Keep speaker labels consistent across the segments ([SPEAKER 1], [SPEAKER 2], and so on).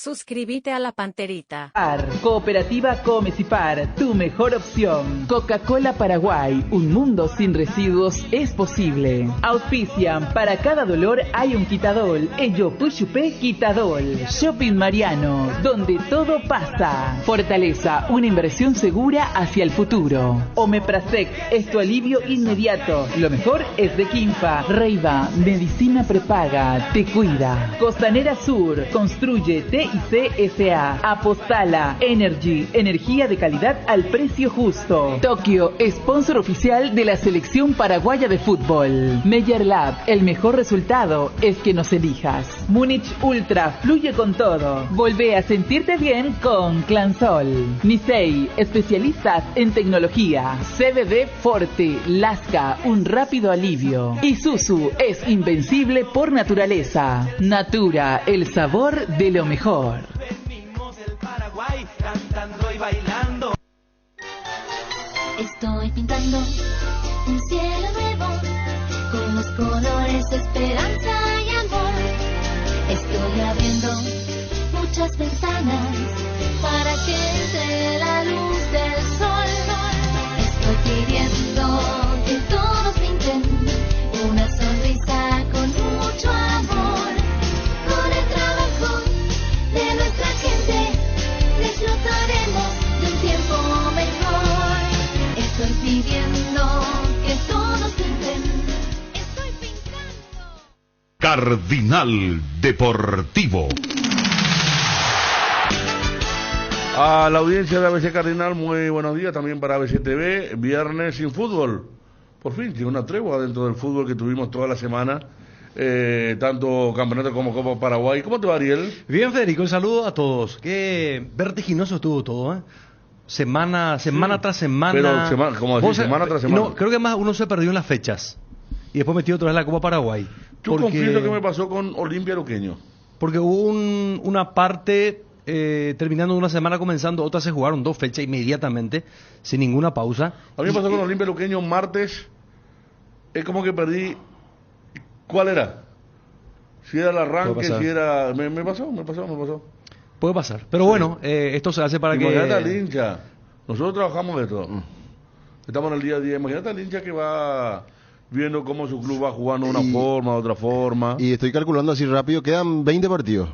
[SPEAKER 1] Suscríbete a la Panterita.
[SPEAKER 2] Cooperativa Comecipar, tu mejor opción. Coca-Cola Paraguay, un mundo sin residuos es posible. Auspician, para cada dolor hay un quitadol. Ello Puchupé Quitadol. Shopping Mariano, donde todo pasa. Fortaleza, una inversión segura hacia el futuro. Omeprazec, es tu alivio inmediato. Lo mejor es de Quimpa. Reiva, medicina prepaga, te cuida. Costanera Sur, construye TIC-SA. Apostala, Energy, energía de calidad al precio justo. Tokio, sponsor oficial de la selección paraguaya de fútbol. Meyer Lab, el mejor resultado es que nos elijas. Múnich Ultra, fluye con todo. Volvé a sentirte bien con Clansol. Nisei, especialistas en tecnología. CBD Forte, Lasca, un rápido alivio. Isuzu, es invencible por naturaleza. Natura, el sabor de lo mejor.
[SPEAKER 3] Venimos del Paraguay cantando y bailando.
[SPEAKER 4] Estoy pintando un cielo nuevo con los colores de esperanza y amor. Estoy abriendo muchas ventanas para que entre la luz del sol. Estoy pidiendo que todos pinten una sonrisa con mucho amor. Con el trabajo de nuestra gente disfrutaremos de un tiempo mejor. Estoy pidiendo que todos pinten. Estoy pintando.
[SPEAKER 5] Cardinal Deportivo.
[SPEAKER 6] A la audiencia de ABC Cardinal, muy buenos días también para ABC TV. Viernes sin fútbol. Por fin, tiene una tregua dentro del fútbol que tuvimos toda la semana. Tanto campeonato como Copa Paraguay. ¿Cómo te va, Ariel?
[SPEAKER 7] Bien, Federico, un saludo a todos. Qué vertiginoso estuvo todo, ¿eh? Semana tras semana.
[SPEAKER 6] Pero como decir, semana tras semana.
[SPEAKER 7] No, creo que más uno se perdió en las fechas. Y después metió otra vez la Copa Paraguay.
[SPEAKER 6] Yo confieso que me pasó con Olimpia Luqueño.
[SPEAKER 7] Porque hubo una parte terminando una semana comenzando, otras se jugaron 2 fechas inmediatamente, sin ninguna pausa.
[SPEAKER 6] A mí me pasó con Olimpia Luqueño martes. Es como que perdí. ¿Cuál era? Si era el arranque, si era... Me pasó.
[SPEAKER 7] Puede pasar. Pero bueno, esto se hace para
[SPEAKER 6] imagínate al hincha. Nosotros trabajamos de esto. Estamos en el día a día. Imagínate al hincha que va viendo cómo su club va jugando de una forma, de otra forma.
[SPEAKER 8] Y estoy calculando así rápido, quedan 20 partidos.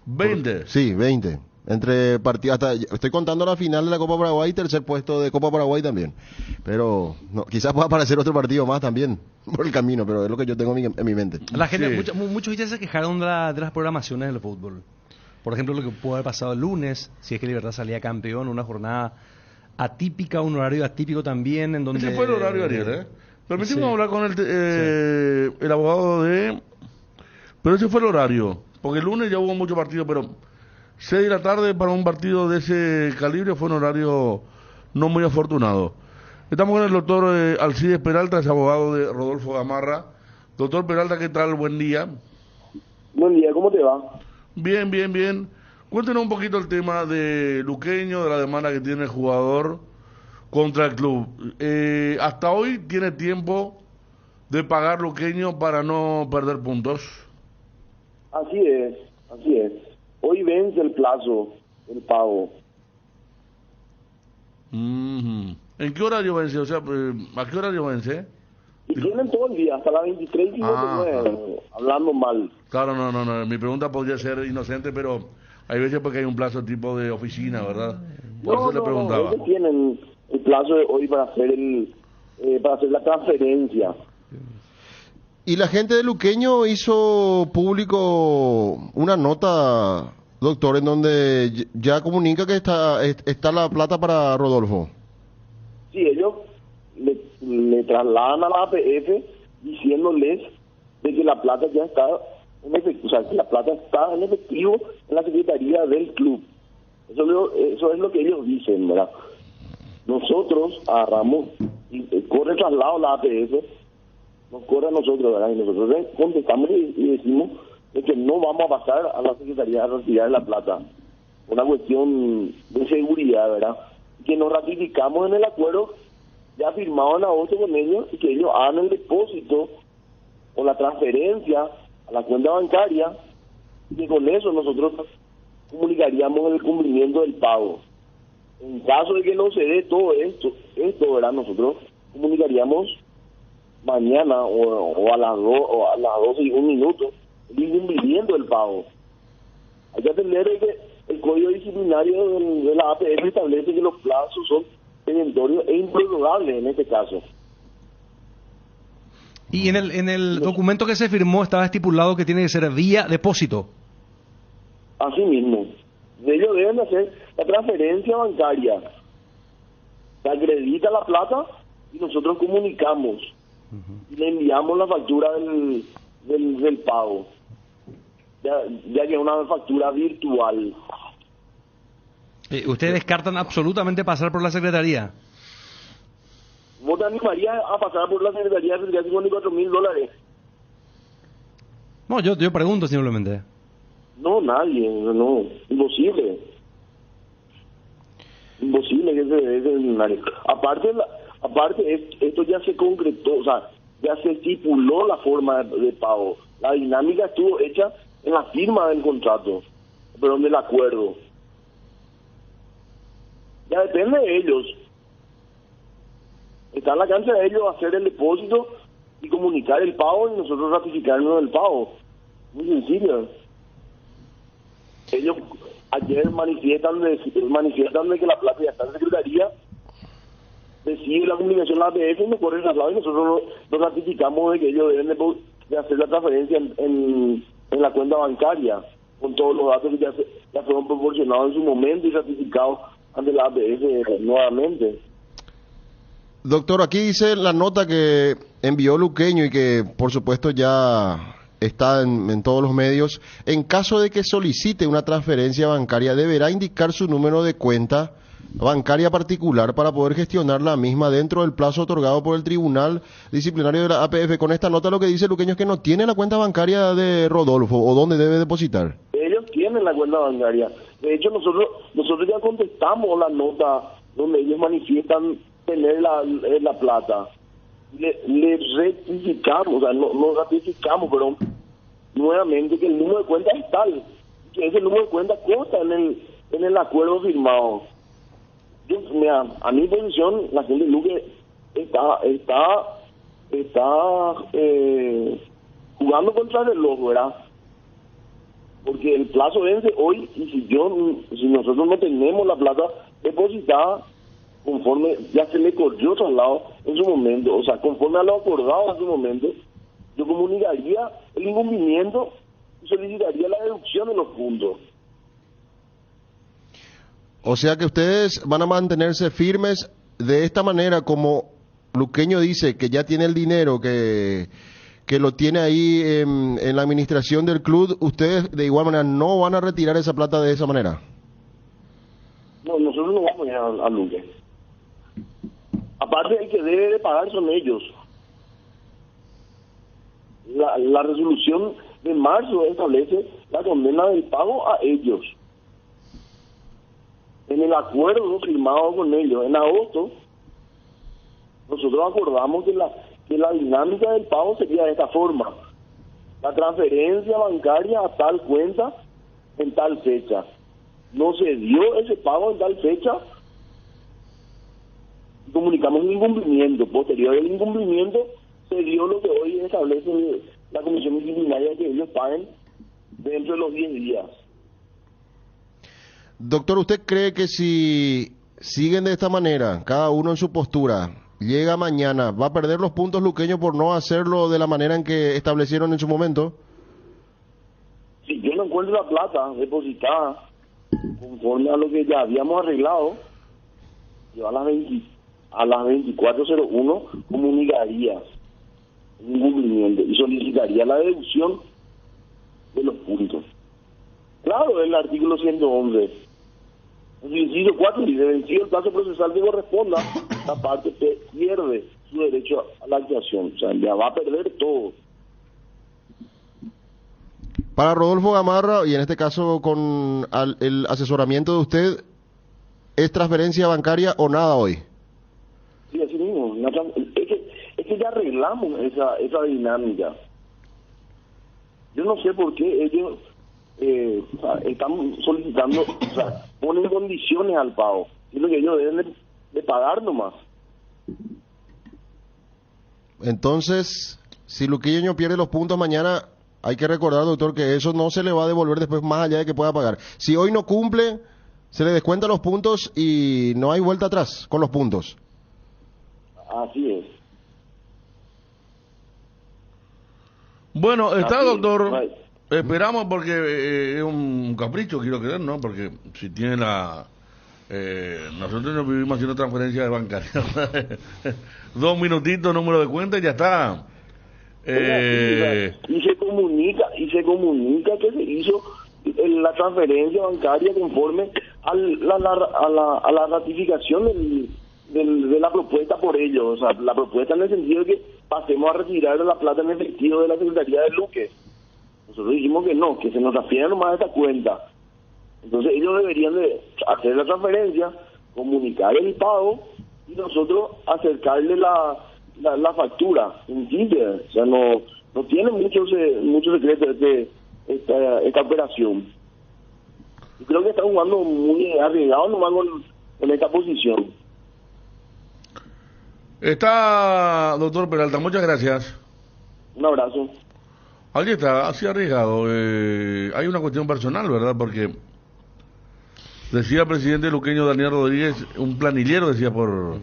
[SPEAKER 6] ¿20?
[SPEAKER 8] Sí, 20. Entre partidos, estoy contando la final de la Copa Paraguay y tercer puesto de Copa Paraguay también. Pero no, quizás pueda aparecer otro partido más también por el camino, pero es lo que yo tengo en mi mente.
[SPEAKER 7] La gente, muchos hinchas se quejaron de las programaciones del fútbol. Por ejemplo, lo que pudo haber pasado el lunes, si es que Libertad salía campeón, una jornada atípica, un horario atípico también, en donde...
[SPEAKER 6] Ese fue el horario, Ariel, ¿eh? Permitimos hablar con el abogado de... Pero ese fue el horario, porque el lunes ya hubo muchos partidos, pero 6 de la tarde para un partido de ese calibre fue un horario no muy afortunado. Estamos con el doctor Alcides Peralta, es abogado de Rodolfo Gamarra. Doctor Peralta, ¿qué tal? Buen día.
[SPEAKER 9] Buen día, ¿cómo te va?
[SPEAKER 6] Bien. Cuéntenos un poquito el tema de Luqueño, de la demanda que tiene el jugador contra el club. Hasta hoy tiene tiempo de pagar Luqueño para no perder puntos.
[SPEAKER 9] Así es. Hoy vence el plazo del pago.
[SPEAKER 6] ¿En qué horario vence? O sea, ¿a qué horario vence?
[SPEAKER 9] Y tienen todo el día, hasta las 23:59, hablando mal.
[SPEAKER 6] Claro, no. Mi pregunta podría ser inocente, pero hay veces porque hay un plazo tipo de oficina, ¿verdad? Por eso le preguntaba.
[SPEAKER 9] Ellos tienen el plazo de hoy para hacer la transferencia.
[SPEAKER 8] Y la gente de Luqueño hizo público una nota, doctor, en donde ya comunica que está la plata para Rodolfo.
[SPEAKER 9] Sí, ellos le trasladan a la APF diciéndoles de que la plata ya está en efectivo, o sea, que la plata está en efectivo en la secretaría del club. Eso es lo que ellos dicen, ¿verdad? Nosotros agarramos y corre el traslado a la APF, nos corre a nosotros, ¿verdad? Y nosotros contestamos y decimos de que no vamos a pasar a la secretaría a retirar la plata. Una cuestión de seguridad, ¿verdad? Que nos ratificamos en el acuerdo ya firmado en agosto con ellos y que ellos hagan el depósito o la transferencia a la cuenta bancaria y que con eso nosotros comunicaríamos estaríamos en el cumplimiento del pago. En caso de que no se dé todo esto, ¿verdad? Nosotros comunicaríamos mañana o a las 12:01 el incumplimiento del pago. Hay que atender que el Código Disciplinario de la APF establece que los plazos son perentorios e improrrogables en este caso.
[SPEAKER 7] Y en el documento que se firmó estaba estipulado que tiene que ser vía depósito.
[SPEAKER 9] Así mismo. Ellos deben hacer la transferencia bancaria. Se acredita la plata y nosotros comunicamos. Y le enviamos la factura del pago. Ya que es una factura virtual.
[SPEAKER 7] ¿Ustedes descartan absolutamente pasar por la Secretaría?
[SPEAKER 9] ¿Vos te animarías a pasar por la Secretaría de $54,000?
[SPEAKER 7] No, yo pregunto simplemente.
[SPEAKER 9] No, nadie, no, imposible. Imposible que se dé ese escenario. Aparte esto ya se concretó, o sea, ya se estipuló la forma de pago. La dinámica estuvo hecha en la firma del contrato, perdón, del acuerdo. Ya depende de ellos. Está en la cancha de ellos hacer el depósito y comunicar el pago y nosotros ratificarnos del pago. Muy sencillo. Ellos ayer manifiestan de que la plata ya está en Secretaría, recibe la comunicación la APF y nos corre el traslado y nosotros nos ratificamos de que ellos deben de hacer la transferencia en la cuenta bancaria con todos los datos que ya fueron proporcionados en su momento y ratificados ante la APF nuevamente.
[SPEAKER 8] Doctor, aquí dice la nota que envió Luqueño y que por supuesto ya está en todos los medios. En caso de que solicite una transferencia bancaria, deberá indicar su número de cuenta bancaria particular para poder gestionar la misma dentro del plazo otorgado por el Tribunal Disciplinario de la APF. Con esta nota lo que dice Luqueño es que no tiene la cuenta bancaria de Rodolfo o dónde debe depositar. Ellos
[SPEAKER 9] tienen la cuenta bancaria. De hecho, nosotros ya contestamos la nota donde ellos manifiestan tener la plata. Le rectificamos, o sea, no ratificamos, pero nuevamente que el número de cuenta es tal, que ese número de cuenta consta en el acuerdo firmado. Mira, a mi posición, la gente de Luque está jugando contra el reloj, ¿verdad? Porque el plazo vence hoy y si nosotros no tenemos la plata depositada, conforme ya se le corrió traslado en su momento, o sea, conforme a lo acordado en su momento, yo comunicaría el incumplimiento y solicitaría la deducción de los puntos.
[SPEAKER 8] O sea que ustedes van a mantenerse firmes de esta manera, como Luqueño dice que ya tiene el dinero, que lo tiene ahí en la administración del club. Ustedes de igual manera no van a retirar esa plata de esa manera.
[SPEAKER 9] No, nosotros no vamos a ir a Luque. Aparte, el que debe de pagar son ellos. La resolución de marzo establece la condena del pago a ellos. En el acuerdo firmado con ellos en agosto, nosotros acordamos que la dinámica del pago sería de esta forma: la transferencia bancaria a tal cuenta en tal fecha. No se dio ese pago en tal fecha, comunicamos un incumplimiento. Posterior al incumplimiento se dio lo que hoy establece la Comisión Disciplinaria, que ellos paguen dentro de los 10 días.
[SPEAKER 8] Doctor, ¿usted cree que si siguen de esta manera, cada uno en su postura, llega mañana, va a perder los puntos Luqueño por no hacerlo de la manera en que establecieron en su momento?
[SPEAKER 9] Si yo no encuentro la plata depositada conforme a lo que ya habíamos arreglado, yo a las 24:01 comunicaría un incumplimiento y solicitaría la deducción de los puntos. Claro, el artículo 111. El inciso 4 dice: vencido el plazo procesal que corresponda, la parte pierde su derecho a la actuación. O sea, ya va a perder todo.
[SPEAKER 8] Para Rodolfo Gamarra, y en este caso con el asesoramiento de usted, ¿es transferencia bancaria o nada hoy?
[SPEAKER 9] Sí, así mismo. Es que ya arreglamos esa dinámica. Yo no sé por qué ellos o sea, están solicitando, o sea, ponen condiciones al pago, y lo que ellos deben de pagar nomás.
[SPEAKER 8] Entonces, si Luqueño pierde los puntos mañana, hay que recordar, doctor, que eso no se le va a devolver después más allá de que pueda pagar. Si hoy no cumple, se le descuenta los puntos y no hay vuelta atrás con los puntos.
[SPEAKER 9] Así es.
[SPEAKER 6] Bueno, está,
[SPEAKER 9] Así es.
[SPEAKER 6] doctor.
[SPEAKER 9] Right.
[SPEAKER 6] Esperamos porque es un capricho, quiero creer, ¿no? Porque si tiene nosotros no vivimos haciendo transferencias bancarias. 2 minutitos, número de cuenta y ya está.
[SPEAKER 9] Y se comunica que se hizo la transferencia bancaria conforme a la ratificación de la propuesta por ellos. O sea, la propuesta en el sentido de que pasemos a retirar la plata en efectivo de la Secretaría de Luque. Nosotros dijimos que no, que se nos transfiera nomás esta cuenta. Entonces ellos deberían de hacer la transferencia, comunicar el pago y nosotros acercarle la factura. ¿Entiendes? O sea, no tiene mucho secreto esta operación. Yo creo que está jugando muy arriesgado nomás con esta posición.
[SPEAKER 6] Está, doctor Peralta, muchas gracias.
[SPEAKER 9] Un abrazo.
[SPEAKER 6] Ahí está, así arriesgado. Hay una cuestión personal, ¿verdad? Porque decía el presidente luqueño Daniel Rodríguez, un planillero, decía por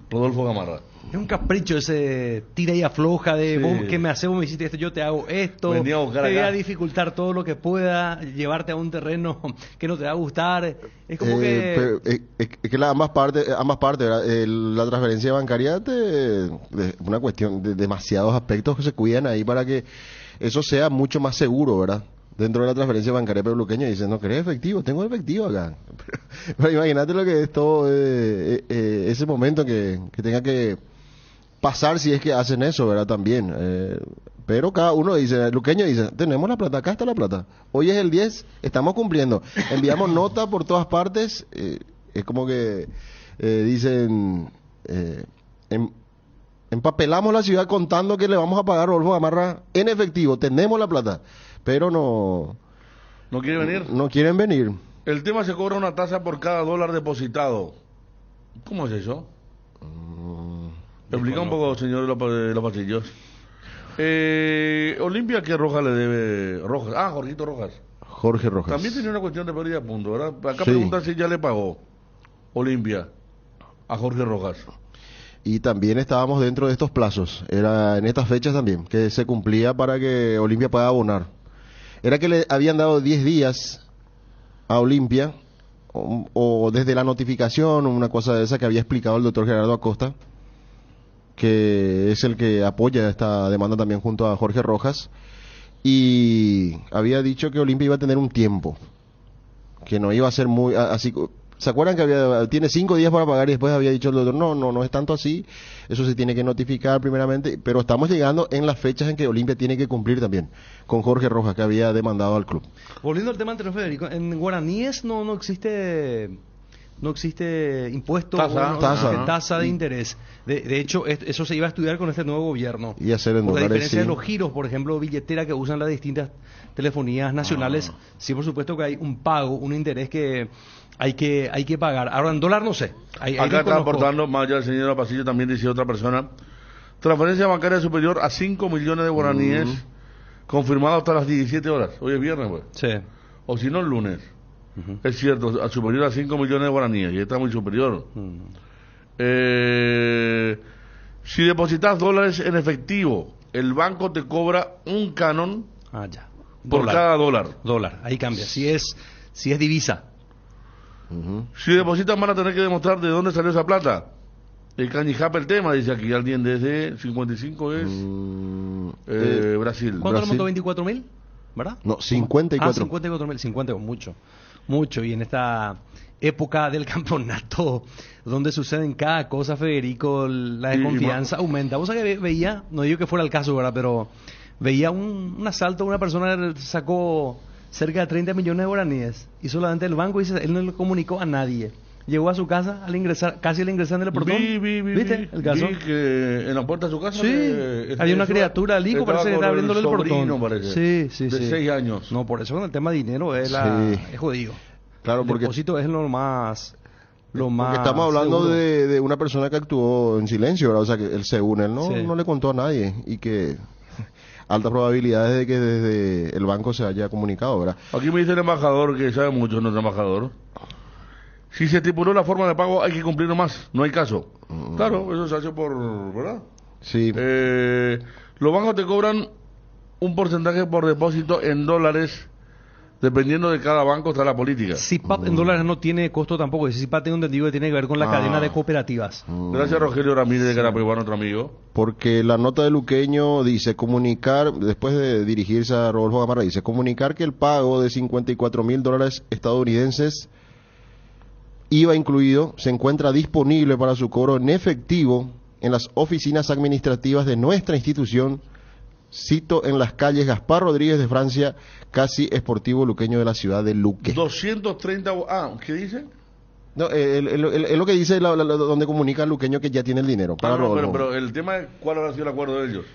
[SPEAKER 6] Rodolfo Gamarra.
[SPEAKER 7] Es un capricho ese tira y afloja de vos que me haces, vos me hiciste esto, yo te hago esto, te voy a dificultar todo lo que pueda, llevarte a un terreno que no te va a gustar. Es como que...
[SPEAKER 8] Es que ambas partes, ¿verdad? La transferencia bancaria es una cuestión de demasiados aspectos que se cuidan ahí para que eso sea mucho más seguro, ¿verdad? Dentro de la transferencia bancaria, pero Luqueño dice, no querés efectivo, tengo efectivo acá. Pero imagínate lo que es todo ese momento que tenga que pasar si es que hacen eso, ¿verdad? También. Pero cada uno dice, Luqueño dice, tenemos la plata, acá está la plata. Hoy es el 10, estamos cumpliendo. Enviamos nota por todas partes. Es como que dicen, empapelamos la ciudad contando que le vamos a pagar a Rodolfo Gamarra en efectivo. Tenemos la plata. Pero no
[SPEAKER 6] quieren venir.
[SPEAKER 8] No quieren venir.
[SPEAKER 6] El tema se cobra una tasa por cada dólar depositado. ¿Cómo es eso? Explica un poco, señor de los pasillos. Olimpia, ¿qué Rojas le debe? Rojas. Jorgito Rojas.
[SPEAKER 8] Jorge Rojas.
[SPEAKER 6] También tenía una cuestión de pérdida de puntos, ¿verdad? Acá
[SPEAKER 8] sí.
[SPEAKER 6] Preguntan si ya le pagó Olimpia a Jorge Rojas.
[SPEAKER 8] Y también estábamos dentro de estos plazos. Era en estas fechas también, que se cumplía para que Olimpia pueda abonar. Era que le habían dado 10 días a Olimpia, o desde la notificación, una cosa de esa que había explicado el doctor Gerardo Acosta, que es el que apoya esta demanda también junto a Jorge Rojas, y había dicho que Olimpia iba a tener un tiempo, que no iba a ser muy así. ¿Se acuerdan que tiene 5 días para pagar y después había dicho el doctor, no es tanto así, eso se tiene que notificar primeramente, pero estamos llegando en las fechas en que Olimpia tiene que cumplir también con Jorge Rojas, que había demandado al club.
[SPEAKER 7] Volviendo al tema anterior, Federico, en guaraníes no existe impuesto, tasa de interés. De hecho, eso se iba a estudiar con este nuevo gobierno.
[SPEAKER 8] Y hacer en
[SPEAKER 7] por la
[SPEAKER 8] dólares,
[SPEAKER 7] diferencia
[SPEAKER 8] sí.
[SPEAKER 7] de los giros, por ejemplo, billetera que usan las distintas telefonías nacionales, sí, por supuesto que hay un pago, un interés que hay que pagar. Ahora en dólar no sé.
[SPEAKER 6] Acá está aportando, más allá del señor Pasillo, también dice otra persona, transferencia bancaria superior a 5 millones de guaraníes, confirmado hasta las 17 horas. Hoy es viernes, pues.
[SPEAKER 7] Sí.
[SPEAKER 6] O si no, el lunes. Es cierto, superior a 5 millones de guaraníes, y está muy superior. Si depositas dólares en efectivo, el banco te cobra un canon por cada dólar.
[SPEAKER 7] Ahí cambia. Si es divisa.
[SPEAKER 6] Si depositan van a tener que demostrar de dónde salió esa plata. El canijapa el tema, dice aquí alguien desde 55 es Brasil.
[SPEAKER 7] ¿Cuánto le montó? 24.000, ¿verdad?
[SPEAKER 8] No, 54.
[SPEAKER 7] 54.000, 50, mucho. Y en esta época del campeonato donde suceden cada cosa, Federico, la desconfianza aumenta. Vos sabés que veía, no digo que fuera el caso, ¿verdad? Pero veía un asalto, una persona sacó cerca de 30 millones de guaraníes y solamente el banco dice, él no le comunicó a nadie. llegó a su casa al ingresar, casi al ingresar en el portón. ¿Viste el caso?
[SPEAKER 6] Vi que en la puerta de su casa
[SPEAKER 7] había una criatura al hijo, parece que estaba abriéndole el portón.
[SPEAKER 6] Parece, de 6 años.
[SPEAKER 7] No, por eso con el tema de dinero es jodido.
[SPEAKER 8] Claro,
[SPEAKER 7] el
[SPEAKER 8] porque
[SPEAKER 7] depósito es lo más
[SPEAKER 8] porque estamos hablando de una persona que actuó en silencio, ¿verdad? O sea, que él, según él, no le contó a nadie y que altas probabilidades de que desde el banco se haya comunicado, ¿verdad?
[SPEAKER 6] Aquí me dice el embajador, que sabe mucho nuestro embajador, si se estipuló la forma de pago hay que cumplir nomás, no hay caso. Claro, eso se hace por, ¿verdad?
[SPEAKER 8] Sí.
[SPEAKER 6] Los bancos te cobran un porcentaje por depósito en dólares. Dependiendo de cada banco está la política.
[SPEAKER 7] CIPAP en dólares no tiene costo tampoco. CIPAP tengo entendido que tiene que ver con la cadena de cooperativas.
[SPEAKER 6] Gracias Rogelio Ramírez de Carapeguá, nuestro amigo.
[SPEAKER 8] Porque la nota de Luqueño dice comunicar, después de dirigirse a Rodolfo Gamarra, dice comunicar que el pago de $54,000 estadounidenses, IVA incluido, se encuentra disponible para su cobro en efectivo en las oficinas administrativas de nuestra institución. Cito en las calles Gaspar Rodríguez de Francia, casi esportivo luqueño de la ciudad de Luque.
[SPEAKER 6] 230, ¿qué dice?
[SPEAKER 8] No, es lo que dice donde comunica el luqueño que ya tiene el dinero. Para
[SPEAKER 6] pero el tema es cuál habrá sido el acuerdo de ellos.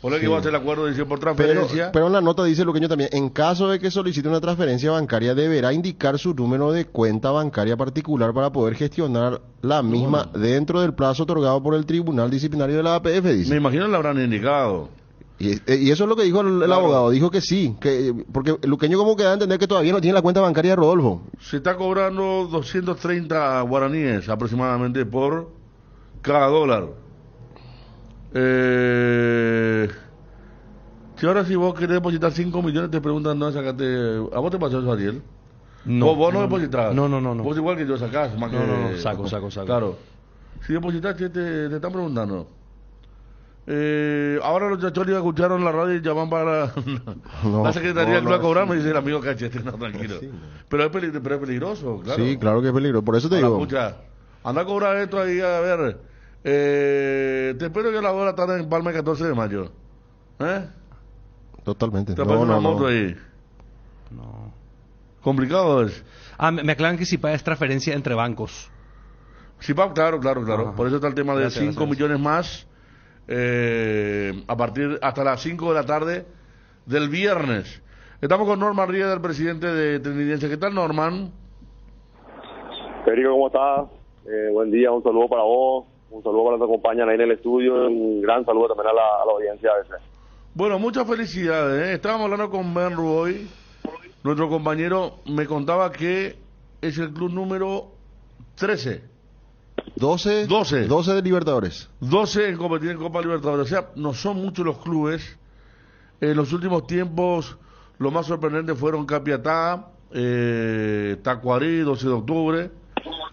[SPEAKER 6] Por eso que iba a hacer el acuerdo, dice, por transferencia.
[SPEAKER 8] Pero en la nota dice el luqueño también, en caso de que solicite una transferencia bancaria, deberá indicar su número de cuenta bancaria particular para poder gestionar la misma dentro del plazo otorgado por el Tribunal Disciplinario de la APF, dice.
[SPEAKER 6] Me imagino que la habrán indicado.
[SPEAKER 8] Y eso es lo que dijo el abogado, dijo que sí, porque el luqueño como que da a entender que todavía no tiene la cuenta bancaria de Rodolfo.
[SPEAKER 6] Se está cobrando 230 guaraníes aproximadamente por cada dólar. Si ahora si vos querés depositar 5 millones te preguntan dónde sacaste. ¿A vos te pasó eso, Ariel?
[SPEAKER 7] No.
[SPEAKER 6] ¿Vos no depositas?
[SPEAKER 7] No.
[SPEAKER 6] Vos igual que yo sacás, más que...
[SPEAKER 7] saco.
[SPEAKER 6] Claro. Si depositaste te están preguntando. Ahora los chacholis escucharon la radio y llaman para la secretaría que va a cobrar, me dice el amigo Cachete, no, tranquilo. Sí, no. Pero es peligroso, claro.
[SPEAKER 8] Sí, claro que es peligroso, por eso te digo.
[SPEAKER 6] Escucha, anda a cobrar esto ahí, a ver. Te espero que a las 2 de la tarde en Palma el 14 de mayo.
[SPEAKER 8] Totalmente.
[SPEAKER 6] Te aparece una moto ahí.
[SPEAKER 7] No.
[SPEAKER 6] Complicado es.
[SPEAKER 7] Me aclaran que CIPAP es transferencia entre bancos.
[SPEAKER 6] CIPAP, claro.
[SPEAKER 7] Ajá.
[SPEAKER 6] Por eso está el tema de 5 millones más. A partir hasta las 5 de la tarde del viernes. Estamos con Norman Rieda, el presidente de Trinidense. ¿Qué tal, Norman?
[SPEAKER 10] Federico, ¿cómo estás? Buen día, un saludo para vos, un saludo para los que acompañan ahí en el estudio, un gran saludo también a la audiencia a veces.
[SPEAKER 6] Bueno, muchas felicidades. Estábamos hablando con Ben Ruoy, nuestro compañero me contaba que es el club número 13. 12
[SPEAKER 8] de Libertadores.
[SPEAKER 6] 12 en competir en Copa Libertadores. O sea, no son muchos los clubes. En los últimos tiempos, lo más sorprendente fueron Capiatá, Tacuarí, 12 de octubre.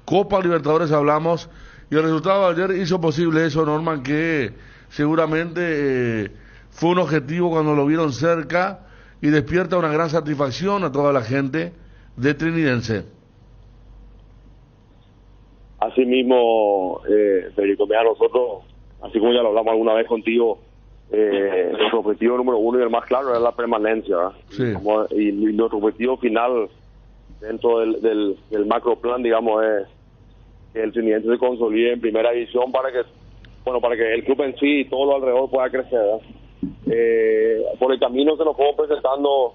[SPEAKER 6] Copa Libertadores hablamos. Y el resultado de ayer hizo posible eso, Norman, que seguramente fue un objetivo cuando lo vieron cerca y despierta una gran satisfacción a toda la gente de Trinidense.
[SPEAKER 10] Así mismo, Federico, mira, nosotros, así como ya lo hablamos alguna vez contigo, nuestro objetivo número 1 y el más claro era la permanencia, ¿verdad?
[SPEAKER 6] Sí.
[SPEAKER 10] Y nuestro objetivo final dentro del macro plan, digamos, es que el Trinidense se consolide en primera división para que el club en sí y todo lo alrededor pueda crecer, ¿verdad? Por el camino se nos fueron presentando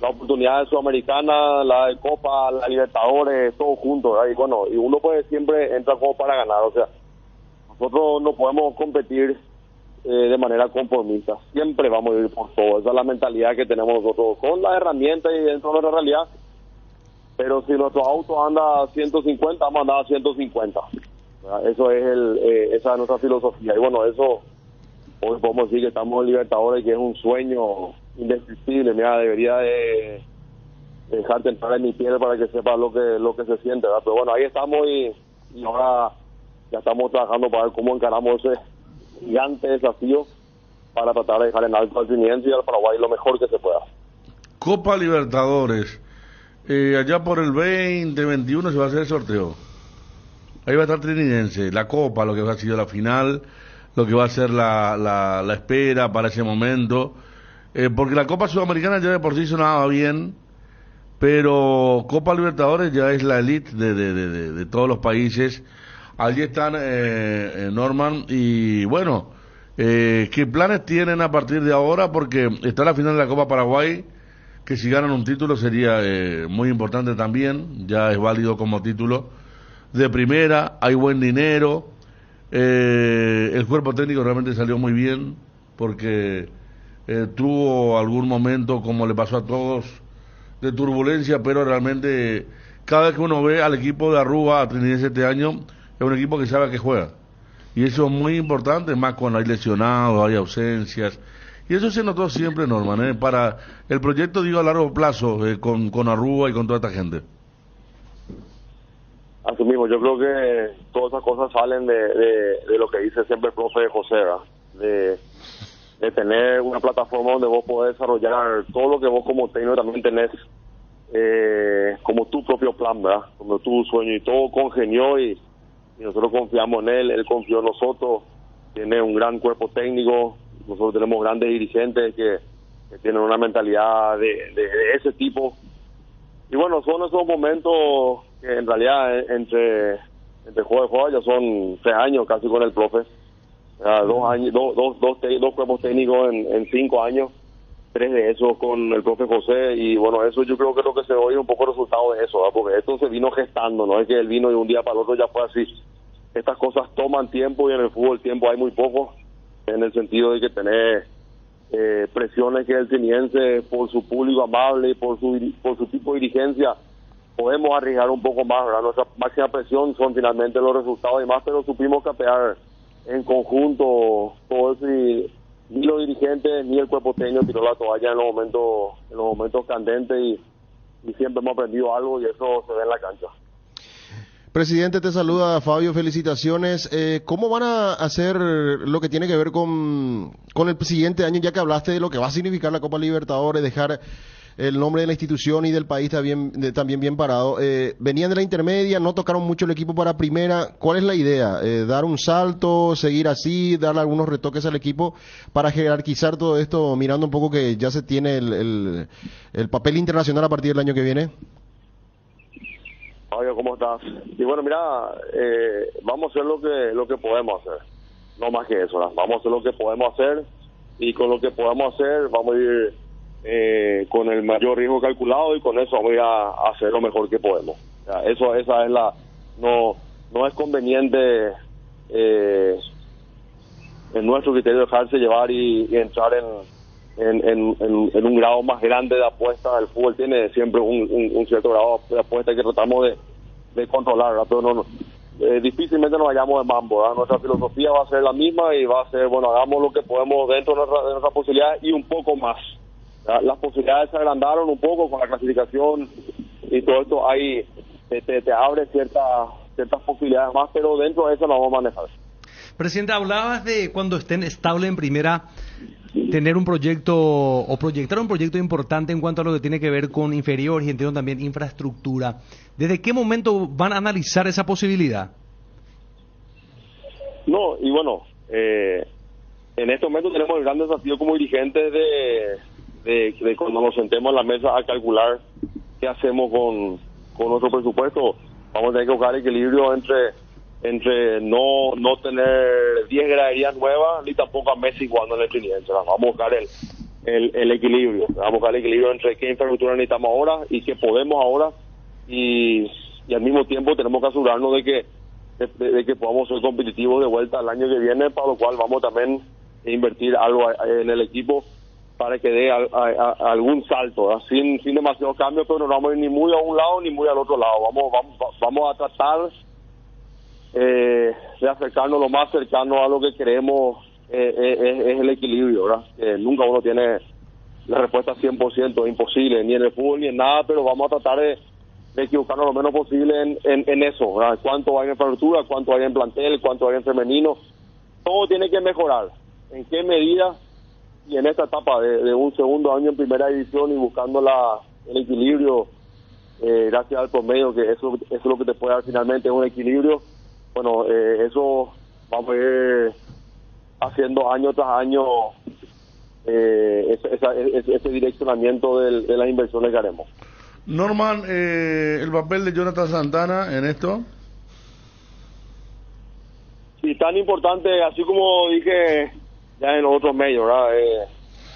[SPEAKER 10] la oportunidad de Sudamericana, la de Copa, la Libertadores, todo junto, ¿verdad? Y uno pues siempre entra como para ganar, o sea, nosotros no podemos competir de manera conformista, siempre vamos a ir por todo, esa es la mentalidad que tenemos nosotros, con las herramientas y dentro de nuestra realidad, pero si nuestro auto anda a 150, vamos a andar a 150, ¿verdad? Eso es esa es nuestra filosofía, y bueno, eso, hoy podemos decir que estamos en Libertadores, que es un sueño indescriptible. Mira, debería de dejarte entrar en mi piel para que sepas lo que se siente, ¿verdad? Pero bueno, ahí estamos y ahora ya estamos trabajando para ver cómo encaramos ese gigante desafío para tratar de dejar en alto al Trinidense y al Paraguay lo mejor que se pueda.
[SPEAKER 6] Copa Libertadores, allá por el 2021 se va a hacer el sorteo. Ahí va a estar Trinidense, la Copa, lo que va a ser la final, lo que va a ser la espera para ese momento. Porque la Copa Sudamericana ya de por sí sonaba bien, pero Copa Libertadores ya es la elite de todos los países. Allí están Norman, y bueno, ¿qué planes tienen a partir de ahora? Porque está la final de la Copa Paraguay, que si ganan un título sería muy importante también, ya es válido como título de primera, hay buen dinero, el cuerpo técnico realmente salió muy bien, porque tuvo algún momento, como le pasó a todos, de turbulencia, pero realmente cada vez que uno ve al equipo de Aruba, a Trinidad este año, es un equipo que sabe a qué juega, y eso es muy importante, más cuando hay lesionados, hay ausencias, y eso se notó siempre, Norman, para el proyecto, digo, a largo plazo, con Aruba y con toda esta gente.
[SPEAKER 10] Así mismo, yo creo que todas esas cosas salen de lo que dice siempre el profe José, ¿verdad? De tener una plataforma donde vos podés desarrollar todo lo que vos como técnico también tenés como tu propio plan, ¿verdad? Como tu sueño, y todo congenió, y nosotros confiamos en él confió en nosotros, tiene un gran cuerpo técnico, nosotros tenemos grandes dirigentes que tienen una mentalidad de ese tipo, y bueno, son esos momentos que en realidad entre juego y juego ya son 3 años casi con el profe, 2 años, dos cuerpos técnicos en 5 años, 3 de esos con el profe José, y bueno, eso yo creo que es lo que se oye un poco el resultado de eso, ¿verdad? Porque esto se vino gestando, no es que él vino de un día para el otro ya fue así. Estas cosas toman tiempo, y en el fútbol tiempo hay muy poco, en el sentido de que tener presiones que el teniense, por su público amable y por su tipo de dirigencia, podemos arriesgar un poco más, ¿verdad? Nuestra máxima presión son finalmente los resultados y más, pero supimos capear en conjunto todo eso, y ni los dirigentes ni el cuerpo técnico tiró la toalla en los momentos candentes, y siempre hemos aprendido algo, y eso se ve en la cancha.
[SPEAKER 8] Presidente, te saluda Fabio, felicitaciones. ¿Cómo van a hacer lo que tiene que ver con el siguiente año, ya que hablaste de lo que va a significar la Copa Libertadores, dejar el nombre de la institución y del país también bien parado? Venían de la intermedia, no tocaron mucho el equipo para primera. ¿Cuál es la idea? ¿Dar un salto, seguir así, darle algunos retoques al equipo para jerarquizar todo esto, mirando un poco que ya se tiene el papel internacional a partir del año que viene?
[SPEAKER 10] Fabio, ¿cómo estás? Y bueno, mira, vamos a hacer lo que podemos hacer, no más que eso, ¿no? Vamos a hacer lo que podemos hacer, y con lo que podamos hacer vamos a ir con el mayor riesgo calculado, y con eso vamos a ir a hacer lo mejor que podemos. O sea, esa es no es conveniente en nuestro criterio dejarse llevar y entrar en un grado más grande de apuesta. El fútbol tiene siempre un cierto grado de apuesta que tratamos de controlar, ¿verdad? Pero difícilmente nos vayamos de mambo, ¿verdad? Nuestra filosofía va a ser la misma, y va a ser, bueno, hagamos lo que podemos dentro de nuestra posibilidad y un poco más, ¿verdad? Las posibilidades se agrandaron un poco con la clasificación y todo esto, ahí te abre ciertas posibilidades más, pero dentro de eso nos vamos a manejar.
[SPEAKER 7] Presidente, hablabas de cuando estén estable en primera, tener un proyecto o proyectar un proyecto importante en cuanto a lo que tiene que ver con inferiores y entiendo también infraestructura. ¿Desde qué momento van a analizar esa posibilidad?
[SPEAKER 10] No, y bueno, en este momento tenemos el gran desafío como dirigentes de cuando nos sentemos en la mesa a calcular qué hacemos con nuestro presupuesto. Vamos a tener que buscar equilibrio entre no tener 10 graderías nuevas, ni tampoco a Messi jugando en el Trinidad. Vamos a buscar el equilibrio. Vamos a buscar el equilibrio entre qué infraestructura necesitamos ahora y qué podemos ahora, y al mismo tiempo tenemos que asegurarnos de que podamos ser competitivos de vuelta el año que viene, para lo cual vamos también a invertir algo en el equipo para que dé algún salto, ¿verdad? sin demasiados cambios, pero no vamos a ir ni muy a un lado ni muy al otro lado. Vamos a tratar de acercarnos lo más cercano a lo que queremos, es el equilibrio, ¿verdad? Nunca uno tiene la respuesta 100%, imposible, ni en el fútbol ni en nada, pero vamos a tratar de equivocarnos lo menos posible en eso, ¿verdad? Cuánto hay en infraestructura, cuánto hay en plantel, cuánto hay en femenino, todo tiene que mejorar. ¿En qué medida? Y en esta etapa de un segundo año en primera división y buscando el equilibrio, gracias al promedio, que eso es lo que te puede dar finalmente, un equilibrio. Bueno, eso vamos a ir haciendo año tras año, ese direccionamiento de las inversiones que haremos.
[SPEAKER 6] Norman, el papel de Jonathan Santana en esto.
[SPEAKER 10] Sí, tan importante, así como dije ya en los otros medios, ¿verdad?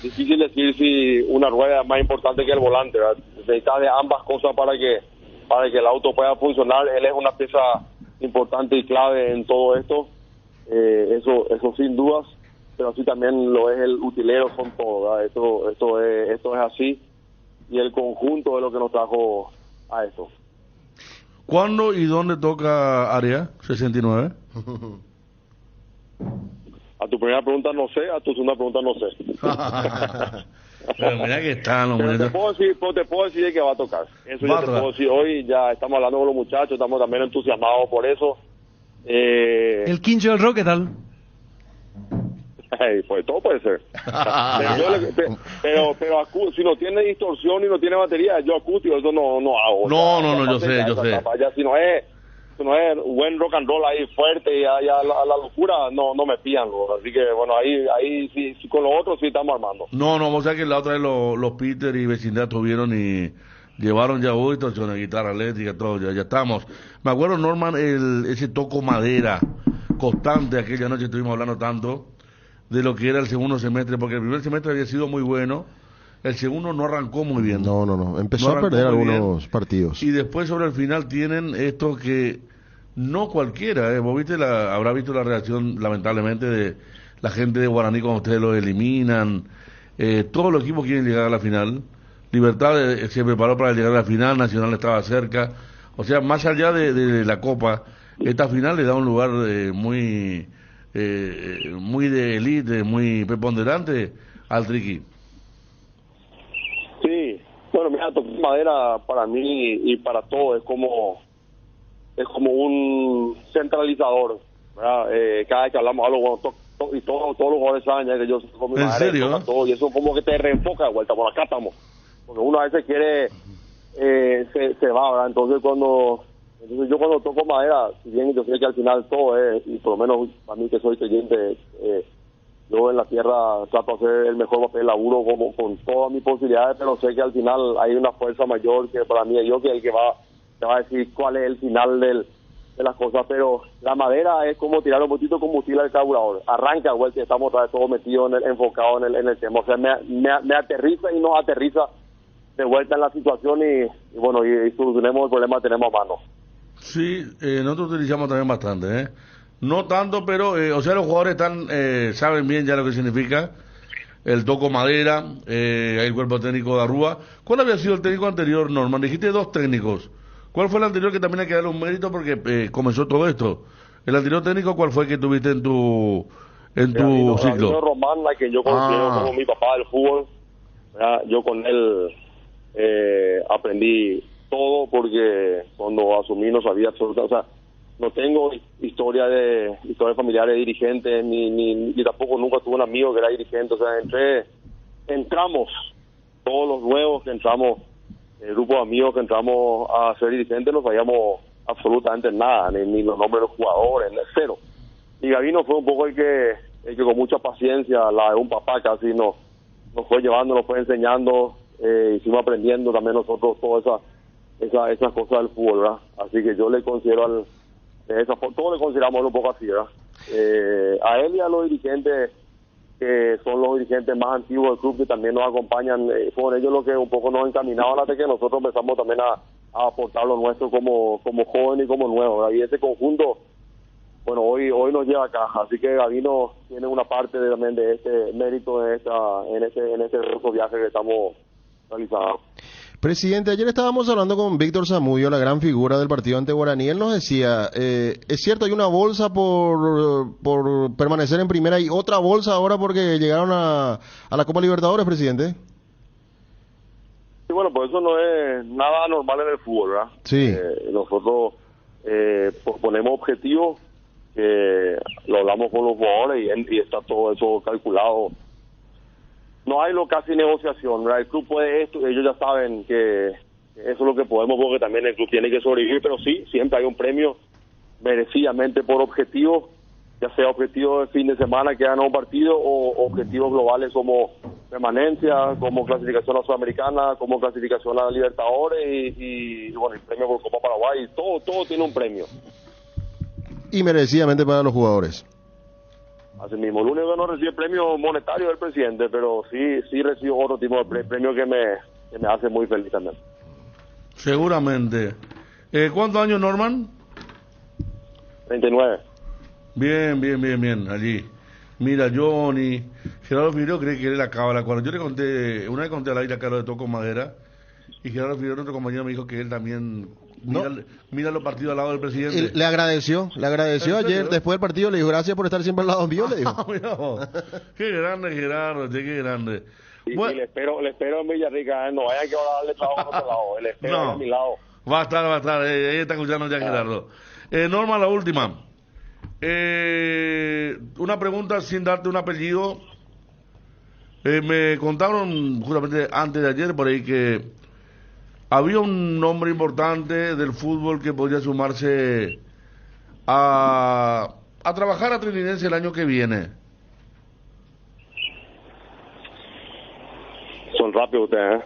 [SPEAKER 10] Difícil decir si una rueda es más importante que el volante, ¿verdad? Necesitas de ambas cosas para que el auto pueda funcionar. Él es una pieza importante y clave en todo esto, eso sin dudas, pero así también lo es el utilero con todo, ¿verdad? Esto es así, y el conjunto es lo que nos trajo a esto.
[SPEAKER 6] ¿Cuándo y dónde toca Área 69?
[SPEAKER 10] A tu primera pregunta no sé, a tu segunda pregunta no sé.
[SPEAKER 6] Pero mira que están los
[SPEAKER 10] Pero te puedo decir de que va a tocar. Eso ya te puedo decir hoy, ya estamos hablando con los muchachos, estamos también entusiasmados por eso.
[SPEAKER 7] El quincho del rock, ¿qué tal?
[SPEAKER 10] Pues todo puede ser. pero si no tiene distorsión y no tiene batería, yo acústico, eso no hago.
[SPEAKER 6] No, yo sé.
[SPEAKER 10] Ya si no es buen rock and roll ahí fuerte y a la locura, no me pillan, así que bueno, ahí sí con los otros sí estamos armando.
[SPEAKER 6] No, o sea que la otra vez los Peter y vecindad tuvieron y llevaron ya hoy distorsiones, guitarra eléctrica, todo, ya estamos. Me acuerdo, Norman, ese toco madera constante, aquella noche estuvimos hablando tanto de lo que era el segundo semestre, porque el primer semestre había sido muy bueno, el segundo no arrancó muy bien.
[SPEAKER 8] No, empezó a perder algunos partidos.
[SPEAKER 6] Y después sobre el final tienen esto que no cualquiera, vos viste habrá visto la reacción lamentablemente de la gente de Guaraní cuando ustedes lo eliminan, todos los equipos quieren llegar a la final. Libertad se preparó para llegar a la final, Nacional estaba cerca, o sea, más allá de la Copa, esta final le da un lugar muy de élite, muy preponderante al Triqui.
[SPEAKER 10] Sí, bueno, mira, tocar madera para mí y para todo es como un centralizador, ¿verdad? Cada vez que hablamos algo, y todos los jugadores saben ya que yo con mi madera. ¿En serio? Todo, y eso como que te reenfoca de vuelta, por acá estamos. Porque uno a veces quiere, se va, ¿verdad? Entonces yo cuando toco madera, si bien yo sé que al final todo es, y por lo menos a mí que soy creyente, yo en la tierra trato de hacer el mejor papel de laburo como con todas mis posibilidades, pero sé que al final hay una fuerza mayor que para mí es yo, que el que te va a decir cuál es el final de las cosas, pero la madera es como tirar un poquito de combustible al carburador, arranca, vuelta y estamos otra vez todos metidos enfocados en el tema, o sea, me aterriza y nos aterriza de vuelta en la situación y bueno, y solucionemos el problema que tenemos a mano.
[SPEAKER 6] Sí, nosotros utilizamos también bastante, no tanto, pero o sea, los jugadores saben bien ya lo que significa el toco madera, el cuerpo técnico de Arrúa. ¿Cuál había sido el técnico anterior, Norman? Dijiste 2 técnicos. ¿Cuál fue el anterior, que también hay que darle un mérito porque comenzó todo esto? ¿El anterior técnico cuál fue que tuviste en tu ciclo?
[SPEAKER 10] Román, la que yo considero como mi papá del fútbol, ¿verdad? Yo con él aprendí todo, porque cuando asumí no sabía absolutamente, o sea, no tengo historia familiar de dirigente, ni tampoco nunca tuve un amigo que era dirigente, o sea, entramos todos los nuevos que entramos, el grupo de amigos que entramos a ser dirigentes, no sabíamos absolutamente nada, ni los nombres de los jugadores, cero. Y Gabino fue un poco el que con mucha paciencia, la de un papá casi, nos fue llevando, nos fue enseñando, hicimos aprendiendo también nosotros todas esas cosas del fútbol, ¿verdad? Así que yo le considero todos le consideramos un poco así, ¿verdad? A él y a los dirigentes, que son los dirigentes más antiguos del club, que también nos acompañan, fueron ellos los que un poco nos encaminaban hasta que nosotros empezamos también a aportar lo nuestro como joven y como nuevo, ¿verdad? Y ese conjunto, bueno, hoy nos lleva acá, así que Gabino tiene una parte también de este mérito en este hermoso viaje que estamos realizando.
[SPEAKER 8] Presidente, ayer estábamos hablando con Víctor Zamudio, la gran figura del partido ante Guaraní. Él nos decía, es cierto, hay una bolsa por permanecer en primera y otra bolsa ahora porque llegaron a la Copa Libertadores, presidente.
[SPEAKER 10] Sí, bueno, pues eso no es nada normal en el fútbol, ¿verdad?
[SPEAKER 8] Sí.
[SPEAKER 10] Nosotros ponemos objetivos, lo hablamos con los jugadores y está todo eso calculado. No hay casi negociación, ¿verdad? El club puede esto, ellos ya saben que eso es lo que podemos, porque también el club tiene que sobrevivir, pero sí, siempre hay un premio merecidamente por objetivo, ya sea objetivo de fin de semana que gana un partido o objetivos globales como permanencia, como clasificación a la Sudamericana, como clasificación a la Libertadores y bueno, el premio por Copa Paraguay, todo tiene un premio.
[SPEAKER 8] Y merecidamente para los jugadores.
[SPEAKER 10] Así mismo, el único que no recibe premio monetario es el presidente, pero sí recibo otro tipo de premio que me hace muy feliz también.
[SPEAKER 6] Seguramente. ¿Cuántos años, Norman?
[SPEAKER 10] 39.
[SPEAKER 6] Bien, allí. Mira, Johnny, Gerardo Figueroa cree que él la cábala. Cuando yo le conté, una vez conté al aire a Carlos de Toco Madera, y Gerardo Figueroa, otro compañero, me dijo que él también mira los partidos al lado del presidente.
[SPEAKER 8] Y le agradeció ayer, después del partido, le dijo gracias por estar siempre al lado mío, le dijo.
[SPEAKER 6] Mira vos. Qué grande, Gerardo, qué grande.
[SPEAKER 10] Y le espero en Villarrica, no vaya que ahora darle trabajo a otro lado, le espero a mi lado.
[SPEAKER 6] Va a estar, ahí está escuchando ya Gerardo. Norma, la última. Una pregunta sin darte un apellido. Me contaron justamente antes de ayer por ahí que había un nombre importante del fútbol que podría sumarse a trabajar a Trinidad el año que viene.
[SPEAKER 10] Son rápidos ustedes,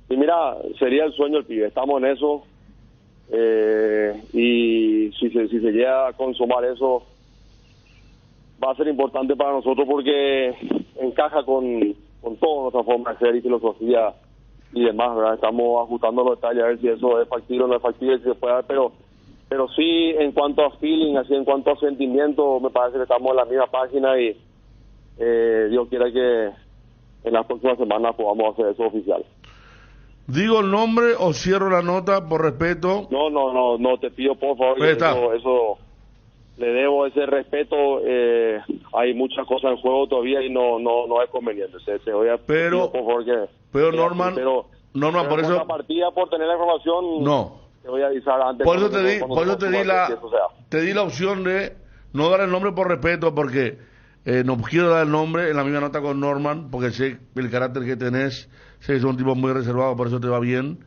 [SPEAKER 10] y mira, sería el sueño del pibe, estamos en eso, y si se llega a consumar eso, va a ser importante para nosotros porque encaja con toda nuestra forma de ser y filosofía y demás, ¿verdad? Estamos ajustando los detalles a ver si eso es factible o no es factible, si se puede dar, pero sí, en cuanto a feeling, así en cuanto a sentimiento, me parece que estamos en la misma página y Dios quiera que en las próximas semanas podamos hacer eso oficial.
[SPEAKER 6] ¿Digo el nombre o cierro la nota por respeto?
[SPEAKER 10] No, te pido por favor, eso le debo ese respeto, hay muchas cosas en juego todavía y no es conveniente. Te voy a pedir por favor
[SPEAKER 6] pero Norman, por eso
[SPEAKER 10] la partida, por tener la información,
[SPEAKER 6] no.
[SPEAKER 10] Te voy a avisar antes.
[SPEAKER 6] Por eso te di la opción de no dar el nombre por respeto, porque no quiero dar el nombre en la misma nota con Norman, porque sé el carácter que tenés, sé que es un tipo muy reservado, por eso te va bien.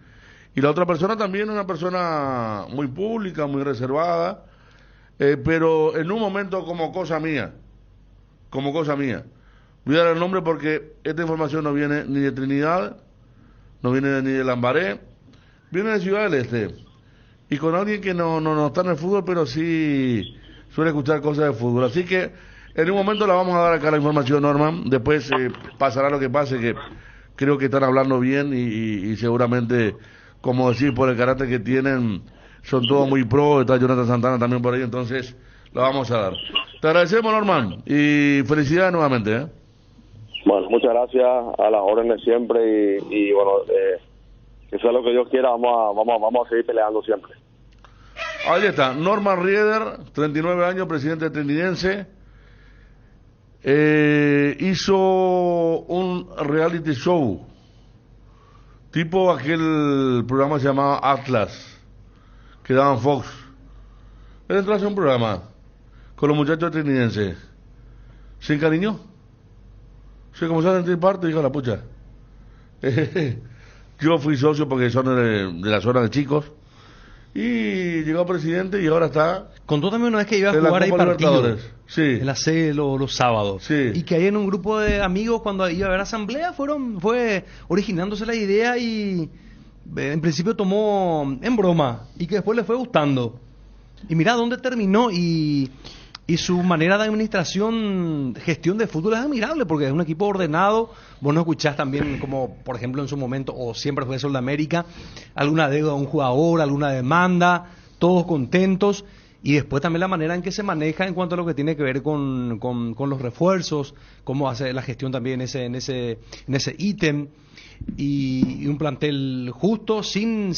[SPEAKER 6] Y la otra persona también es una persona muy pública, muy reservada, pero en un momento como cosa mía, voy a dar el nombre porque esta información no viene ni de Trinidad, no viene ni de Lambaré, viene de Ciudad del Este, y con alguien que no está en el fútbol, pero sí suele escuchar cosas de fútbol, así que en un momento la vamos a dar acá la información, Norman, después pasará lo que pase, que creo que están hablando bien y seguramente, como decir, por el carácter que tienen, son todos muy pro, está Jonathan Santana también por ahí, entonces la vamos a dar. Te agradecemos, Norman, y felicidades nuevamente.
[SPEAKER 10] Bueno, muchas gracias, a las órdenes siempre y bueno, que sea lo que Dios quiera, vamos a seguir peleando siempre.
[SPEAKER 6] Ahí está, Norman Rieder, 39 años, presidente trinitense, hizo un reality show, tipo aquel programa que se llamaba Atlas, que daban Fox. Él entró a hacer un programa con los muchachos trinitenses. ¿Se encariñó? Se comenzó a sentir parte, dijo la pucha. Yo fui socio porque son de la zona de chicos. Y llegó presidente y ahora está.
[SPEAKER 7] Contó también una vez que iba a jugar ahí partidos.
[SPEAKER 6] Sí.
[SPEAKER 7] En la sede los sábados.
[SPEAKER 6] Sí.
[SPEAKER 7] Y que ahí en un grupo de amigos, cuando iba a haber asamblea, fue originándose la idea y en principio tomó en broma. Y que después le fue gustando. Y mira dónde terminó y su manera de administración, gestión de fútbol es admirable porque es un equipo ordenado. Vos no escuchás también como, por ejemplo, en su momento, o siempre fue Sol de América, alguna deuda a un jugador, alguna demanda, todos contentos. Y después también la manera en que se maneja en cuanto a lo que tiene que ver con los refuerzos, cómo hace la gestión también en ese ítem. Y un plantel justo, sin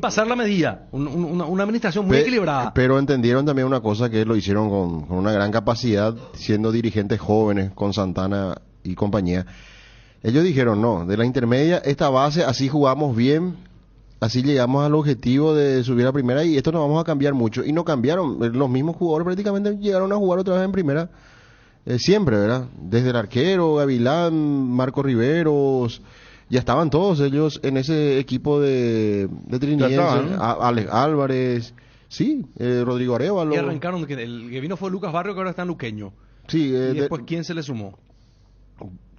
[SPEAKER 7] pasar la medida, una administración muy equilibrada.
[SPEAKER 8] Pero entendieron también una cosa, que lo hicieron con una gran capacidad, siendo dirigentes jóvenes, con Santana y compañía. Ellos dijeron, no, de la intermedia, esta base, así jugamos bien, así llegamos al objetivo de subir a primera y esto no vamos a cambiar mucho. Y no cambiaron, los mismos jugadores prácticamente llegaron a jugar otra vez en primera. Siempre, ¿verdad? Desde el arquero, Gavilán, Marco Riveros, ya estaban todos ellos en ese equipo de Trinidad, Alex Álvarez, sí, Rodrigo Arevalo.
[SPEAKER 7] Y arrancaron, el que vino fue Lucas Barrio, que ahora está en Luqueño.
[SPEAKER 8] Sí,
[SPEAKER 7] y después, ¿quién se le sumó?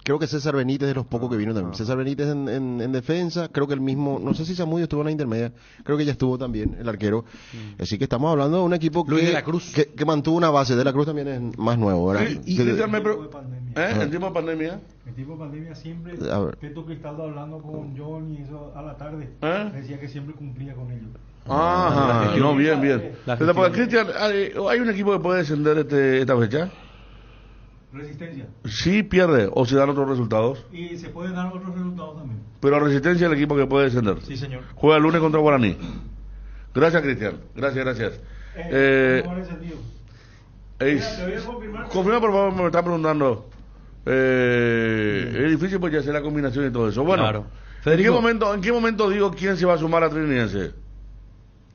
[SPEAKER 8] creo que César Benítez de los pocos que vino también. César Benítez en defensa, creo que el mismo, no sé si Zamudio estuvo en la intermedia, creo que ya estuvo también el arquero. Así que estamos hablando de un equipo
[SPEAKER 7] Luis de la Cruz.
[SPEAKER 8] que mantuvo una base. De la Cruz también es más nuevo, ¿verdad?
[SPEAKER 6] Y Cristian, ¿en tiempo de pandemia?
[SPEAKER 11] En tiempo de pandemia siempre, Peto Cristaldo hablando con John y eso a la tarde, decía que siempre cumplía con ellos.
[SPEAKER 6] Ajá, no, bien. Pero porque Cristian, ¿hay un equipo que puede descender esta fecha?
[SPEAKER 11] Resistencia.
[SPEAKER 6] Sí pierde o se dan otros resultados.
[SPEAKER 11] Y se pueden dar otros resultados también.
[SPEAKER 6] Pero Resistencia es el equipo que puede descender.
[SPEAKER 11] Sí, señor.
[SPEAKER 6] Juega el lunes contra Guaraní. Gracias, Cristian. Gracias. Confirma, por favor, me está preguntando. Es difícil porque hacer la combinación y todo eso. Bueno,
[SPEAKER 7] claro.
[SPEAKER 6] ¿En qué momento digo quién se va a sumar a Trinidense?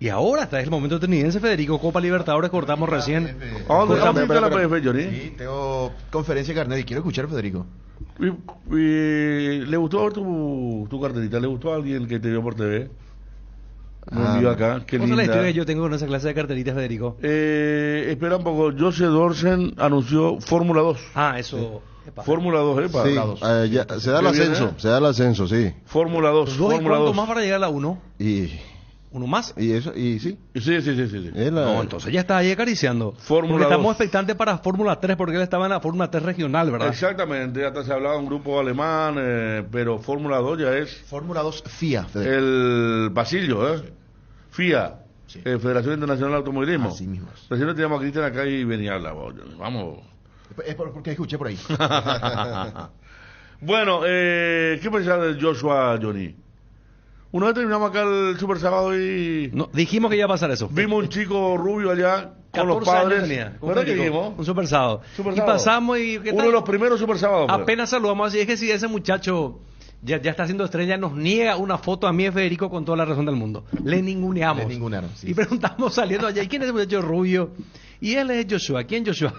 [SPEAKER 7] Y ahora está el momento Trinidense, Federico. Copa Libertadores cortamos recién.
[SPEAKER 6] ¿Dónde está la PF, Johnny?
[SPEAKER 12] Sí, tengo conferencia de carnet y quiero escuchar a Federico.
[SPEAKER 6] ¿Y le gustó ver tu carterita? ¿Le gustó a alguien que te vio por TV? Me envió acá. Qué linda.
[SPEAKER 7] ¿Cómo es la historia que yo tengo con esa clase de carteritas, Federico?
[SPEAKER 6] Espera un poco. José Dorsen anunció Fórmula 2.
[SPEAKER 7] Eso...
[SPEAKER 6] Fórmula 2,
[SPEAKER 8] Sí, se da el ascenso, sí.
[SPEAKER 6] Fórmula 2.
[SPEAKER 7] ¿Cuánto más para llegar a la 1? ¿Uno más?
[SPEAKER 8] Y eso, y sí.
[SPEAKER 6] Sí.
[SPEAKER 7] No, entonces ya está ahí acariciando.
[SPEAKER 6] Fórmula
[SPEAKER 7] estamos
[SPEAKER 6] 2.
[SPEAKER 7] expectantes para Fórmula 3, porque él estaba en la Fórmula 3 regional, ¿verdad?
[SPEAKER 6] Exactamente, hasta se hablaba de un grupo alemán, pero Fórmula 2 ya es...
[SPEAKER 12] Fórmula 2 FIA. Federico.
[SPEAKER 6] El pasillo, FIA, sí. Federación Internacional de Automovilismo.
[SPEAKER 12] Así mismo.
[SPEAKER 6] Recién teníamos a Cristian acá y venía a hablar. Vamos.
[SPEAKER 12] Es porque escuché por ahí.
[SPEAKER 6] Bueno, ¿qué pensás de Joshua, Johnny? Una vez terminamos acá el Super Sábado y...
[SPEAKER 7] No, dijimos que iba a pasar eso.
[SPEAKER 6] Vimos un chico rubio allá con los padres.
[SPEAKER 7] ¿Verdad que dijimos? Un Super Sábado. Y pasamos y...
[SPEAKER 6] Uno de los primeros Super Sábados.
[SPEAKER 7] Apenas saludamos así. Es que si ese muchacho ya está haciendo estrella, nos niega una foto a mí y Federico con toda la razón del mundo. Le ninguneamos.
[SPEAKER 12] Sí.
[SPEAKER 7] Y preguntamos saliendo allá, ¿y quién es ese muchacho rubio? Y él es Joshua. ¿Quién Joshua?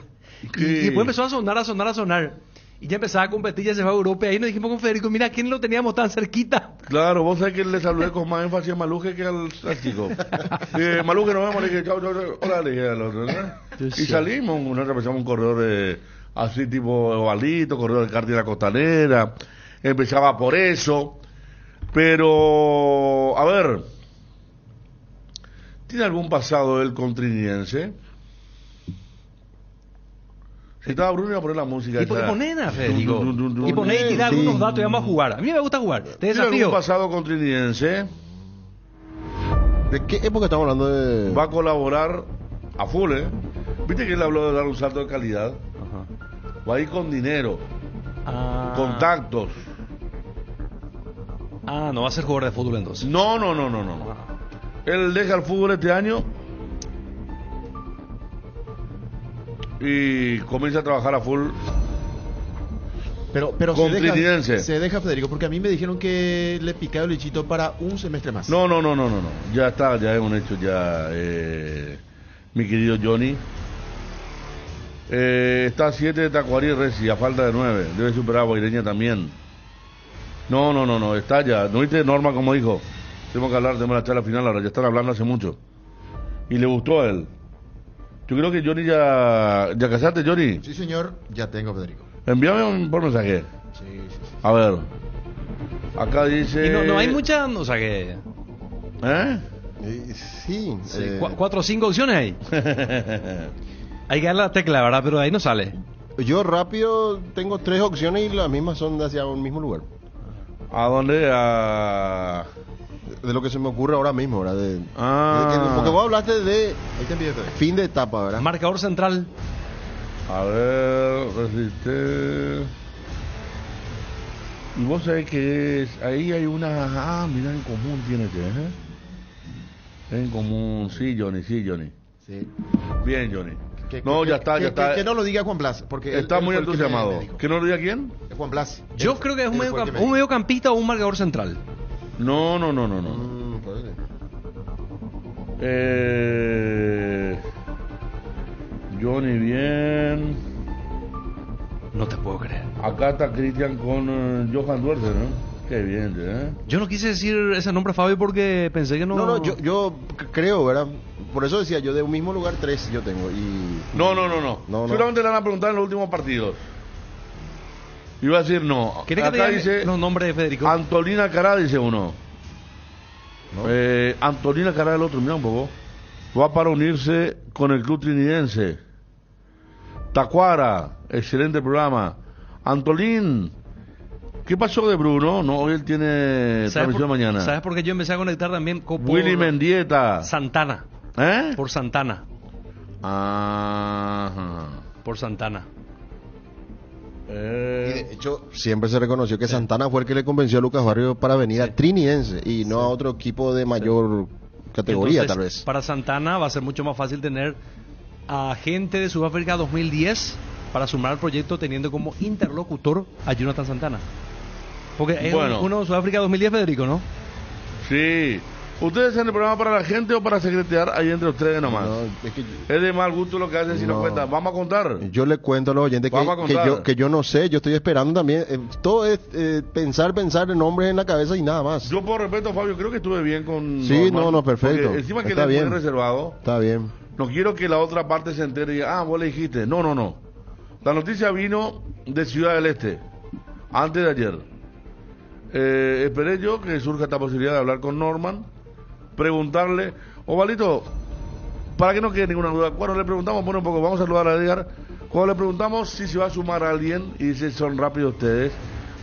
[SPEAKER 7] Y después empezó a sonar. Y ya empezaba a competir, ya se fue a Europa. Y ahí nos dijimos con Federico, mira, ¿quién lo teníamos tan cerquita?
[SPEAKER 6] Claro, vos sabés que le saludé con más énfasis a Maluje que al chico. Maluje, nos vemos, le dije, chao, hola, le dije al otro, ¿no? Y salimos, nosotros empezamos un corredor así tipo ovalito, corredor de karting de la costanera. Empezaba por eso. Pero, a ver, ¿tiene algún pasado él con Trinidense? Si estaba Bruno iba a poner la música.
[SPEAKER 7] Y poner Federico. Y poner y tirar algunos datos y vamos a jugar. A mí me gusta jugar. Te desafío.
[SPEAKER 6] ¿Tiene algún pasado con Trinidense?
[SPEAKER 8] ¿De qué época estamos hablando de...?
[SPEAKER 6] Va a colaborar a full, ¿Viste que él habló de dar un salto de calidad? Ajá. Va a ir con dinero. Contactos.
[SPEAKER 7] No va a ser jugador de fútbol entonces.
[SPEAKER 6] No. Él deja el fútbol este año y comienza a trabajar a full.
[SPEAKER 12] Pero
[SPEAKER 6] con Trinidense.
[SPEAKER 12] Se deja, Federico, porque a mí me dijeron que le picaba el bichito para un semestre más.
[SPEAKER 6] No. Ya está, ya es un hecho ya, mi querido Johnny. Está a 7 de Tacuarí y Reci, a falta de 9. Debe superar a Guaireña también. No, está ya. ¿No viste Norma como dijo? Tenemos que hablar, tenemos la charla final, ahora ya están hablando hace mucho. Y le gustó a él. Yo creo que Johnny ¿Ya casaste, Johnny?
[SPEAKER 12] Sí, señor, ya tengo, Federico.
[SPEAKER 6] Envíame por mensaje.
[SPEAKER 12] Sí.
[SPEAKER 6] A ver. Acá dice...
[SPEAKER 7] Y no hay mucha... O sea que...
[SPEAKER 8] Sí.
[SPEAKER 7] 4 o 5 opciones ahí. Hay que darle la tecla, ¿verdad? Pero de ahí no sale.
[SPEAKER 8] Yo rápido tengo 3 opciones y las mismas son de hacia un mismo lugar.
[SPEAKER 6] ¿A dónde?
[SPEAKER 8] De lo que se me ocurre ahora mismo, ¿verdad? Porque vos hablaste de fin de etapa, ¿verdad?
[SPEAKER 7] Marcador central.
[SPEAKER 6] A ver, resiste. Y vos sabés que ahí hay una... mira, en común tiene que, En común, sí, Johnny. Sí. Bien, Johnny. Ya está.
[SPEAKER 12] Que no lo diga Juan Blas, porque
[SPEAKER 6] está muy entusiasmado. ¿Que no lo diga quién?
[SPEAKER 12] Juan Blas.
[SPEAKER 7] Yo creo que es un mediocampista o un marcador central.
[SPEAKER 6] No. Johnny, bien.
[SPEAKER 7] No te puedo creer.
[SPEAKER 6] Acá está Cristian con Johan Duarte, ¿no? Qué bien,
[SPEAKER 7] Yo no quise decir ese nombre, Fabio, porque pensé que no...
[SPEAKER 8] No, yo creo, ¿verdad? por eso decía yo, de un mismo lugar 3 yo tengo.
[SPEAKER 6] No. Seguramente le van a preguntar en los últimos partidos. Iba a decir no.
[SPEAKER 7] Acá dice los nombres de Federico.
[SPEAKER 6] Antolina Cará, dice uno. Antolina Cará el otro, mira un poco. Va para unirse con el club trinidense. Tacuara, excelente programa. Antolín, ¿qué pasó de Bruno? No, hoy él tiene transmisión mañana.
[SPEAKER 7] ¿Sabes por qué yo empecé a conectar también con
[SPEAKER 6] Willy Mendieta?
[SPEAKER 7] Santana. Por Santana.
[SPEAKER 6] Ajá.
[SPEAKER 7] Por Santana.
[SPEAKER 8] Y de hecho, siempre se reconoció que Santana fue el que le convenció a Lucas Barrios para venir a Trinidense y no a otro equipo de mayor categoría. Entonces, tal vez.
[SPEAKER 7] Para Santana va a ser mucho más fácil tener a gente de Sudáfrica 2010 para sumar al proyecto, teniendo como interlocutor a Jonathan Santana. Porque es uno de Sudáfrica 2010, Federico, ¿no?
[SPEAKER 6] Sí. ¿Ustedes hacen el programa para la gente o para secretear ahí entre ustedes nomás? No, es de mal gusto lo que hacen si no cuentan. Vamos a contar.
[SPEAKER 8] Yo le cuento a los oyentes que yo no sé, yo estoy esperando también. Todo es pensar en nombres en la cabeza y nada más.
[SPEAKER 6] Yo por respeto, Fabio, creo que estuve bien con...
[SPEAKER 8] Sí, Norman, perfecto.
[SPEAKER 6] Encima que le fue reservado.
[SPEAKER 8] Está bien.
[SPEAKER 6] No quiero que la otra parte se entere y diga, vos le dijiste. No. La noticia vino de Ciudad del Este, antes de ayer. Esperé yo que surja esta posibilidad de hablar con Norman, preguntarle, Ovalito, para que no quede ninguna duda, cuando le preguntamos, un poco, vamos a saludar a Edgar, cuando le preguntamos si se va a sumar a alguien, y dice, son rápidos ustedes,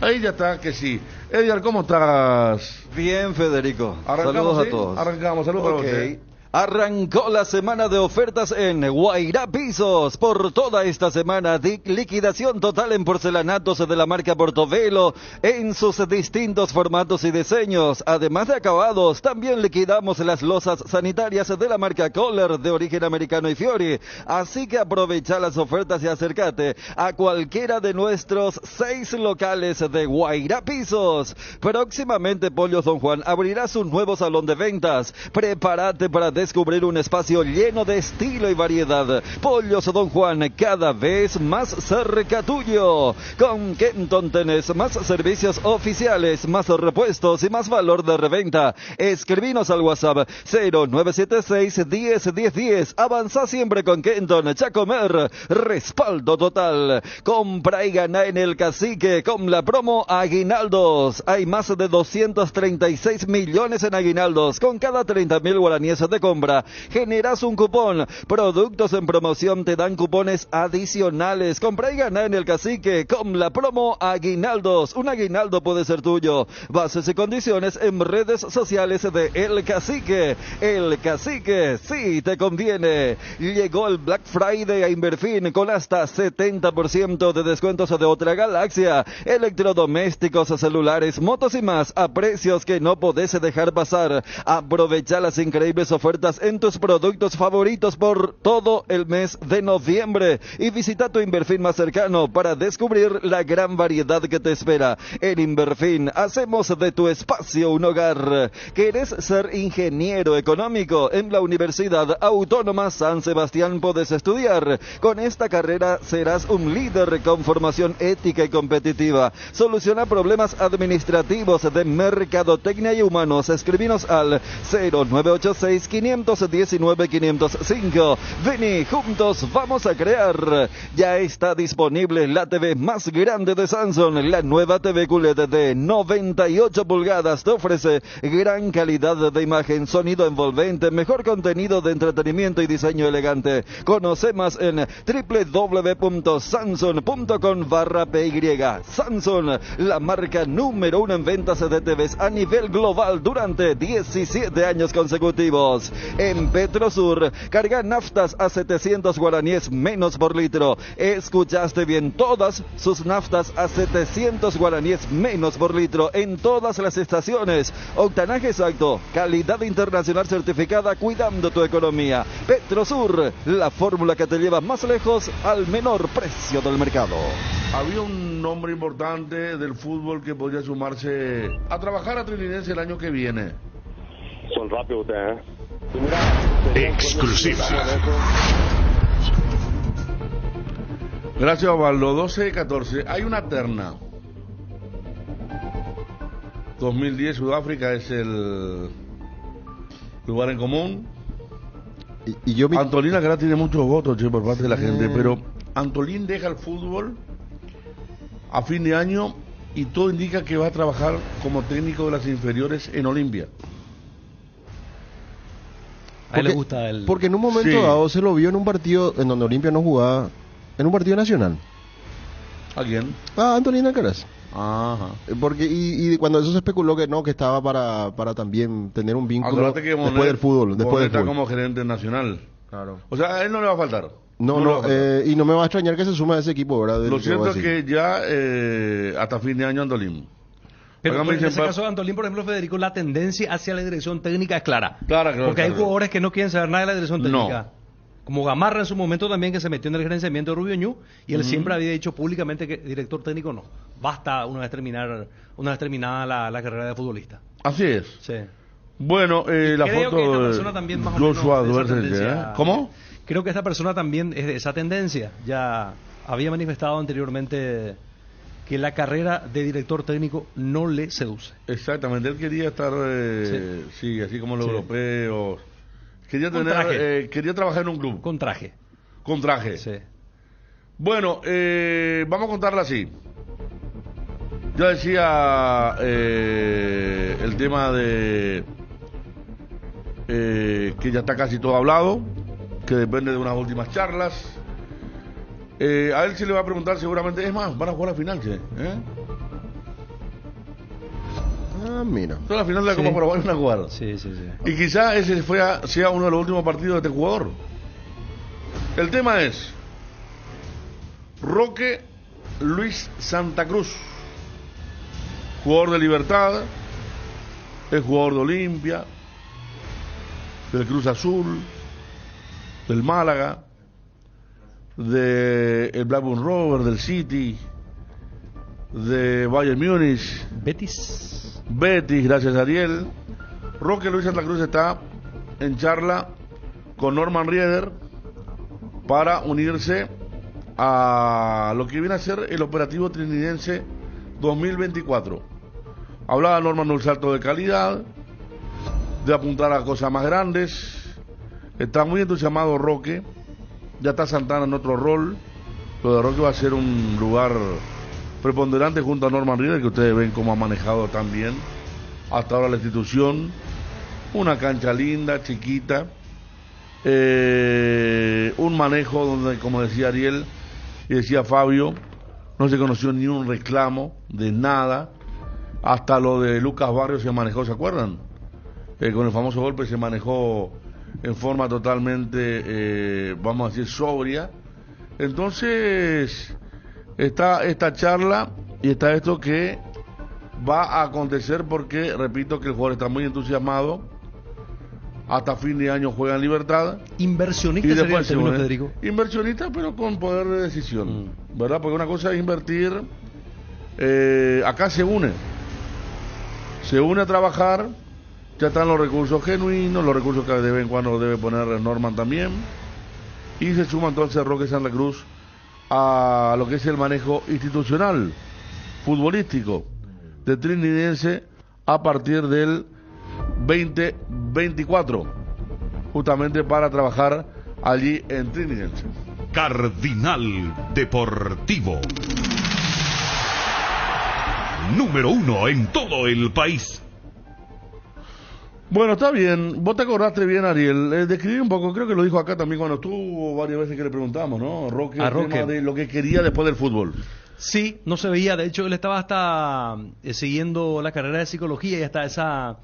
[SPEAKER 6] ahí ya está, que sí. Edgar, ¿cómo estás?
[SPEAKER 13] Bien, Federico.
[SPEAKER 6] Saludos
[SPEAKER 13] a todos.
[SPEAKER 6] Arrancamos, saludos para usted.
[SPEAKER 13] Arrancó la semana de ofertas en Guairá Pisos. Por toda esta semana, liquidación total en porcelanatos de la marca Portobello en sus distintos formatos y diseños. Además de acabados, también liquidamos las losas sanitarias de la marca Kohler de origen americano y Fiori. Así que aprovecha las ofertas y acércate a cualquiera de nuestros 6 locales de Guairá Pisos. Próximamente Pollos Don Juan abrirá su nuevo salón de ventas. Prepárate para descubrir un espacio lleno de estilo y variedad. Pollos Don Juan, cada vez más cerca tuyo. Con Kenton tenés más servicios oficiales, más repuestos y más valor de reventa. Escribinos al WhatsApp 0976 101010. Avanza siempre con Kenton. Chacomer, respaldo total. Compra y gana en el Cacique con la promo Aguinaldos. Hay más de 236 millones en aguinaldos. Con cada 30.000 guaraníes de compra generas un cupón. Productos en promoción te dan cupones adicionales. Compra y gana en el Cacique con la promo Aguinaldos. Un aguinaldo puede ser tuyo. Bases y condiciones en redes sociales de El Cacique. El Cacique sí te conviene. Llegó el Black Friday a Inverfin con hasta 70% de descuentos de otra galaxia. Electrodomésticos, celulares, motos y más a precios que no podés dejar pasar. Aprovecha las increíbles ofertas en tus productos favoritos por todo el mes de noviembre y visita tu Inverfin más cercano para descubrir la gran variedad que te espera. En Inverfin hacemos de tu espacio un hogar. ¿Querés ser ingeniero económico? En la Universidad Autónoma San Sebastián podés estudiar. Con esta carrera serás un líder con formación ética y competitiva. Soluciona problemas administrativos de mercadotecnia y humanos. Escribinos al 0986 519 505. Vení, juntos vamos a crear. Ya está disponible la TV más grande de Samsung, la nueva TV QLED de 98 pulgadas. Te ofrece gran calidad de imagen, sonido envolvente, mejor contenido de entretenimiento y diseño elegante. Conoce más en www.samsung.com/PY. Samsung, la marca número 1 en ventas de TVs a nivel global durante 17 años consecutivos. En Petrosur, carga naftas a 700 guaraníes menos por litro. Escuchaste bien, todas sus naftas a 700 guaraníes menos por litro en todas las estaciones. Octanaje exacto, calidad internacional certificada, cuidando tu economía. Petrosur, la fórmula que te lleva más lejos al menor precio del mercado.
[SPEAKER 6] Había un nombre importante del fútbol que podría sumarse a trabajar a Trinidense el año que viene.
[SPEAKER 10] Son rápidos ustedes,
[SPEAKER 5] Exclusiva.
[SPEAKER 6] Gracias, Osvaldo. 12-14. Hay una terna. 2010 Sudáfrica es el lugar en común. Antolín acá tiene muchos votos, che, por parte de la gente, pero Antolín deja el fútbol a fin de año y todo indica que va a trabajar como técnico de las inferiores en Olimpia.
[SPEAKER 7] A él le gusta el...
[SPEAKER 8] Porque en un momento dado se lo vio en un partido en donde Olimpia no jugaba, en un partido nacional.
[SPEAKER 6] ¿A quién?
[SPEAKER 8] A Antolín Alcaraz.
[SPEAKER 6] Ajá.
[SPEAKER 8] Porque y cuando eso se especuló que no, que estaba para también tener un vínculo
[SPEAKER 6] que
[SPEAKER 8] después del fútbol,
[SPEAKER 6] está como gerente nacional.
[SPEAKER 8] Claro.
[SPEAKER 6] O sea, a él no le va a faltar.
[SPEAKER 8] No, y no me va a extrañar que se suma a ese equipo, ¿verdad?
[SPEAKER 6] Lo cierto es que ya hasta fin de año Antolín.
[SPEAKER 7] Pero en ese caso de Antolín, por ejemplo, Federico, la tendencia hacia la dirección técnica es clara. Porque hay jugadores que no quieren saber nada de la dirección técnica. No. Como Gamarra en su momento también, que se metió en el gerenciamiento de Rubio Ñu, y él siempre había dicho públicamente que director técnico no. Basta una vez terminada la carrera de futbolista.
[SPEAKER 6] Así es.
[SPEAKER 7] Sí.
[SPEAKER 6] Bueno, la
[SPEAKER 7] creo
[SPEAKER 6] foto
[SPEAKER 7] que esta persona también más o menos
[SPEAKER 6] ¿Cómo?
[SPEAKER 7] Creo que esta persona también es de esa tendencia. Ya había manifestado anteriormente que la carrera de director técnico no le seduce.
[SPEAKER 6] Exactamente, él quería estar, así como los europeos. Quería trabajar en un club.
[SPEAKER 7] Con traje.
[SPEAKER 6] Con traje.
[SPEAKER 7] Sí.
[SPEAKER 6] Bueno, vamos a contarla así. Yo decía el tema de que ya está casi todo hablado, que depende de unas últimas charlas. A él se le va a preguntar seguramente, es más, van a jugar la final, che.
[SPEAKER 8] Mira.
[SPEAKER 6] Toda la final de la Copa Paraguay van a jugar.
[SPEAKER 7] Sí.
[SPEAKER 6] Y quizá ese sea uno de los últimos partidos de este jugador. El tema es Roque Luis Santa Cruz, jugador de Libertad, es jugador de Olimpia, del Cruz Azul, del Málaga, del Blackburn Rovers, del City, de Bayern Múnich, Betis, gracias a Ariel. Roque Luis Santa Cruz está en charla con Norman Rieder para unirse a lo que viene a ser el operativo trinidense 2024. Hablaba Norman de un salto de calidad, de apuntar a cosas más grandes. Está muy entusiasmado Roque. Ya está Santana en otro rol. Lo de Roque va a ser un lugar preponderante junto a Norman Rieder, que ustedes ven cómo ha manejado también hasta ahora la institución. Una cancha linda, chiquita, un manejo donde, como decía Ariel y decía Fabio, no se conoció ni un reclamo de nada. Hasta lo de Lucas Barrios se manejó, ¿se acuerdan? Con el famoso golpe se manejó en forma totalmente, vamos a decir, sobria. Entonces está esta charla y está esto que va a acontecer, porque repito que el jugador está muy entusiasmado. Hasta fin de año juega en Libertad.
[SPEAKER 7] Inversionista sería el término, Federico.
[SPEAKER 6] Inversionista, pero con poder de decisión, ¿verdad? Porque una cosa es invertir, acá se une a trabajar. Ya están los recursos genuinos, los recursos que de vez en cuando debe poner Norman también, y se suma entonces Roque Santa Cruz a lo que es el manejo institucional, futbolístico de Trinidense a partir del 2024, justamente para trabajar allí en Trinidense.
[SPEAKER 5] Cardinal Deportivo, número 1 en todo el país.
[SPEAKER 6] Bueno, está bien. Vos te acordaste bien, Ariel. Describí un poco, creo que lo dijo acá también cuando estuvo varias veces que le preguntamos, ¿no? Roque, el tema de lo que quería después del fútbol.
[SPEAKER 7] Sí, no se veía. De hecho, él estaba hasta siguiendo la carrera de psicología y hasta esa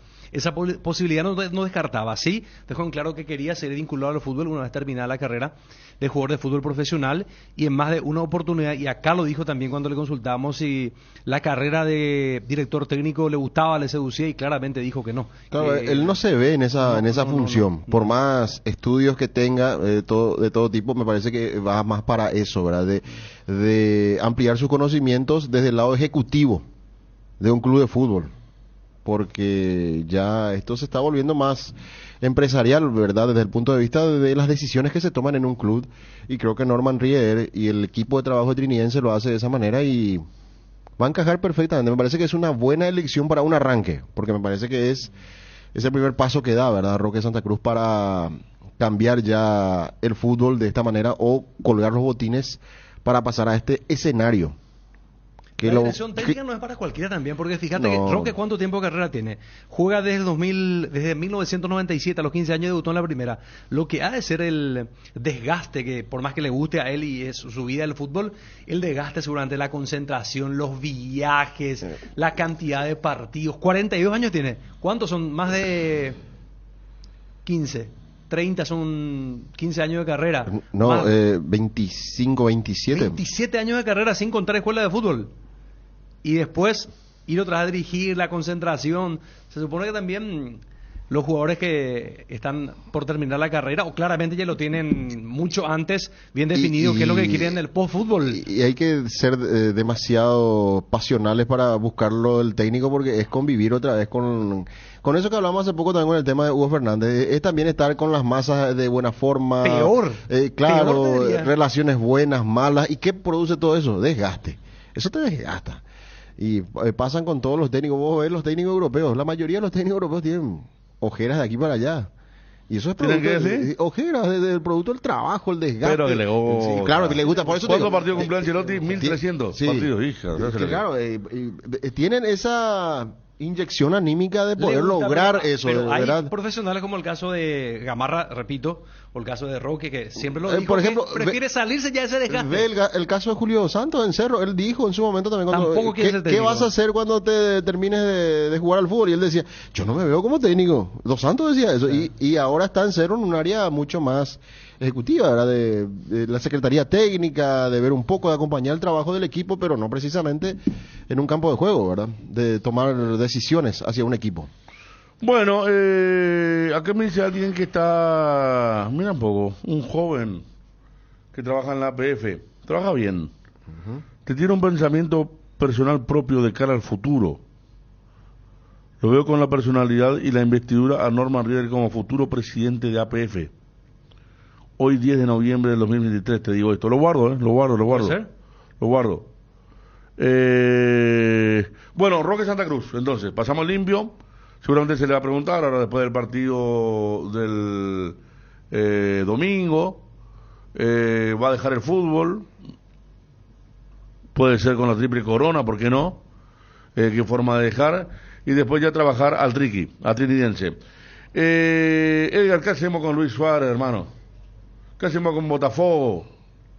[SPEAKER 7] posibilidad no descartaba. Sí, dejó en claro que quería ser vinculado al fútbol una vez terminada la carrera de jugador de fútbol profesional, y en más de una oportunidad, y acá lo dijo también cuando le consultamos si la carrera de director técnico le gustaba, le seducía, y claramente dijo que no.
[SPEAKER 8] Claro, él no se ve en esa función. No. Por más estudios que tenga de todo tipo, me parece que va más para eso, ¿verdad? De ampliar sus conocimientos desde el lado ejecutivo de un club de fútbol, porque ya esto se está volviendo más empresarial, ¿verdad? Desde el punto de vista de las decisiones que se toman en un club, y creo que Norman Rieder y el equipo de trabajo de Trinidense lo hace de esa manera y va a encajar perfectamente. Me parece que es una buena elección para un arranque, porque me parece que es el primer paso que da, ¿verdad? Roque Santa Cruz para cambiar ya el fútbol de esta manera o colgar los botines para pasar a este escenario. Que
[SPEAKER 7] la dirección técnica no es para cualquiera también, porque fíjate que Roque, ¿cuánto tiempo de carrera tiene? Juega desde 1997, a los 15 años debutó en la primera. Lo que ha de ser el desgaste, que por más que le guste a él y es su vida del fútbol, el desgaste seguramente, la concentración, los viajes, la cantidad de partidos. 42 años tiene. ¿Cuántos son? Más de 15. 30 son 15 años de carrera.
[SPEAKER 8] No, 25, 27.
[SPEAKER 7] 27 años de carrera sin contar escuela de fútbol. Y después ir otra vez a dirigir, la concentración. Se supone que también los jugadores que están por terminar la carrera, o claramente ya lo tienen mucho antes, bien definido qué es lo que quieren en el post-fútbol.
[SPEAKER 8] Y hay que ser demasiado pasionales para buscarlo del técnico, porque es convivir otra vez con eso que hablamos hace poco también con el tema de Hugo Fernández. Es también estar con las masas de buena forma.
[SPEAKER 7] Peor.
[SPEAKER 8] Claro, relaciones buenas, malas. ¿Y qué produce todo eso? Desgaste. Eso te desgasta. Y pasan con todos los técnicos. Vos ves los técnicos europeos. La mayoría de los técnicos europeos tienen ojeras de aquí para allá. Y eso es ojeras del producto del trabajo, el desgaste.
[SPEAKER 6] Pero que le gusta.
[SPEAKER 8] Sí, claro que le gusta. Por eso
[SPEAKER 6] ¿Cuántos partidos cumplió Ancelotti? 1300 partidos, hija.
[SPEAKER 8] Claro, tienen esa inyección anímica de poder lograr eso.
[SPEAKER 7] Pero hay
[SPEAKER 8] ¿verdad?
[SPEAKER 7] profesionales como el caso de Gamarra, repito, o el caso de Roque, que siempre lo dijo,
[SPEAKER 8] por ejemplo,
[SPEAKER 7] prefiere salirse ya de ese desgaste.
[SPEAKER 8] Ve el caso de Julio Santos en Cerro. Él dijo en su momento también cuando, ¿qué vas a hacer cuando te termines de jugar al fútbol? Y él decía, yo no me veo como técnico. Dos Santos decía eso. Y ahora está en Cerro en un área mucho más ejecutiva, ¿verdad? De la Secretaría Técnica, de ver un poco, de acompañar el trabajo del equipo, pero no precisamente en un campo de juego, ¿verdad? De tomar decisiones hacia un equipo.
[SPEAKER 6] Bueno, acá me dice alguien que está, mira un poco, un joven que trabaja en la APF, trabaja bien, que tiene un pensamiento personal propio de cara al futuro. Lo veo con la personalidad y la investidura a Norman Rieder como futuro presidente de APF. Hoy 10 de noviembre del 2023 te digo esto, lo guardo.
[SPEAKER 7] ¿Puede ser?
[SPEAKER 6] Lo guardo. Bueno, Roque Santa Cruz, entonces, pasamos limpio. Seguramente se le va a preguntar ahora después del partido del domingo. Va a dejar el fútbol. Puede ser con la triple corona, ¿por qué no? ¿Qué forma de dejar? Y después ya trabajar al trinidense. Edgar, ¿qué hacemos con Luis Suárez, hermano? ¿Qué hacemos con Botafogo?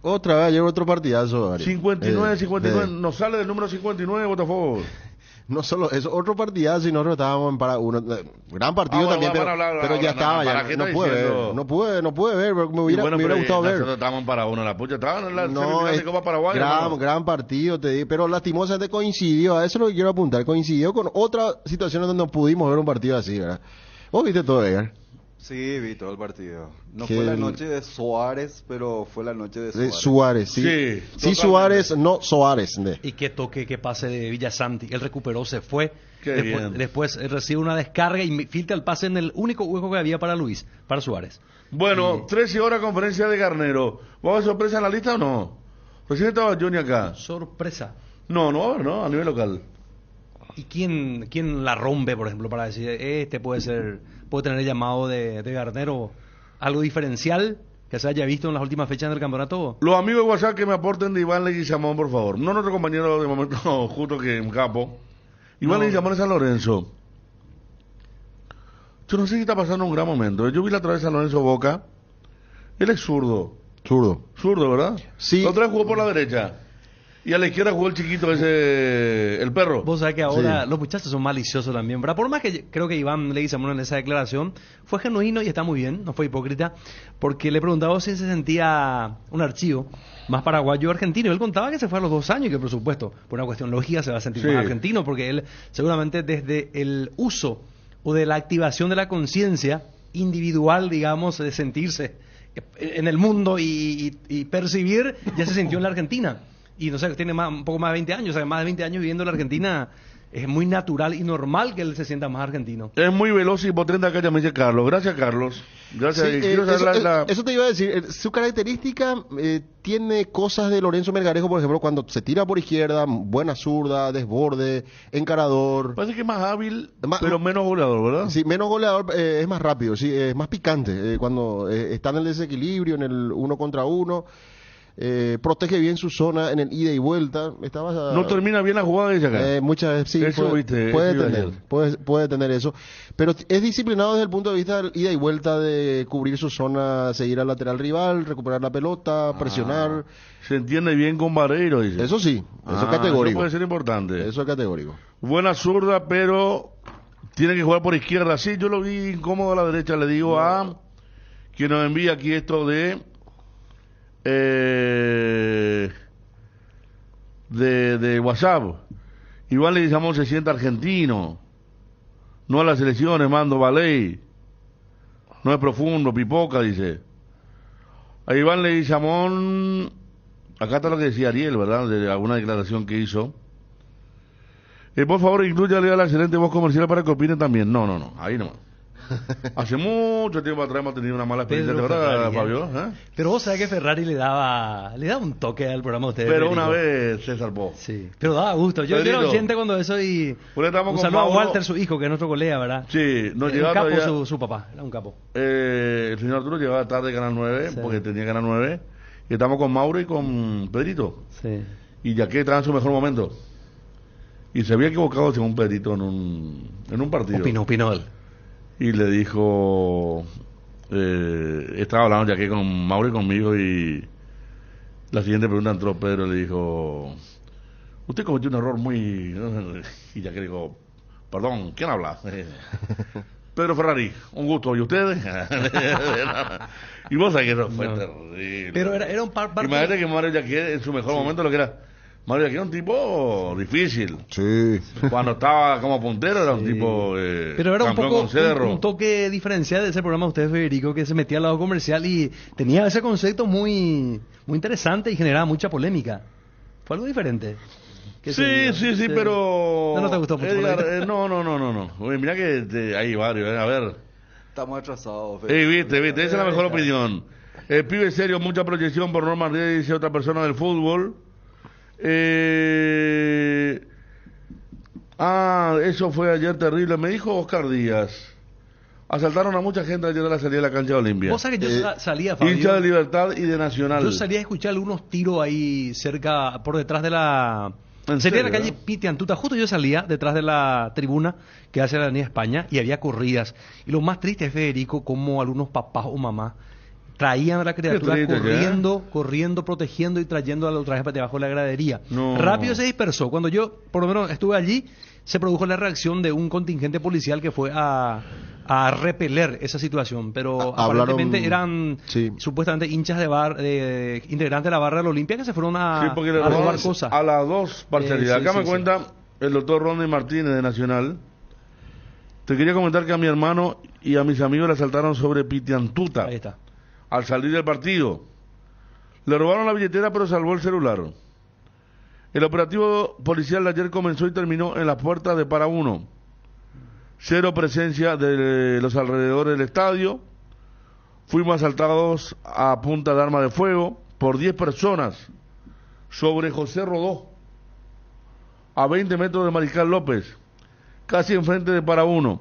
[SPEAKER 8] Otra vez, lleva otro partidazo, Ari.
[SPEAKER 6] 59, nos sale del número 59 Botafogo.
[SPEAKER 8] No solo eso, otro partidazo y nosotros estábamos en para uno. Gran partido también, pero ya estaba, no pude ver, pero me hubiera gustado ver.
[SPEAKER 6] Nosotros estábamos para uno, la pucha, estaban en la semifinal de Copa Paraguay.
[SPEAKER 8] Gran partido, te digo, pero lastimosamente coincidió, a eso es lo que quiero apuntar, coincidió con otra situación donde no pudimos ver un partido así, ¿verdad? ¿Vos viste todo, Edgar?
[SPEAKER 14] Sí, vi todo el partido. No fue la noche de Suárez, pero fue la noche de Suárez.
[SPEAKER 8] Suárez, sí, Suárez, no Suárez.
[SPEAKER 7] Y qué toque, qué pase de Villasanti. Él recuperó, se fue.
[SPEAKER 6] Después
[SPEAKER 7] recibe una descarga y filtra el pase en el único hueco que había para Suárez.
[SPEAKER 6] Bueno, 13 horas conferencia de Garnero. ¿Va a haber sorpresa en la lista o no? Recién estaba Johnny acá.
[SPEAKER 7] Sorpresa.
[SPEAKER 6] No, a nivel local.
[SPEAKER 7] ¿Y quién la rompe, por ejemplo, para decir, puede tener el llamado de Garnero, algo diferencial que se haya visto en las últimas fechas del campeonato?
[SPEAKER 6] Los amigos de WhatsApp que me aporten de Iván Leguizamón, por favor. No nuestro compañero de momento, justo que en capo. Iván Leguizamón de San Lorenzo. Yo no sé si está pasando un gran momento. Yo vi la otra vez San Lorenzo Boca. Él es zurdo, ¿verdad?
[SPEAKER 8] Sí.
[SPEAKER 6] La otra vez jugó por la derecha. Y a la izquierda jugó el chiquito ese, el perro.
[SPEAKER 7] Vos sabés que ahora los muchachos son maliciosos también, ¿verdad? Por más que creo que Iván Leguizamón en esa declaración fue genuino y está muy bien, no fue hipócrita, porque le preguntaba si se sentía un archivo más paraguayo o argentino. Él contaba que se fue a los 2 años y que, por supuesto, por una cuestión lógica se va a sentir más argentino, porque él seguramente desde el uso o de la activación de la conciencia individual, digamos, de sentirse en el mundo y percibir, ya se sintió en la Argentina. Y no sé, tiene un poco más de 20 años, o sea, más de 20 años viviendo en la Argentina, es muy natural y normal que él se sienta más argentino.
[SPEAKER 6] Es muy veloz y potente acá, ya me dice Carlos. Gracias, Carlos. Gracias.
[SPEAKER 8] Sí, eso te iba a decir. Su característica tiene cosas de Lorenzo Melgarejo, por ejemplo, cuando se tira por izquierda, buena zurda, desborde, encarador.
[SPEAKER 6] Parece que es más hábil, pero menos goleador, ¿verdad?
[SPEAKER 8] Sí, menos goleador, es más rápido, sí, es más picante. Cuando está en el desequilibrio, en el 1 contra 1. Protege bien su zona en el ida y vuelta.
[SPEAKER 6] No termina bien la jugada de acá.
[SPEAKER 8] Muchas veces sí,
[SPEAKER 6] eso,
[SPEAKER 8] puede tener eso, pero es disciplinado desde el punto de vista del ida y vuelta, de cubrir su zona, seguir al lateral rival, recuperar la pelota, presionar.
[SPEAKER 6] Se entiende bien con Vareiro, dice.
[SPEAKER 8] Eso sí, eso es categórico.
[SPEAKER 6] Eso puede ser importante.
[SPEAKER 8] Eso es categórico.
[SPEAKER 6] Buena zurda, pero tiene que jugar por izquierda. Sí, yo lo vi incómodo a la derecha. Le digo a quien nos envía aquí esto de WhatsApp. Iván Leguizamón se siente argentino, no a las elecciones, mando Valey, no es profundo, pipoca, dice. A Iván Leguizamón, acá está lo que decía Ariel, ¿verdad? De alguna declaración que hizo. Por favor, inclúyale a la excelente voz comercial para que opine también. No, ahí nomás. Hace mucho tiempo atrás hemos tenido una mala experiencia, ¿de verdad, Fabio?
[SPEAKER 7] Pero vos sabés que Ferrari le daba un toque al programa a ustedes.
[SPEAKER 6] Pero una vez se salvó.
[SPEAKER 7] Sí, pero daba gusto. Yo era oyente cuando eso y un saludo a Walter, su hijo, que es nuestro colega, ¿verdad?
[SPEAKER 6] Sí,
[SPEAKER 7] nos llegaba un capo su papá, era un capo.
[SPEAKER 6] El señor Arturo llegaba tarde a Canal 9, porque tenía Canal 9, y estamos con Mauro y con Pedrito.
[SPEAKER 7] Sí.
[SPEAKER 6] Y ya que estaba en su mejor momento. Y se había equivocado según Pedrito en un partido.
[SPEAKER 7] Opinó él.
[SPEAKER 6] Y le dijo, estaba hablando ya que con Mauro y conmigo, y la siguiente pregunta entró Pedro, le dijo, usted cometió un error muy... Y ya que dijo, perdón, ¿quién habla? Pedro Ferrari, un gusto, ¿y ustedes? Y vos sabés que eso fue terrible.
[SPEAKER 7] Pero era un par...
[SPEAKER 6] Imagínate que Mario Yaquet en su mejor momento lo que era... Mario Yaquet era un tipo difícil.
[SPEAKER 8] Sí.
[SPEAKER 6] Cuando estaba como puntero era un tipo
[SPEAKER 7] pero era un poco un toque diferencial de ese programa de ustedes, Federico, que se metía al lado comercial y tenía ese concepto muy interesante y generaba mucha polémica. Fue algo diferente.
[SPEAKER 6] Sí, pero...
[SPEAKER 7] No te gustó mucho.
[SPEAKER 6] Edgar, no. Oye, mira que hay varios, a ver.
[SPEAKER 14] Estamos atrasados.
[SPEAKER 6] Viste, esa es la mejor opinión. El pibe serio, mucha proyección por Norman Díaz, dice otra persona del fútbol. Eso fue ayer terrible, me dijo Oscar Díaz. Asaltaron a mucha gente ayer a la salida de la cancha de Olimpia.
[SPEAKER 7] Vos sabés que yo salía, Fabio,
[SPEAKER 6] hincha de Libertad y de Nacional.
[SPEAKER 7] Yo salía a escuchar algunos tiros ahí cerca, por detrás de la... Sería la calle Pitiantuta. Justo yo salía detrás de la tribuna que hace la Avenida España y había corridas. Y lo más triste es, Federico, como algunos papás o mamás traían a la criatura corriendo, protegiendo y trayéndola otra vez debajo de la gradería. Rápido se dispersó. Cuando yo, por lo menos, estuve allí, se produjo la reacción de un contingente policial que fue a repeler esa situación. Pero aparentemente eran supuestamente hinchas de integrantes de la barra de la Olimpia que se fueron a robar cosas.
[SPEAKER 6] A las dos parcialidades. Acá me cuenta el doctor Ronnie Martínez de Nacional. Te quería comentar que a mi hermano y a mis amigos le asaltaron sobre Pitiantuta.
[SPEAKER 7] Ahí está.
[SPEAKER 6] Al salir del partido, le robaron la billetera pero salvó el celular. El operativo policial de ayer comenzó y terminó en las puertas de Para Uno. Cero presencia de los alrededores del estadio. Fuimos asaltados a punta de arma de fuego por 10 personas sobre José Rodó, a 20 metros de Mariscal López, casi enfrente de Para Uno.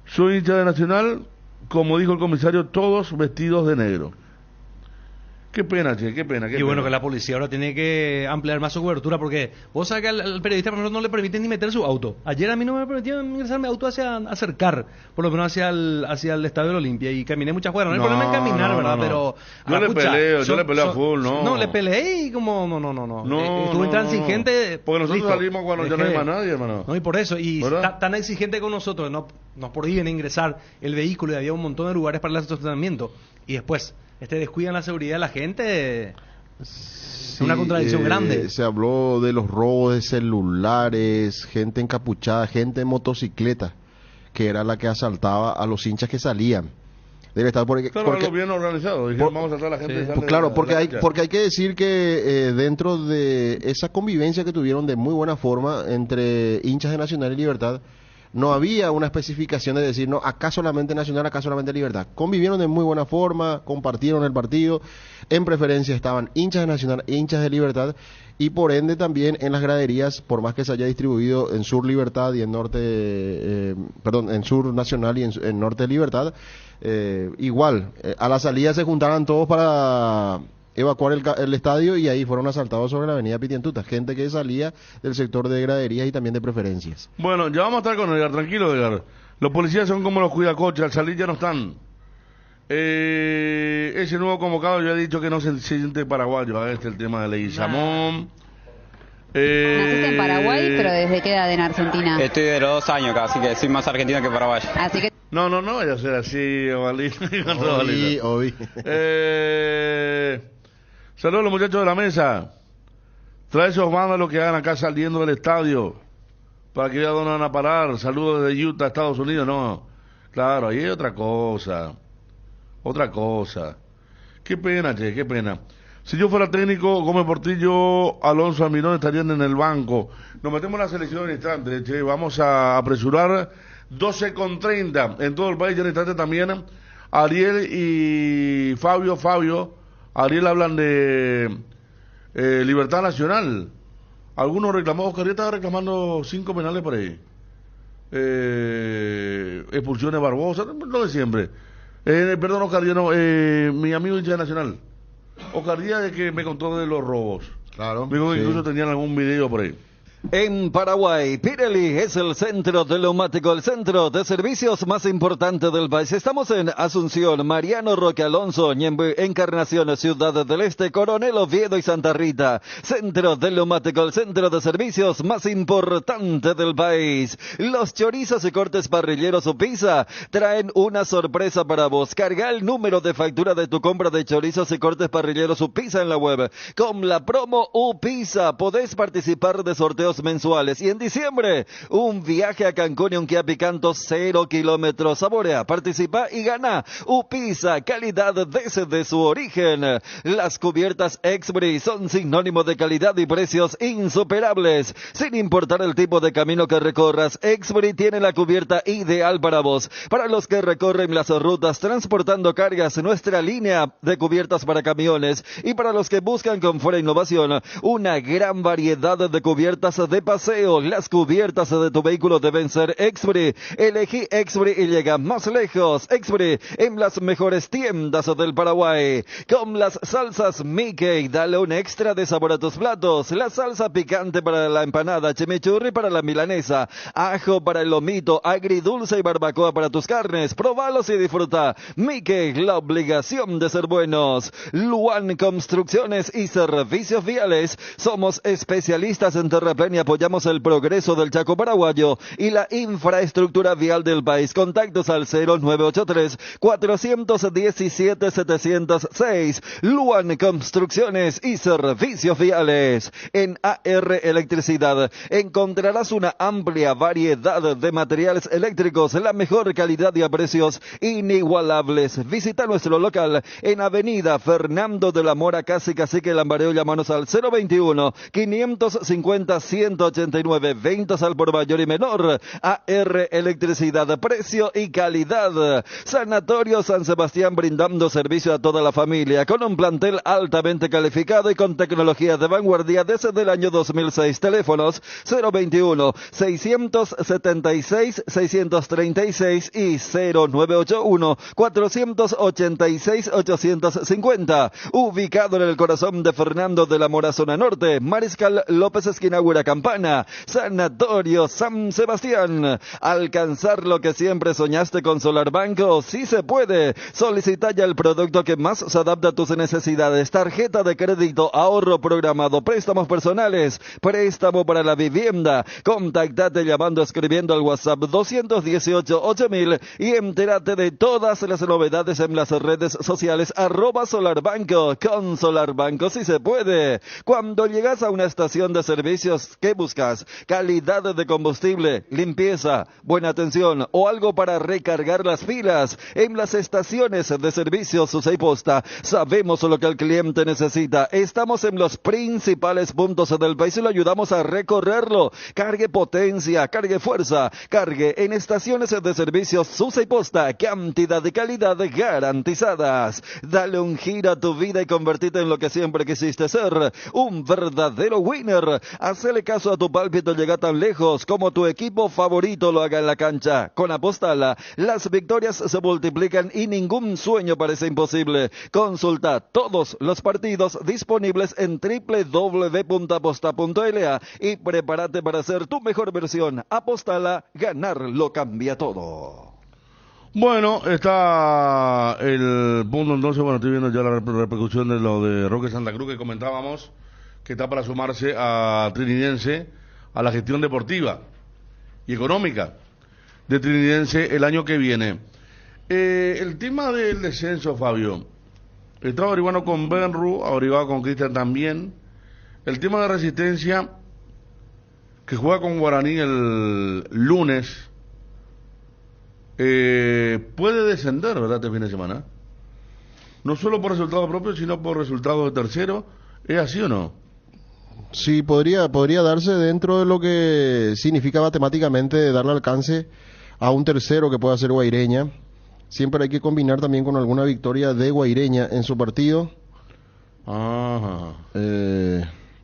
[SPEAKER 6] Soy hincha de Nacional, como dijo el comisario, todos vestidos de negro. Qué pena, che, qué pena.
[SPEAKER 7] Y bueno, que la policía ahora tiene que ampliar más su cobertura, porque vos sabés que al periodista, por ejemplo, no le permiten ni meter su auto. Ayer a mí no me permitieron ingresar mi auto acercar, por lo menos hacia el estadio de la Olimpia, y caminé muchas cuadras. No hay problema en caminar, ¿verdad? Pero
[SPEAKER 6] yo le peleo a full, ¿no?
[SPEAKER 7] No, le peleé y como no. Estuve intransigente.
[SPEAKER 6] Porque nosotros salimos cuando ya no hay más nadie, hermano.
[SPEAKER 7] No, y por eso, y tan exigente con nosotros, nos prohíben ingresar el vehículo y había un montón de lugares para el estacionamiento. Y después descuidan la seguridad de la gente. Es una contradicción grande.
[SPEAKER 8] Se habló de los robos de celulares, gente encapuchada, gente en motocicleta, que era la que asaltaba a los hinchas que salían. Debe estar porque
[SPEAKER 6] algo bien organizado. Dijeron, vamos a tratar a la gente.
[SPEAKER 8] Pues claro, porque hay que decir que dentro de esa convivencia que tuvieron de muy buena forma entre hinchas de Nacional y Libertad, no había una especificación de decir, no, acá solamente Nacional, acá solamente Libertad. Convivieron de muy buena forma, compartieron el partido. En preferencia estaban hinchas de Nacional e hinchas de Libertad. Y por ende también en las graderías, por más que se haya distribuido en Sur Libertad y en Norte, en Sur Nacional y en Norte Libertad, igual, a la salida se juntaron todos para evacuar el estadio y ahí fueron asaltados sobre la avenida Pitientuta, gente que salía del sector de graderías y también de preferencias.
[SPEAKER 6] Bueno, ya vamos a estar con Edgar, tranquilo Edgar. Los policías son como los cuidacoches, al salir ya no están. Ese nuevo convocado ya ha dicho que no se siente paraguayo, el tema de Leguizamón.
[SPEAKER 15] Naciste en Paraguay, pero ¿desde qué edad en Argentina?
[SPEAKER 16] Estoy de los 2 años acá, así que soy más argentino que paraguayo.
[SPEAKER 15] Así que...
[SPEAKER 6] No, ya será así,
[SPEAKER 8] Obi.
[SPEAKER 6] Saludos a los muchachos de la mesa. Trae esos vándalos que hagan acá saliendo del estadio, para que vean dónde van a parar. Saludos desde Utah, Estados Unidos, no. Claro, ahí hay otra cosa. Qué pena, che, qué pena. Si yo fuera técnico, Gómez Portillo, Alonso Almirón estarían en el banco. Nos metemos en la selección en instante, che. Vamos a apresurar 12:30 en todo el país. En instante también Ariel y Fabio. Ariel hablan de Libertad Nacional. Algunos reclamó, Oscar ya estaba reclamando 5 penales por ahí. Expulsiones Barbosa, lo de siempre. Perdón, Oscar, mi amigo hincha de Nacional. Oscar Díaz de que me contó de los robos.
[SPEAKER 8] Claro.
[SPEAKER 6] Digo que incluso tenían algún video por ahí.
[SPEAKER 13] En Paraguay, Pirelli es el centro de neumático, el centro de servicios más importante del país. Estamos en Asunción, Mariano Roque Alonso, Ñemby, Encarnación, Ciudad del Este, Coronel Oviedo y Santa Rita. Centro de neumático, el centro de servicios más importante del país. Los chorizos y cortes parrilleros Upisa traen una sorpresa para vos. Carga el número de factura de tu compra de chorizos y cortes parrilleros Upisa en la web. Con la promo Upisa podés participar de sorteos mensuales y en diciembre un viaje a Cancún y un Kia Picanto 0 kilómetros. Saborea, participa y gana. Upisa, calidad desde su origen. Las cubiertas Exbri son sinónimo de calidad y precios insuperables. Sin importar el tipo de camino que recorras, Exbri tiene la cubierta ideal para vos. Para los que recorren las rutas transportando cargas, nuestra línea de cubiertas para camiones, y para los que buscan confort e innovación, una gran variedad de cubiertas de paseo. Las cubiertas de tu vehículo deben ser Exbri. Elegí Exbri y llega más lejos. Exbri en las mejores tiendas del Paraguay. Con las salsas Mickey, dale un extra de sabor a tus platos. La salsa picante para la empanada, chimichurri para la milanesa, ajo para el lomito, agridulce y barbacoa para tus carnes. Probalos y disfruta. Mickey, la obligación de ser buenos. Luan Construcciones y Servicios Viales. Somos especialistas en terraplén y apoyamos el progreso del Chaco paraguayo y la infraestructura vial del país. Contactos al 0983-417-706. Luan Construcciones y Servicios Viales. En AR Electricidad encontrarás una amplia variedad de materiales eléctricos, la mejor calidad y a precios inigualables. Visita nuestro local en Avenida Fernando de la Mora, casi Cacique Lambareo. Llámanos al 021-550-189, ventas al por mayor y menor. AR Electricidad, precio y calidad. Sanatorio San Sebastián, brindando servicio a toda la familia, con un plantel altamente calificado y con tecnología de vanguardia desde el año 2006. Teléfonos 021-676-636 y 0981-486-850. Ubicado en el corazón de Fernando de la Mora, zona norte. Mariscal López, esquina Huira Campana. Sanatorio San Sebastián. Alcanzar lo que siempre soñaste con Solar Banco, sí se puede. Solicita ya el producto que más se adapta a tus necesidades. Tarjeta de crédito, ahorro programado, préstamos personales, préstamo para la vivienda. Contactate llamando, escribiendo al WhatsApp 218-8000 y entérate de todas las novedades en las redes sociales @Solarbanco. Con Solar Banco sí se puede. Cuando llegas a una estación de servicios ¿Qué buscas? Calidad de combustible, limpieza, buena atención o algo para recargar las pilas. En las estaciones de servicio Susay Posta sabemos lo que el cliente necesita. Estamos en los principales puntos del país y lo ayudamos a recorrerlo. Cargue potencia, cargue fuerza, cargue en estaciones de servicio Susay Posta. Cantidad y calidad garantizadas. Dale un giro a tu vida y convertite en lo que siempre quisiste ser, un verdadero winner. Hacele caso a tu pálpito, llega tan lejos como tu equipo favorito lo haga en la cancha. Con Apostala, las victorias se multiplican y ningún sueño parece imposible. Consulta todos los partidos disponibles en www.aposta.la y prepárate para ser tu mejor versión. Apostala, ganar lo cambia todo.
[SPEAKER 6] Bueno, está el punto entonces, bueno, estoy viendo ya la repercusión de lo de Roque Santa Cruz que comentábamos, que está para sumarse a Trinidense a la gestión deportiva y económica de Trinidense el año que viene. El tema del descenso, Fabio, estaba averiguando con Benru, averiguado con Cristian también, el tema de Resistencia, que juega con Guaraní el lunes, puede descender, ¿verdad?, este fin de semana. No solo por resultados propios, sino por resultados de tercero. ¿Es así o no?
[SPEAKER 8] Sí, podría darse dentro de lo que significa matemáticamente darle alcance a un tercero que pueda ser Guaireña. Siempre hay que combinar también con alguna victoria de Guaireña en su partido.
[SPEAKER 6] Ajá.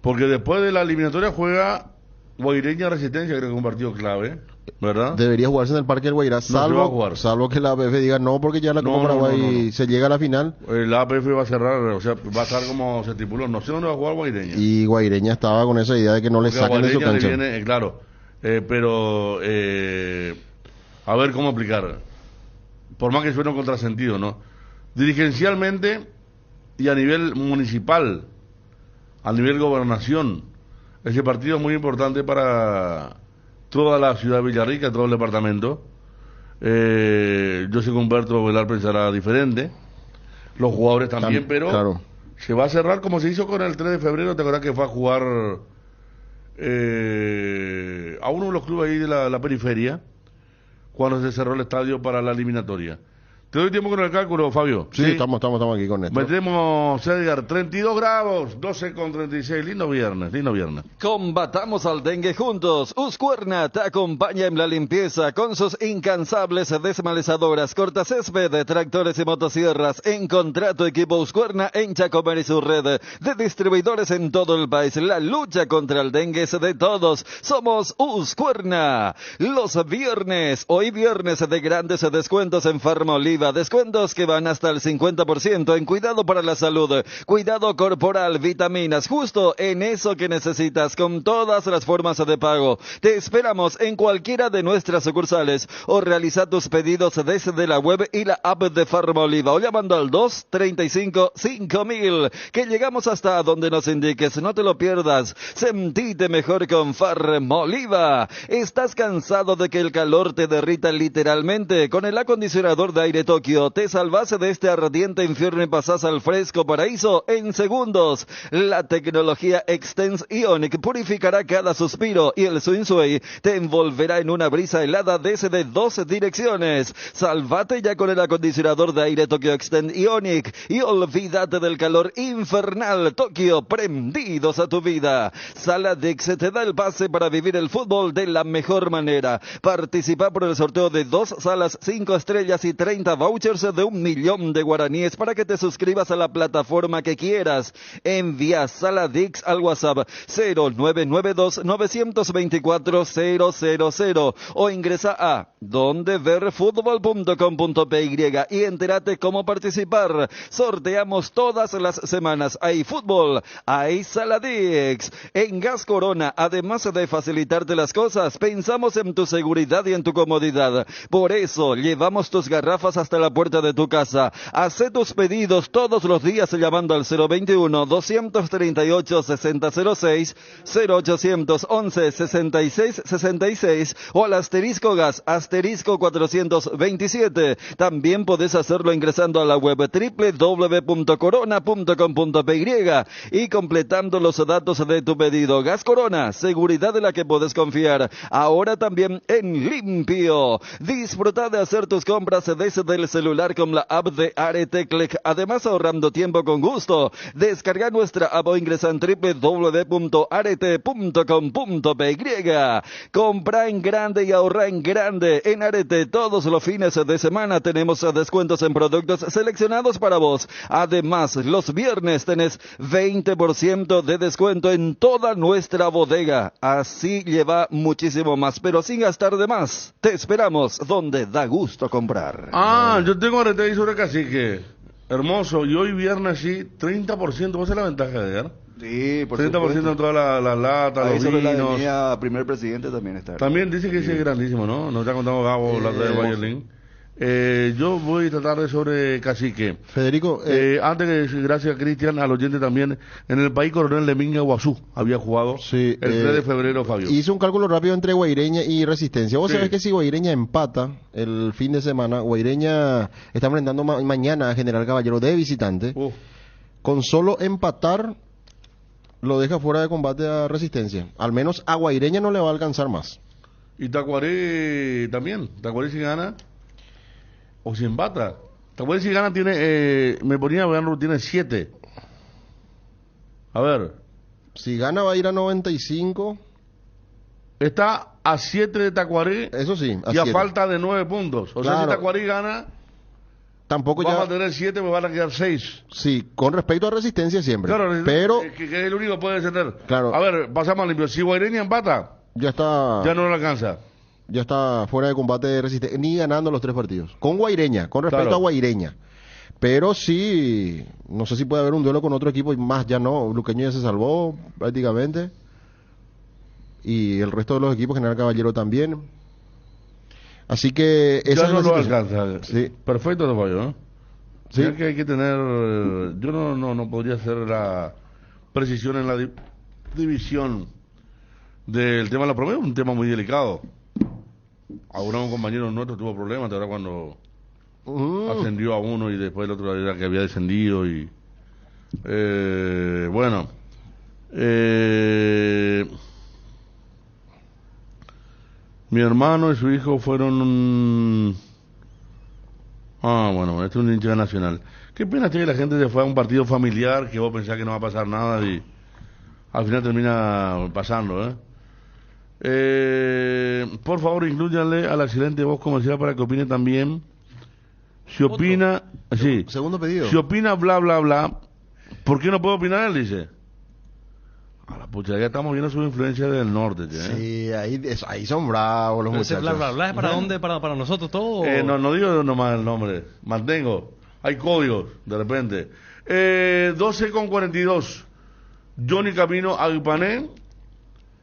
[SPEAKER 6] Porque después de la eliminatoria juega Guaireña Resistencia, creo que es un partido clave, ¿verdad?
[SPEAKER 8] Debería jugarse en el Parque del Guairá, salvo que la APF diga no, porque ya la Copa Paraguay se llega a la final.
[SPEAKER 6] La APF va a cerrar, o sea, va a estar como se estipuló, no sé dónde va a jugar Guaireña.
[SPEAKER 8] Y Guaireña estaba con esa idea de que no le saquen de su cancha.
[SPEAKER 6] Viene, claro, pero a ver cómo aplicar, por más que suene un contrasentido, ¿no? Dirigencialmente y a nivel municipal, a nivel gobernación, ese partido es muy importante para toda la ciudad de Villarrica, todo el departamento. Yo sé que Humberto Velar pensará diferente, los jugadores también, pero
[SPEAKER 8] claro,
[SPEAKER 6] se va a cerrar como se hizo con el 3 de febrero, ¿te acuerdas que fue a jugar a uno de los clubes ahí de la periferia, cuando se cerró el estadio para la eliminatoria? ¿Te doy tiempo con el cálculo, Fabio?
[SPEAKER 8] Sí, estamos aquí con esto.
[SPEAKER 6] Metemos, Edgar, 32 grados, 12,36, lindo viernes.
[SPEAKER 13] Combatamos al dengue juntos. Uscuerna te acompaña en la limpieza con sus incansables desmalezadoras, cortacésped, tractores y motosierras. Encontrá tu equipo Uscuerna en Chacomer y su red de distribuidores en todo el país. La lucha contra el dengue es de todos. Somos Uscuerna. Los viernes, hoy viernes de grandes descuentos en Farma Oliva. Descuentos que van hasta el 50% en cuidado para la salud, cuidado corporal, vitaminas, justo en eso que necesitas, con todas las formas de pago. Te esperamos en cualquiera de nuestras sucursales o realiza tus pedidos desde la web y la app de Farma Oliva o llamando al 235-5000, que llegamos hasta donde nos indiques. No te lo pierdas, sentite mejor con Farma Oliva. ¿Estás cansado de que el calor te derrita literalmente? Con el acondicionador de aire Tokio te salvas de este ardiente infierno y pasas al fresco paraíso en segundos. La tecnología Extense Ionic purificará cada suspiro y el Swing te envolverá en una brisa helada desde 2 direcciones. Sálvate ya con el acondicionador de aire Tokio Extend Ionic y olvídate del calor infernal. Tokio, prendidos a tu vida. Saladix te da el pase para vivir el fútbol de la mejor manera. Participa por el sorteo de 2 salas 5 estrellas y 30 vouchers de 1 millón de guaraníes para que te suscribas a la plataforma que quieras. Envía Saladix al WhatsApp 0992-924-000 o ingresa a dondeverfutbol.com.py y entérate cómo participar. Sorteamos todas las semanas. Hay fútbol, hay Saladix. En Gas Corona, además de facilitarte las cosas, pensamos en tu seguridad y en tu comodidad. Por eso llevamos tus garrafas a hasta la puerta de tu casa. Haz tus pedidos todos los días llamando al 021-238-6006, 0811-6666 o al asterisco gas, asterisco 427. También podés hacerlo ingresando a la web www.corona.com.py y completando los datos de tu pedido. Gas Corona, seguridad de la que podés confiar. Ahora también en limpio. Disfruta de hacer tus compras desde el celular con la app de Arete Click. Además, ahorrando tiempo con gusto. Descarga nuestra app o ingresa en www.arete.com.py. Compra en grande y ahorra en grande. En Arete todos los fines de semana tenemos descuentos en productos seleccionados para vos. Además, los viernes tenés 20% de descuento en toda nuestra bodega. Así lleva muchísimo más, pero sin gastar de más. Te esperamos donde da gusto comprar.
[SPEAKER 6] Yo tengo Arete ahí sobre Cacique. Hermoso. Y hoy viernes sí, 30%. ¿Vos es la ventaja de ayer?
[SPEAKER 14] Sí, por
[SPEAKER 6] 30%
[SPEAKER 14] supuesto.
[SPEAKER 6] en todas las latas,
[SPEAKER 14] Ahí
[SPEAKER 6] los
[SPEAKER 14] sobre la
[SPEAKER 6] vinos.
[SPEAKER 14] avenida Primer Presidente también está.
[SPEAKER 6] También dice que sí es grandísimo, ¿no? Nos está contando Gabo, la de Bayerlin. Yo voy a tratar de sobre Cacique.
[SPEAKER 8] Federico,
[SPEAKER 6] antes que gracias a Cristian, al oyente también, en el país Coronel de Minga Guazú había jugado el 3 de febrero, Fabio.
[SPEAKER 8] Hizo un cálculo rápido entre Guaireña y Resistencia. Vos sabés que si Guaireña empata el fin de semana, Guaireña está enfrentando mañana a General Caballero de visitante. Con solo empatar lo deja fuera de combate a Resistencia. Al menos a Guaireña no le va a alcanzar más.
[SPEAKER 6] Y Tacuaré también. Tacuaré si gana o si empata. Tacuaré si gana tiene, me ponía a verlo, tiene 7. A ver.
[SPEAKER 8] Si gana va a ir a 95.
[SPEAKER 6] Está a 7 de Tacuaré.
[SPEAKER 8] Eso sí,
[SPEAKER 6] y a falta de 9 puntos. O sea, si Tacuaré gana,
[SPEAKER 8] tampoco
[SPEAKER 6] vamos a tener 7, me van a quedar 6.
[SPEAKER 8] Sí, con respecto a Resistencia siempre.
[SPEAKER 6] Claro,
[SPEAKER 8] pero
[SPEAKER 6] que es el único que puede descender.
[SPEAKER 8] Claro.
[SPEAKER 6] A ver, pasamos al limpio. Si Guaireña empata,
[SPEAKER 8] ya no
[SPEAKER 6] le alcanza.
[SPEAKER 8] Ya está fuera de combate de Resistencia, ni ganando los 3 partidos. Con Guaireña, con respecto a Guaireña. Pero sí, no sé si puede haber un duelo con otro equipo, y más ya no. Luqueño ya se salvó prácticamente. Y el resto de los equipos, General Caballero también. Así que esa
[SPEAKER 6] ya
[SPEAKER 8] es
[SPEAKER 6] no
[SPEAKER 8] la
[SPEAKER 6] lo
[SPEAKER 8] situación.
[SPEAKER 6] alcanza.
[SPEAKER 8] Sí.
[SPEAKER 6] Perfecto, no fallo, ¿no?
[SPEAKER 8] Sí.
[SPEAKER 6] Ya que hay que tener. Yo no podría hacer la precisión en la división del tema de la promedio, un tema muy delicado. Ahora un compañero nuestro tuvo problemas, ahora cuando ascendió a uno y después el otro era que había descendido y bueno, mi hermano y su hijo fueron bueno, este es un hincha nacional. Qué pena que la gente se fue a un partido familiar que vos pensás que no va a pasar nada y al final termina pasando, por favor, inclúyanle a la excelente voz comercial para que opine también. Si opina, sí.
[SPEAKER 8] Segundo pedido.
[SPEAKER 6] Si opina bla bla bla, ¿por qué no puede opinar él? Dice. A la pucha, ya estamos viendo su influencia del norte,
[SPEAKER 8] Sí, ahí son bravos los muchachos.
[SPEAKER 7] Bla bla bla, ¿para dónde? ¿Para nosotros todos?
[SPEAKER 6] No digo nomás el nombre, mantengo. Hay códigos, de repente. 12:42. Johnny Camino Aguipané.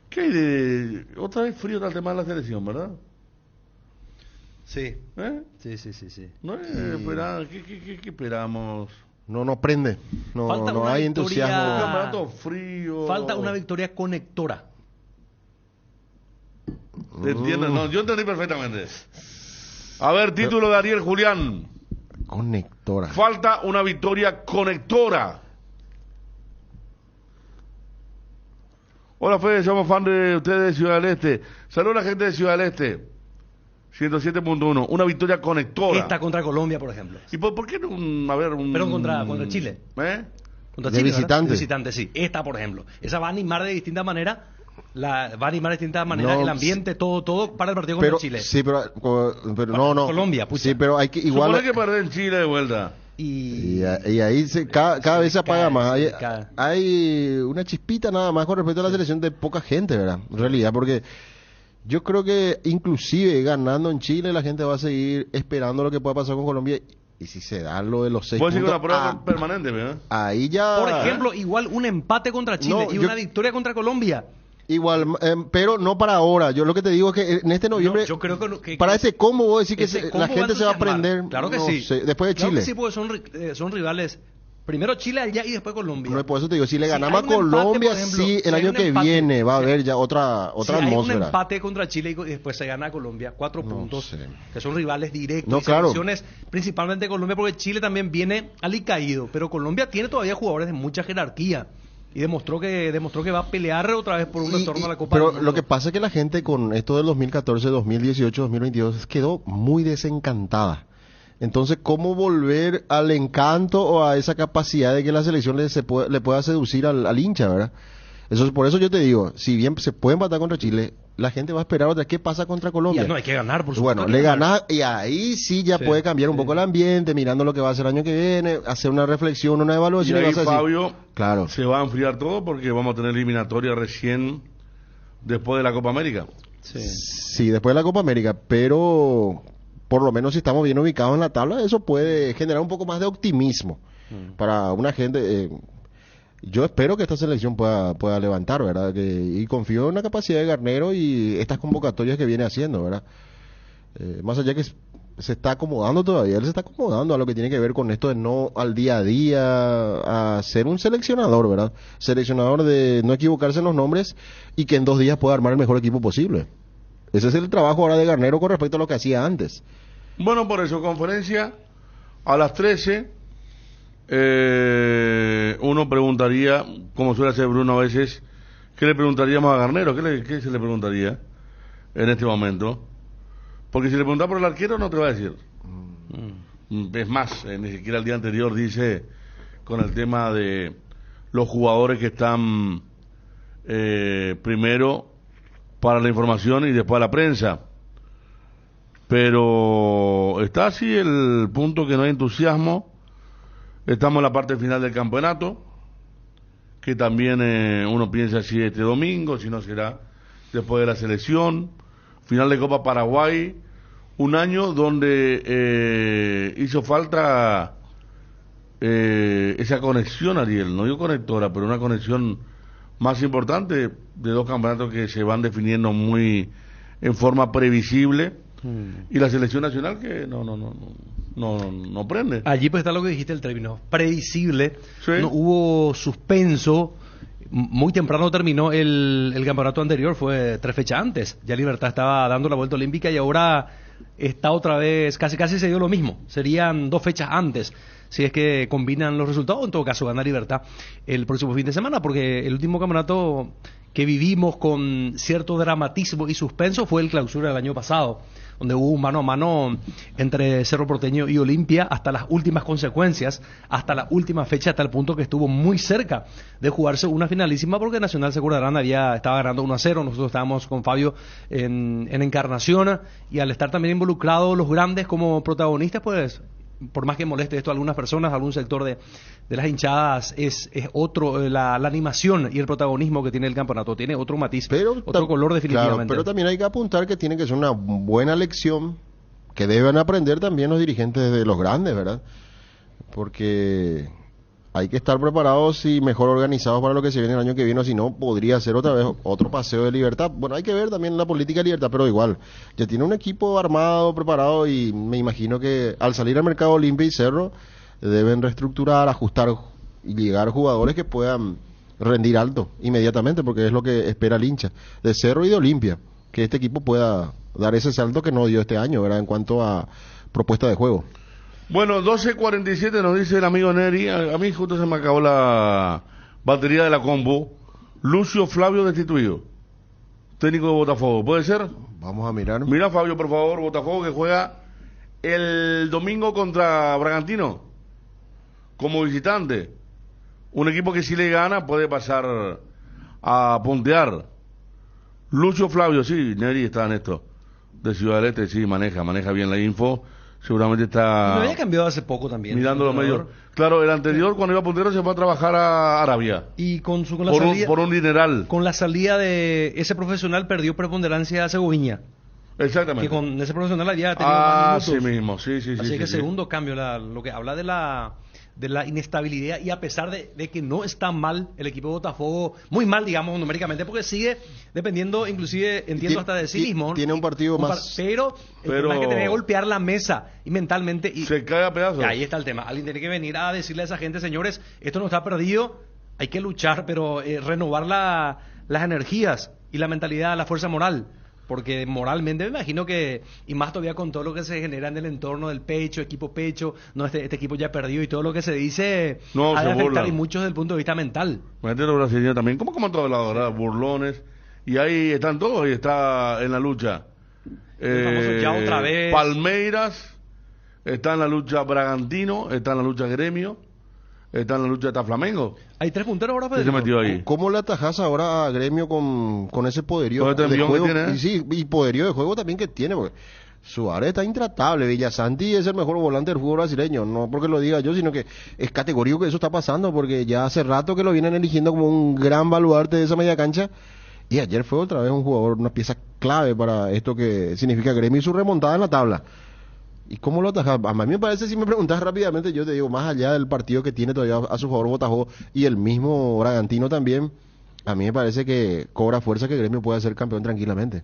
[SPEAKER 6] ¿Qué hay de...? Otra vez frío el tema de la selección, ¿verdad?
[SPEAKER 7] Sí. Sí.
[SPEAKER 6] No ¿qué esperamos?
[SPEAKER 8] No prende. No hay entusiasmo.
[SPEAKER 6] Un campeonato frío.
[SPEAKER 7] Falta una victoria conectora.
[SPEAKER 6] Entiendo, no, yo entendí perfectamente. A ver, título de Ariel Julián.
[SPEAKER 8] Conectora.
[SPEAKER 6] Falta una victoria conectora. Hola Fede, somos fan de ustedes de Ciudad del Este. Saludos a la gente de Ciudad del Este. 107.1. Una victoria conectora.
[SPEAKER 7] Esta contra Colombia, por ejemplo.
[SPEAKER 6] ¿Y por qué no? A ver,
[SPEAKER 7] Pero contra Chile. Contra
[SPEAKER 8] de
[SPEAKER 7] Chile,
[SPEAKER 8] visitante.
[SPEAKER 7] De visitante, sí. Esta, por ejemplo. Esa va a animar de distintas maneras. El ambiente, todo para el partido contra Chile.
[SPEAKER 8] Sí, pero no.
[SPEAKER 7] Colombia, pucha.
[SPEAKER 8] Sí, pero hay que igual.
[SPEAKER 6] Supone que perder en Chile de vuelta.
[SPEAKER 8] Y ahí cada vez se apaga más. Hay una chispita nada más con respecto a la selección de poca gente, ¿verdad? En realidad, porque yo creo que inclusive ganando en Chile la gente va a seguir esperando lo que pueda pasar con Colombia. Y si se da lo de los 6 puntos...
[SPEAKER 6] Puede ser una prueba permanente, ¿verdad?
[SPEAKER 8] Ahí ya...
[SPEAKER 7] Por ejemplo, igual un empate contra Chile y una victoria contra Colombia.
[SPEAKER 8] Igual, pero no para ahora. Yo lo que te digo es que en este noviembre,
[SPEAKER 7] yo creo que
[SPEAKER 8] para ese combo, vos decís que
[SPEAKER 7] ese
[SPEAKER 8] la
[SPEAKER 7] combo
[SPEAKER 8] gente se va a aprender.
[SPEAKER 7] Claro que
[SPEAKER 8] no
[SPEAKER 7] sí.
[SPEAKER 8] sé, después de
[SPEAKER 7] Claro
[SPEAKER 8] Chile.
[SPEAKER 7] que sí, porque son rivales. Primero Chile allá y después Colombia.
[SPEAKER 8] No, por eso te digo, si le
[SPEAKER 7] Si
[SPEAKER 8] ganamos a
[SPEAKER 7] hay un empate,
[SPEAKER 8] Colombia,
[SPEAKER 7] por ejemplo,
[SPEAKER 8] sí,
[SPEAKER 7] si
[SPEAKER 8] el
[SPEAKER 7] hay
[SPEAKER 8] año
[SPEAKER 7] un
[SPEAKER 8] que
[SPEAKER 7] empate,
[SPEAKER 8] viene va a
[SPEAKER 7] sí.
[SPEAKER 8] haber ya otra
[SPEAKER 7] Si hay un
[SPEAKER 8] atmósfera.
[SPEAKER 7] empate contra Chile y después se gana a Colombia, 4 puntos,
[SPEAKER 8] sé.
[SPEAKER 7] que son rivales directos.
[SPEAKER 8] No,
[SPEAKER 7] y
[SPEAKER 8] claro.
[SPEAKER 7] selecciones, principalmente Colombia, porque Chile también viene alicaído, pero Colombia tiene todavía jugadores de mucha jerarquía. Y demostró que va a pelear otra vez por un retorno a la Copa del
[SPEAKER 8] Pero
[SPEAKER 7] Mundo.
[SPEAKER 8] lo que pasa es que la gente con esto del 2014, 2018, 2022 quedó muy desencantada. Entonces, ¿cómo volver al encanto o a esa capacidad de que la selección le pueda seducir al hincha, verdad? Por eso yo te digo, si bien se puede empatar contra Chile, la gente va a esperar otra. ¿Qué pasa contra Colombia?
[SPEAKER 7] Ya no hay que ganar, por supuesto.
[SPEAKER 8] Bueno, le ganás y ahí sí ya puede cambiar un poco el ambiente, mirando lo que va a hacer el año que viene, hacer una reflexión, una evaluación.
[SPEAKER 6] Y ahí,
[SPEAKER 8] vas a decir,
[SPEAKER 6] Fabio,
[SPEAKER 8] claro,
[SPEAKER 6] se va a enfriar todo porque vamos a tener eliminatoria recién después de la Copa América.
[SPEAKER 8] Sí, después de la Copa América, pero por lo menos si estamos bien ubicados en la tabla, eso puede generar un poco más de optimismo para una gente. Yo espero que esta selección pueda levantar, ¿verdad? Y confío en la capacidad de Garnero y estas convocatorias que viene haciendo, ¿verdad? Más allá que se está acomodando todavía, él se está acomodando a lo que tiene que ver con esto de no al día a día, a ser un seleccionador, ¿verdad? Seleccionador de no equivocarse en los nombres y que en 2 días pueda armar el mejor equipo posible. Ese es el trabajo ahora de Garnero con respecto a lo que hacía antes.
[SPEAKER 6] Bueno, por eso, conferencia a las 13. Uno preguntaría, como suele hacer Bruno a veces, ¿qué le preguntaríamos a Garnero? ¿Qué se le preguntaría en este momento? Porque si le preguntas por el arquero no te va a decir. Es más, ni siquiera el día anterior dice con el tema de los jugadores que están primero para la información y después a la prensa. Pero está así el punto que no hay entusiasmo. Estamos en la parte final del campeonato, que también uno piensa si este domingo, si no será después de la selección. Final de Copa Paraguay, un año donde hizo falta esa conexión, Ariel, no digo conectora, pero una conexión más importante de 2 campeonatos que se van definiendo muy en forma previsible. Y la selección nacional que no prende.
[SPEAKER 7] Allí pues está lo que dijiste, el término previsible.
[SPEAKER 6] Sí.
[SPEAKER 7] No hubo suspenso. Muy temprano terminó el campeonato anterior, fue 3 fechas antes. Ya Libertad estaba dando la vuelta olímpica y ahora está otra vez, casi se dio lo mismo. Serían 2 fechas antes, si es que combinan los resultados. En todo caso, gana Libertad el próximo fin de semana, porque el último campeonato que vivimos con cierto dramatismo y suspenso fue el Clausura del año pasado, donde hubo un mano a mano entre Cerro Porteño y Olimpia hasta las últimas consecuencias, hasta la última fecha, hasta el punto que estuvo muy cerca de jugarse una finalísima, porque Nacional, se acordarán, estaba ganando 1-0, nosotros estábamos con Fabio en Encarnación, y al estar también involucrados los grandes como protagonistas, pues por más que moleste esto a algunas personas, a algún sector de las hinchadas, es otro, la animación y el protagonismo que tiene el campeonato, tiene otro matiz, otro color definitivamente.
[SPEAKER 8] Claro, pero también hay que apuntar que tiene que ser una buena lección que deben aprender también los dirigentes de los grandes, ¿verdad? Porque hay que estar preparados y mejor organizados para lo que se viene el año que viene, o si no, podría ser otra vez otro paseo de Libertad. Bueno, hay que ver también la política de Libertad, pero igual, ya tiene un equipo armado, preparado, y me imagino que al salir al mercado Olimpia y Cerro, deben reestructurar, ajustar y llegar jugadores que puedan rendir alto inmediatamente, porque es lo que espera el hincha de Cerro y de Olimpia, que este equipo pueda dar ese salto que no dio este año, ¿verdad?, en cuanto a propuesta de juego.
[SPEAKER 6] Bueno, 12:47 nos dice el amigo Neri. A mí justo se me acabó la batería de la combo. Lucio Flavio destituido, técnico de Botafogo, ¿puede ser?
[SPEAKER 8] Vamos a mirar.
[SPEAKER 6] Mira, Fabio, por favor. Botafogo que juega el domingo contra Bragantino como visitante. Un equipo que si le gana puede pasar a puntear. Lucio Flavio, sí, Neri está en esto, de Ciudad del Este, sí, maneja bien la info. Seguramente está...
[SPEAKER 7] Lo había cambiado hace poco también.
[SPEAKER 6] Mirando los medios. Claro, el anterior, cuando iba puntero, se fue a trabajar a Arabia.
[SPEAKER 7] Y con la salida...
[SPEAKER 6] Por un dineral.
[SPEAKER 7] Con la salida de ese profesional perdió preponderancia a Segoviña.
[SPEAKER 6] Exactamente.
[SPEAKER 7] Que con ese profesional había tenido más minutos.
[SPEAKER 6] Sí mismo, sí.
[SPEAKER 7] Así que segundo cambio, lo que habla de de la inestabilidad, y a pesar de que no está mal el equipo de Botafogo, muy mal, digamos, numéricamente, porque sigue dependiendo, inclusive, entiendo, hasta de sí mismo.
[SPEAKER 8] Tiene un partido más.
[SPEAKER 7] Pero el tema es que tiene que golpear la mesa y mentalmente. Y
[SPEAKER 6] se cae a pedazos.
[SPEAKER 7] Ahí está el tema. Alguien tiene que venir a decirle a esa gente, señores, esto no está perdido, hay que luchar, pero renovar las energías y la mentalidad, la fuerza moral. Porque moralmente me imagino que, y más todavía con todo lo que se genera en el entorno del pecho, equipo pecho, no este equipo ya perdido y todo lo que se dice,
[SPEAKER 6] no,
[SPEAKER 7] ha de afectar
[SPEAKER 6] burlan.
[SPEAKER 7] Y mucho desde el punto de vista mental.
[SPEAKER 6] Imagínate los brasileños también, como en todos lados, ¿verdad? Burlones, y ahí están todos, y está en la lucha.
[SPEAKER 7] Ya otra vez.
[SPEAKER 6] Palmeiras, está en la lucha Bragantino, está en la lucha Gremio, está en la lucha de Flamengo.
[SPEAKER 7] Hay 3 punteros ahora,
[SPEAKER 6] Pedro. ¿Qué se metió ahí?
[SPEAKER 8] ¿Cómo le atajas ahora a Gremio con ese poderío
[SPEAKER 6] de
[SPEAKER 8] juego?
[SPEAKER 6] Que tiene,
[SPEAKER 8] y sí, y poderío de juego también que tiene, porque Suárez está intratable. Villasanti es el mejor volante del fútbol brasileño, no porque lo diga yo, sino que es categórico que eso está pasando, porque ya hace rato que lo vienen eligiendo como un gran baluarte de esa media cancha, y ayer fue otra vez un jugador, una pieza clave para esto que significa Gremio y su remontada en la tabla. ¿Y cómo lo atajas? A mí me parece, si me preguntas rápidamente, yo te digo, más allá del partido que tiene todavía a su favor Botafogo y el mismo Bragantino también, a mí me parece que cobra fuerza que Gremio pueda ser campeón tranquilamente.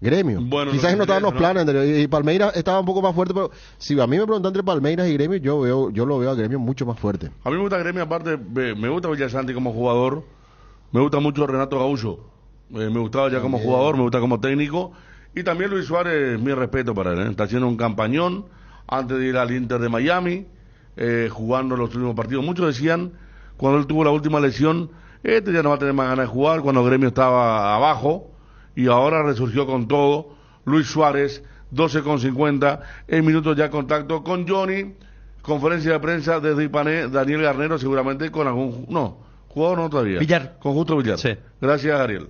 [SPEAKER 8] Gremio. Bueno, quizás no estaban los planes, y Palmeiras estaba un poco más fuerte, pero si a mí me preguntan entre Palmeiras y Gremio, yo lo veo a Gremio mucho más fuerte.
[SPEAKER 6] A mí me gusta Gremio, aparte, me gusta Villasanti como jugador, me gusta mucho Renato Gaúcho, me gustaba ya como jugador, me gusta como técnico. Y también Luis Suárez, mi respeto para él, está haciendo un campañón antes de ir al Inter de Miami, jugando los últimos partidos. Muchos decían, cuando él tuvo la última lesión, este ya no va a tener más ganas de jugar, cuando Gremio estaba abajo, y ahora resurgió con todo. Luis Suárez, 12:50, en minutos ya contacto con Johnny, conferencia de prensa desde Ipané, Daniel Garnero, seguramente con algún, jugador no todavía.
[SPEAKER 7] Villar.
[SPEAKER 6] Con Justo Villar.
[SPEAKER 7] Sí.
[SPEAKER 6] Gracias, Ariel.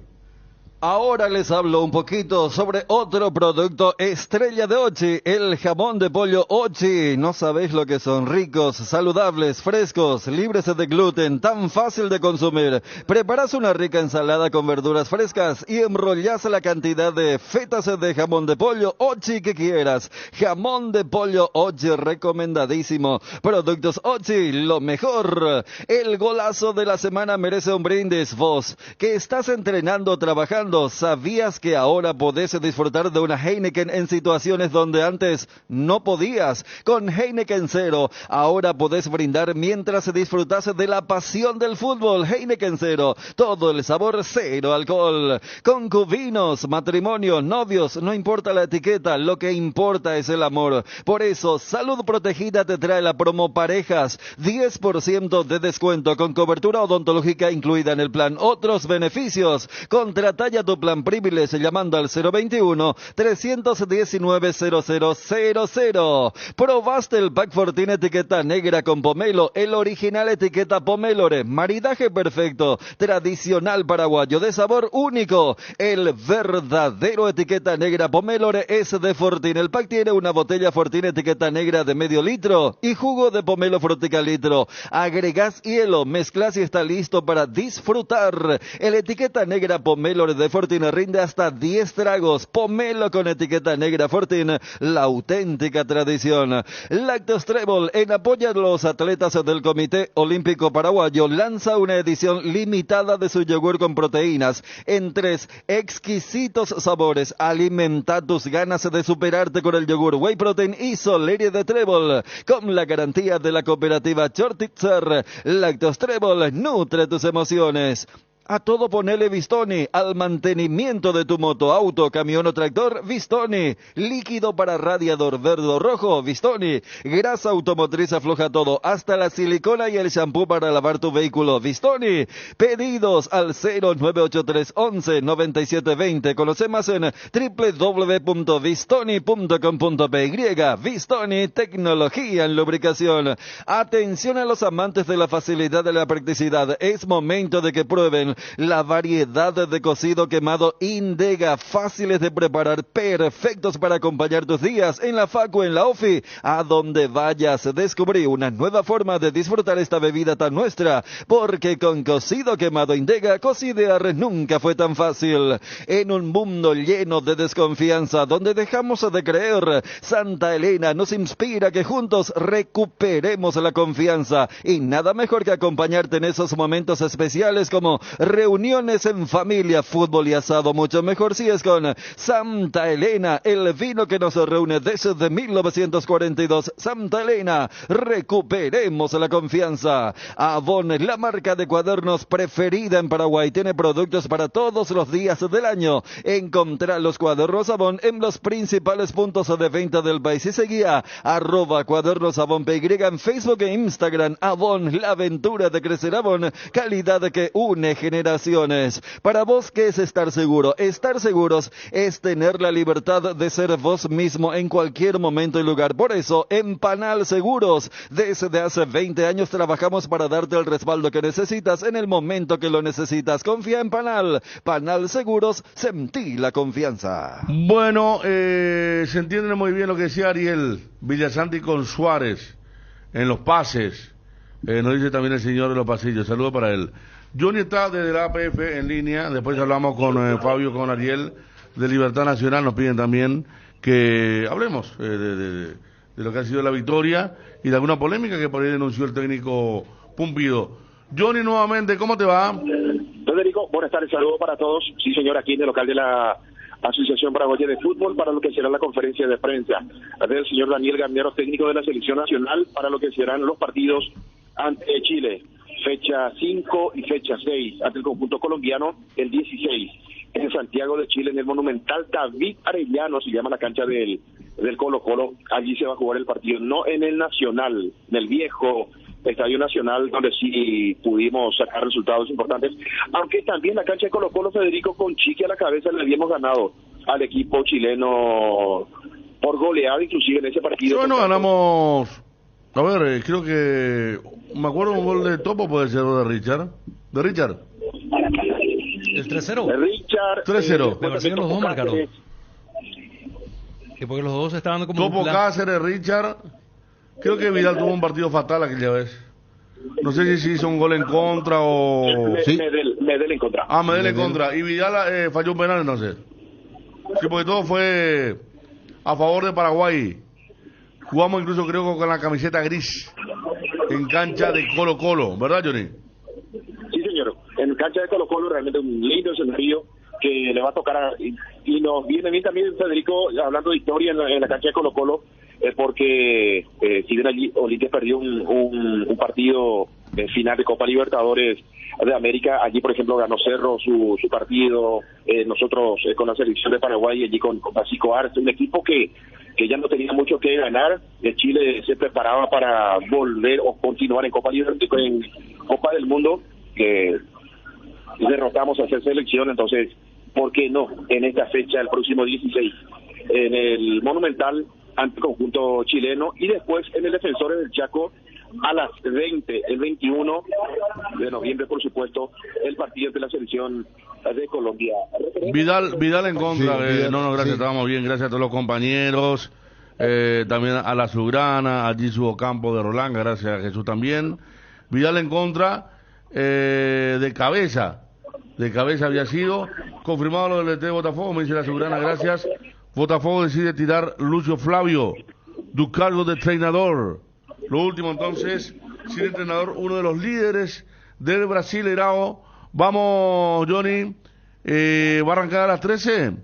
[SPEAKER 13] Ahora les hablo un poquito sobre otro producto estrella de Ochi, el jamón de pollo Ochi. No sabéis lo que son, ricos, saludables, frescos, libres de gluten, tan fácil de consumir. Preparás una rica ensalada con verduras frescas y enrollás la cantidad de fetas de jamón de pollo Ochi que quieras. Jamón de pollo Ochi, recomendadísimo. Productos Ochi, lo mejor. El golazo de la semana merece un brindis. Vos, que estás entrenando o trabajando, ¿sabías que ahora podés disfrutar de una Heineken en situaciones donde antes no podías? Con Heineken Cero, ahora podés brindar mientras disfrutás de la pasión del fútbol. Heineken Cero, todo el sabor, cero alcohol. Concubinos, matrimonio, novios, no importa la etiqueta, lo que importa es el amor. Por eso, Salud Protegida te trae la promo Parejas, 10% de descuento con cobertura odontológica incluida en el plan. Otros beneficios, contrata ya tu plan Privilege llamando al 021-319-0000. ¿Probaste el Pack Fortin etiqueta negra con pomelo? El original etiqueta Pomelore. Maridaje perfecto, tradicional paraguayo, de sabor único. El verdadero etiqueta negra Pomelore es de Fortin. El pack tiene una botella Fortin etiqueta negra de medio litro y jugo de pomelo frutica litro. Agregás hielo, mezclas y está listo para disfrutar. El etiqueta negra Pomelore de Fortin rinde hasta 10 tragos. Pomelo con etiqueta negra Fortin, la auténtica tradición. Lácteos Trébol, en apoyo a los atletas del Comité Olímpico Paraguayo, lanza una edición limitada de su yogur con proteínas en 3 exquisitos sabores. Alimenta tus ganas de superarte con el yogur Whey Protein y Soleria de Trébol, con la garantía de la cooperativa Chortitzer. Lácteos Trébol, nutre tus emociones. A todo ponele Vistoni, al mantenimiento de tu moto, auto, camión o tractor, Vistoni. Líquido para radiador verde o rojo, Vistoni. Grasa automotriz afloja todo, hasta la silicona y el shampoo para lavar tu vehículo, Vistoni. Pedidos al 0983 11 9720. Conoce más en www.vistoni.com.py. Vistoni, tecnología en lubricación. Atención a los amantes de la facilidad de la practicidad. Es momento de que prueben con la variedad de cocido quemado Indega, fáciles de preparar, perfectos para acompañar tus días en la facu, en la ofi, a donde vayas. Descubrí una nueva forma de disfrutar esta bebida tan nuestra, porque con cocido quemado Indega, cocidear nunca fue tan fácil. En un mundo lleno de desconfianza, donde dejamos de creer, Santa Elena nos inspira que juntos recuperemos la confianza, y nada mejor que acompañarte en esos momentos especiales como reuniones en familia, fútbol y asado. Mucho mejor si es con Santa Elena, el vino que nos reúne desde 1942. Santa Elena, recuperemos la confianza. Avon, la marca de cuadernos preferida en Paraguay, tiene productos para todos los días del año. Encontrá los cuadernos Avon en los principales puntos de venta del país y seguía @cuadernosavonpy en Facebook e Instagram. Avon, la aventura de crecer. Avon, calidad que une generaciones. Para vos, ¿qué es estar seguro? Estar seguros es tener la libertad de ser vos mismo en cualquier momento y lugar. Por eso, en Panal Seguros, desde hace 20 años trabajamos para darte el respaldo que necesitas en el momento que lo necesitas. Confía en Panal. Panal Seguros, sentí la confianza.
[SPEAKER 6] Bueno, se entiende muy bien lo que decía Ariel Villasanti con Suárez en los pases. Nos dice también el señor de los pasillos. Saludos para él. Johnny está desde la APF en línea. Después hablamos con Fabio, con Ariel de Libertad Nacional. Nos piden también que hablemos de lo que ha sido la victoria y de alguna polémica que por ahí denunció el técnico Pumpido. Johnny, nuevamente, ¿cómo te va?
[SPEAKER 17] Federico, buenas tardes, saludos para todos. Sí, señor, aquí en el local de la Asociación Paraguaya de Fútbol para lo que será la conferencia de prensa del señor Daniel Garnero, técnico de la Selección Nacional, para lo que serán los partidos ante Chile, fecha 5 y fecha 6, ante el conjunto colombiano el 16, en Santiago de Chile, en el Monumental David Arellano, se llama la cancha del Colo-Colo. Allí se va a jugar el partido, no en el Nacional, en el viejo Estadio Nacional, donde sí pudimos sacar resultados importantes, aunque también la cancha de Colo-Colo, Federico, con Chiqui a la cabeza, le habíamos ganado al equipo chileno por goleada, inclusive en ese partido.
[SPEAKER 6] Bueno, ganamos, a ver, creo que, me acuerdo un gol de Topo, puede ser de Richard. ¿De Richard?
[SPEAKER 7] ¿El 3-0?
[SPEAKER 17] De Richard.
[SPEAKER 6] 3-0.
[SPEAKER 7] Pero sí, los dos marcaron. Que porque los dos estaban como
[SPEAKER 6] Topo Cáceres, Richard. Creo que Vidal tuvo un partido fatal aquella vez. No sé si hizo un gol en contra o...
[SPEAKER 17] ¿Sí? Medel en contra.
[SPEAKER 6] Ah, Medel en contra. Y Vidal falló un penal entonces. Sí, porque todo fue a favor de Paraguay. Jugamos incluso creo con la camiseta gris en cancha de Colo-Colo, ¿verdad, Johnny?
[SPEAKER 17] Sí, señor. En cancha de Colo-Colo realmente un lindo escenario que le va a tocar y nos viene bien también, Federico, hablando de historia en la cancha de Colo-Colo, porque si bien allí Olimpia perdió un partido final de Copa Libertadores de América, allí por ejemplo ganó Cerro su partido, nosotros con la selección de Paraguay, allí con Francisco Arce, un equipo que ya no tenía mucho que ganar. Chile se preparaba para volver o continuar en Copa Libertadores, en Copa del Mundo, que derrotamos a esa selección. Entonces, ¿por qué no en esta fecha, el próximo 16, en el Monumental ante el conjunto chileno, y después en el Defensores del Chaco a las 20, el 21 de noviembre, por supuesto, el partido de la selección de Colombia.
[SPEAKER 6] Vidal en contra.
[SPEAKER 8] Sí, Vidal,
[SPEAKER 6] no, gracias,
[SPEAKER 8] sí.
[SPEAKER 6] estábamos bien, gracias a todos los compañeros, también a la Azulgrana, a Jesús Ocampo de Rolanga, gracias a Jesús también. Vidal en contra, de cabeza había sido confirmado lo del DT de Botafogo, me dice la Azulgrana, gracias. Botafogo decide tirar Lucio Flavio du cargo de entrenador. Lo último entonces, sin entrenador, uno de los líderes del Brasileirao. Vamos, Johnny, ¿va a arrancar a las 13?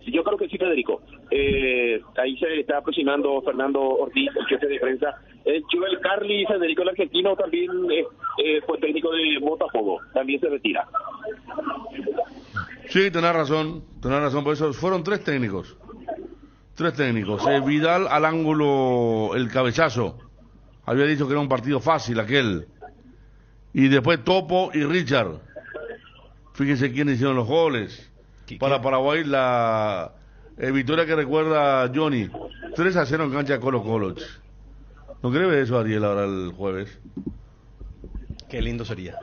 [SPEAKER 17] Yo creo que sí, Federico. Ahí se está aproximando Fernando Ortiz, el jefe de prensa. Joel Carli, Federico, el argentino, también fue técnico de Botafogo, también se retira.
[SPEAKER 6] Sí, tenés razón, por eso fueron tres técnicos. Vidal al ángulo, el cabezazo. Había dicho que era un partido fácil aquel. Y después Topo y Richard. Fíjense quiénes hicieron los goles. Para Paraguay, la victoria que recuerda Johnny. 3-0 en cancha de Colo-Colo. ¿No cree ver eso, Ariel, ahora el jueves?
[SPEAKER 7] Qué lindo sería.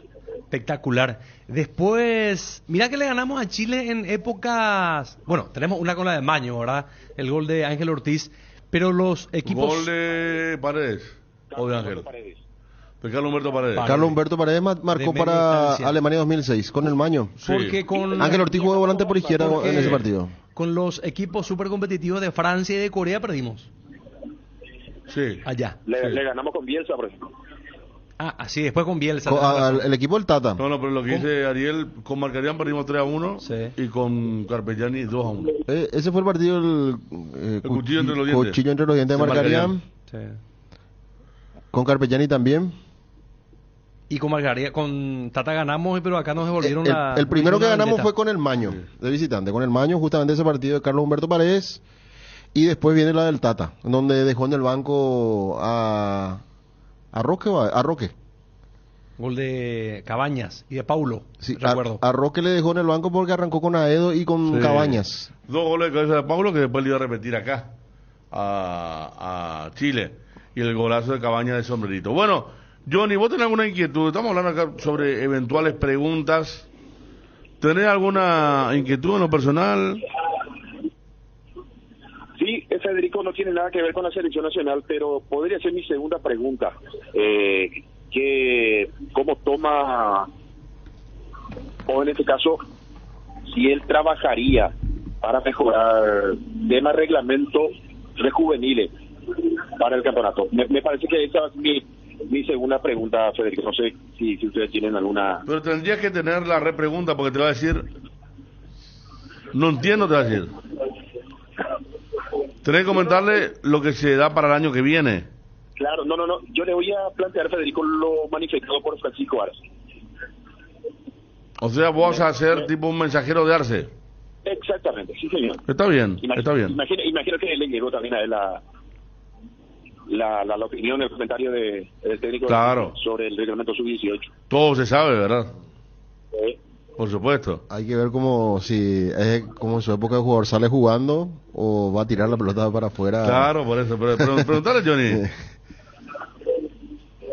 [SPEAKER 7] Espectacular. Después, mira que le ganamos a Chile en épocas... Bueno, tenemos una con la de Maño, ¿verdad? El gol de Ángel Ortiz. Pero los equipos...
[SPEAKER 6] Gol de Paredes. O de Ángel. De Carlos Humberto Paredes.
[SPEAKER 8] Carlos Humberto Paredes marcó para Alemania 2006 con el Maño.
[SPEAKER 7] Sí. Porque con
[SPEAKER 8] Ángel Ortiz jugó de volante por izquierda en ese partido.
[SPEAKER 7] Con los equipos súper competitivos de Francia y de Corea perdimos.
[SPEAKER 6] Sí.
[SPEAKER 7] Allá.
[SPEAKER 17] Le ganamos con Bielsa, por ejemplo.
[SPEAKER 7] Ah, así, después con Bielsa.
[SPEAKER 8] El equipo del Tata.
[SPEAKER 6] No, pero lo que dice Ariel, con Marcarián perdimos 3-1 y con Carpegiani 2-1.
[SPEAKER 8] Ese fue el partido
[SPEAKER 6] el cuchillo entre los dientes.
[SPEAKER 8] Cuchillo entre los dientes de Marcarián.
[SPEAKER 7] Sí.
[SPEAKER 8] Con Carpegiani también.
[SPEAKER 7] Y con Margarita, con Tata ganamos, pero acá nos devolvieron
[SPEAKER 8] el primero que ganamos fue con el Maño, de visitante. Con el Maño, justamente ese partido de Carlos Humberto Paredes. Y después viene la del Tata, donde dejó en el banco a Roque.
[SPEAKER 7] Gol de Cabañas y de Paulo,
[SPEAKER 8] sí,
[SPEAKER 7] recuerdo.
[SPEAKER 8] A Roque le dejó en el banco porque arrancó con Aedo y con Cabañas.
[SPEAKER 6] 2 goles de cabeza de Paulo que después le iba a repetir acá, a Chile. Y el golazo de Cabañas de sombrerito. Bueno, Johnny, ¿vos tenés alguna inquietud? Estamos hablando acá sobre eventuales preguntas. ¿Tenés alguna inquietud en lo personal?
[SPEAKER 17] Sí, Federico, no tiene nada que ver con la selección nacional, pero podría ser mi segunda pregunta. ¿Cómo toma, o en este caso, si él trabajaría para mejorar tema reglamento de juveniles para el campeonato? Me parece que esa es mi segunda pregunta, Federico. No sé si ustedes tienen alguna...
[SPEAKER 6] Pero tendrías que tener la repregunta porque te va a decir... No entiendo, te va a decir. Tenés que comentarle lo que se da para el año que viene.
[SPEAKER 17] Claro, no. Yo le voy a plantear, Federico, lo manifestado por Francisco Arce.
[SPEAKER 6] O sea, vos vas a ser tipo un mensajero de Arce.
[SPEAKER 17] Exactamente, sí, señor.
[SPEAKER 6] Está bien, está bien.
[SPEAKER 17] Imagino que le llegó también a él la opinión, el comentario del técnico sobre el reglamento sub-18.
[SPEAKER 6] Todo se sabe, ¿verdad? Por supuesto.
[SPEAKER 8] Hay que ver si es como en su época de jugador sale jugando o va a tirar la pelota para afuera.
[SPEAKER 6] Claro, por eso. Pero preguntarle, Johnny.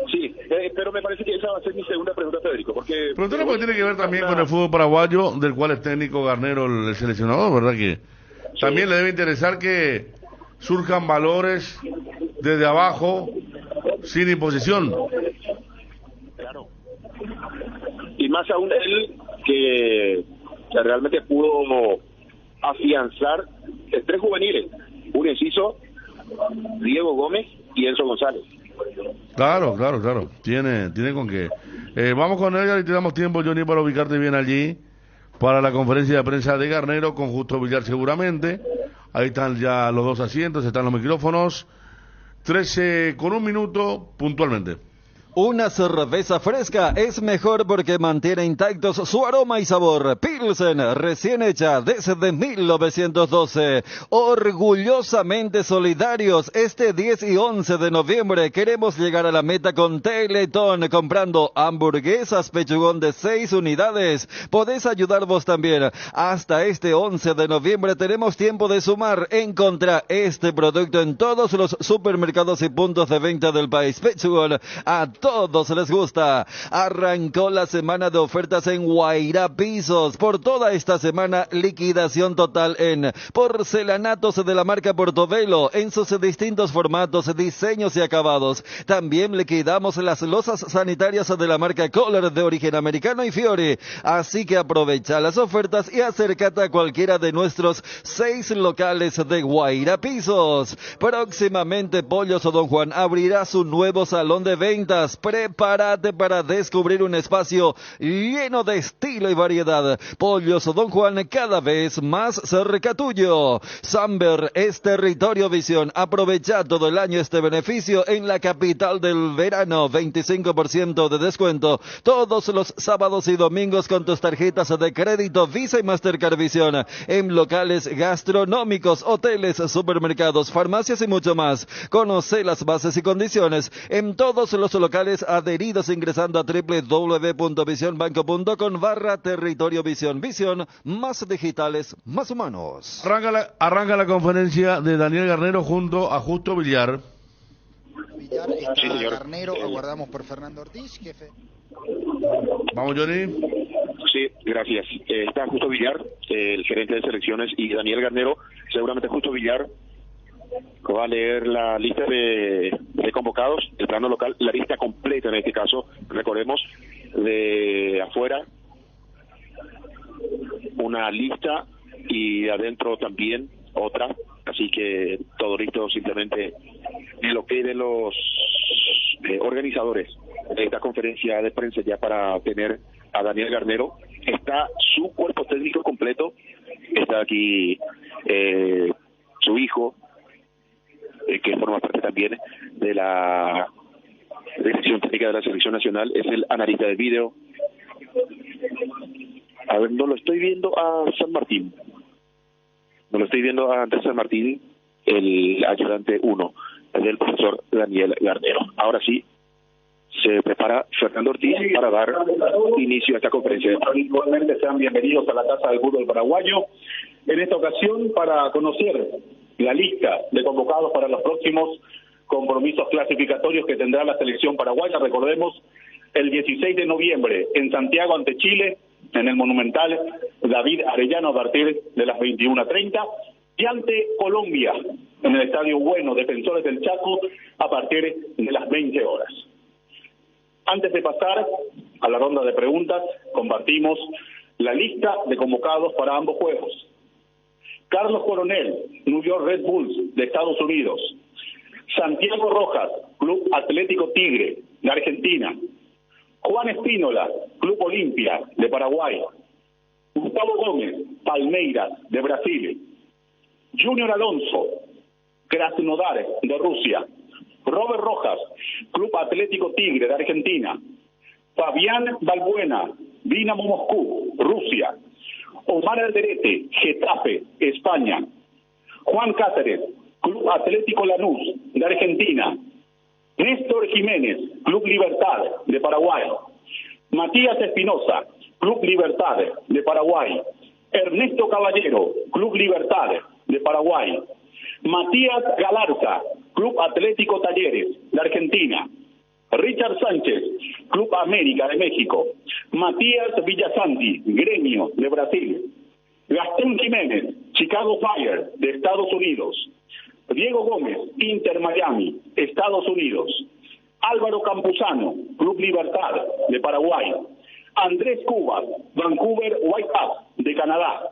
[SPEAKER 17] Sí, pero me parece que esa va a ser mi segunda pregunta, Federico.
[SPEAKER 6] Preguntarle porque tiene que ver también con el fútbol paraguayo, del cual es técnico Garnero, el seleccionador, ¿verdad? Que también le debe interesar que surjan valores desde abajo, sin imposición.
[SPEAKER 17] Claro. Y más aún él, que realmente pudo afianzar 3 juveniles, un Enciso, Diego Gómez y Enzo González.
[SPEAKER 6] Claro. Tiene con qué. Vamos con ella y te damos tiempo, Johnny, para ubicarte bien allí para la conferencia de prensa de Garnero con Justo Villar seguramente. Ahí están ya los 2 asientos, están los micrófonos. 13 con 1 minuto puntualmente.
[SPEAKER 13] Una cerveza fresca es mejor porque mantiene intactos su aroma y sabor. Pilsen, recién hecha desde 1912. Orgullosamente solidarios, este 10 y 11 de noviembre queremos llegar a la meta con Teletón. Comprando hamburguesas pechugón de 6 unidades. Podés ayudar vos también. Hasta este 11 de noviembre tenemos tiempo de sumar. Encontrá este producto en todos los supermercados y puntos de venta del país. Pechugón, a todos les gusta. Arrancó la semana de ofertas en Guairá Pisos. Por toda esta semana, liquidación total en porcelanatos de la marca Portobelo en sus distintos formatos, diseños y acabados. También liquidamos las losas sanitarias de la marca Kohler de origen americano y Fiore. Así que aprovecha las ofertas y acércate a cualquiera de nuestros 6 locales de Guairá Pisos. Próximamente Pollos Don Juan abrirá su nuevo salón de ventas. Prepárate para descubrir un espacio lleno de estilo y variedad. Pollos Don Juan, cada vez más cerca tuyo. Samber es Territorio Visión. Aprovecha todo el año este beneficio en la capital del verano. 25% de descuento todos los sábados y domingos con tus tarjetas de crédito Visa y Mastercard Visión. En locales gastronómicos, hoteles, supermercados, farmacias y mucho más. Conoce las bases y condiciones en todos los locales adheridos ingresando a www.visionbanco.com/Territorio Visión. Visión, más digitales, más humanos.
[SPEAKER 6] Arranca la conferencia de Daniel Garnero junto a Justo Villar.
[SPEAKER 18] Villar, está
[SPEAKER 17] Sí, señor.
[SPEAKER 18] Garnero, aguardamos por Fernando Ortiz, jefe.
[SPEAKER 6] Vamos, Johnny.
[SPEAKER 17] Sí, gracias. Está Justo Villar, el gerente de selecciones, y Daniel Garnero. Seguramente Justo Villar va a leer la lista de convocados, el plano local, la lista completa en este caso, recordemos, de afuera, una lista y adentro también otra, así que todo listo simplemente en lo que de los organizadores de esta conferencia de prensa ya para tener a Daniel Garnero. Está su cuerpo técnico completo, está aquí su hijo, que forma parte también de la dirección técnica de la selección nacional, es el analista de video. A ver, no lo estoy viendo a San Martín. No lo estoy viendo a Andrés San Martín, el ayudante 1 del profesor Daniel Garnero. Ahora sí, se prepara Fernando Ortiz para dar inicio a esta conferencia.
[SPEAKER 19] Igualmente sean bienvenidos a la Casa del Fútbol Paraguayo. En esta ocasión, para conocer la lista de convocados para los próximos compromisos clasificatorios que tendrá la selección paraguaya. Recordemos, el 16 de noviembre en Santiago ante Chile, en el Monumental David Arellano a partir de las 21:30, y ante Colombia en el Estadio Bueno Defensores del Chaco a partir de las 20 horas. Antes de pasar a la ronda de preguntas, compartimos la lista de convocados para ambos juegos. Carlos Coronel, New York Red Bulls de Estados Unidos. Santiago Rojas, Club Atlético Tigre de Argentina. Juan Espínola, Club Olimpia de Paraguay. Gustavo Gómez, Palmeiras de Brasil. Junior Alonso, Krasnodar de Rusia. Robert Rojas, Club Atlético Tigre de Argentina. Fabián Balbuena, Dinamo Moscú, Rusia. Omar Alderete, Getafe, España. Juan Cáceres, Club Atlético Lanús de Argentina. Néstor Jiménez, Club Libertad de Paraguay. Matías Espinosa, Club Libertad de Paraguay. Ernesto Caballero, Club Libertad de Paraguay. Matías Galarza, Club Atlético Talleres de Argentina. Richard Sánchez, Club América de México. Matías Villasanti, Gremio de Brasil. Gastón Jiménez, Chicago Fire de Estados Unidos. Diego Gómez, Inter Miami, Estados Unidos. Álvaro Campuzano, Club Libertad de Paraguay. Andrés Cubas, Vancouver Whitecaps de Canadá.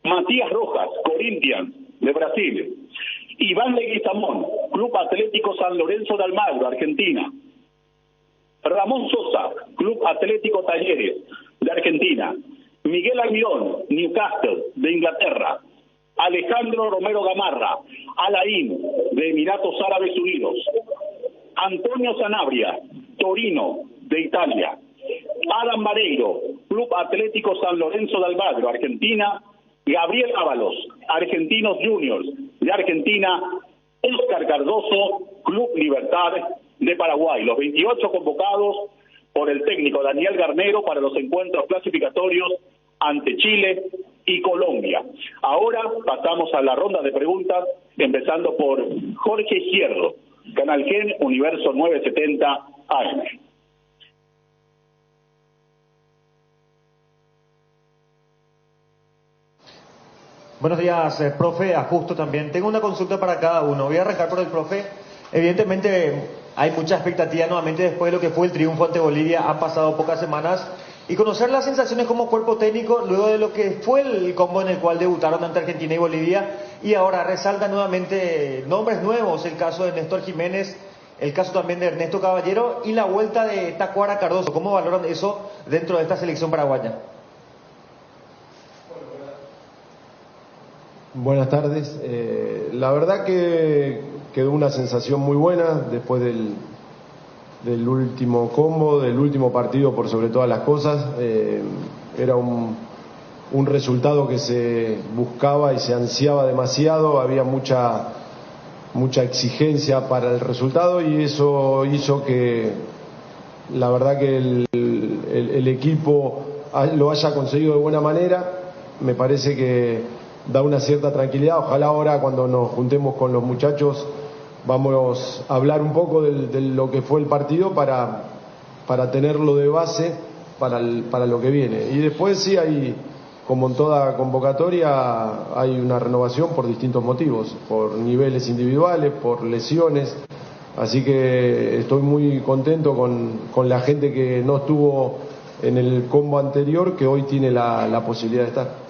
[SPEAKER 19] Matías Rojas, Corinthians de Brasil. Iván Leguizamón, Club Atlético San Lorenzo de Almagro, Argentina. Ramón Sosa, Club Atlético Talleres de Argentina. Miguel Almirón, Newcastle de Inglaterra. Alejandro Romero Gamarra, Al-Ain de Emiratos Árabes Unidos. Antonio Sanabria, Torino de Italia. Adam Vareiro, Club Atlético San Lorenzo de Almagro, Argentina. Gabriel Ábalos, Argentinos Juniors de Argentina. Óscar Cardoso, Club Libertad de Paraguay. Los 28 convocados por el técnico Daniel Garnero para los encuentros clasificatorios ante Chile y Colombia. Ahora pasamos a la ronda de preguntas, empezando por Jorge Izquierdo, Canal Gen, Universo 970 AM.
[SPEAKER 20] Buenos días, profe, a Justo también. Tengo una consulta para cada uno. Voy a arrancar por el profe. Evidentemente hay mucha expectativa nuevamente después de lo que fue el triunfo ante Bolivia. Han pasado pocas semanas. Y conocer las sensaciones como cuerpo técnico luego de lo que fue el combo en el cual debutaron ante Argentina y Bolivia. Y ahora resaltan nuevamente nombres nuevos. El caso de Néstor Jiménez, el caso también de Ernesto Caballero y la vuelta de Tacuara Cardoso. ¿Cómo valoran eso dentro de esta selección paraguaya?
[SPEAKER 21] Buenas tardes. La verdad que quedó una sensación muy buena después del último combo, del último partido por sobre todas las cosas. Era un resultado que se buscaba y se ansiaba demasiado, había mucha exigencia para el resultado y eso hizo que la verdad que el equipo lo haya conseguido de buena manera. Me parece que da una cierta tranquilidad. Ojalá ahora cuando nos juntemos con los muchachos vamos a hablar un poco de lo que fue el partido para tenerlo de base para lo que viene. Y después sí hay, como en toda convocatoria, hay una renovación por distintos motivos, por niveles individuales, por lesiones. Así que estoy muy contento con la gente que no estuvo en el combo anterior, que hoy tiene la posibilidad de estar.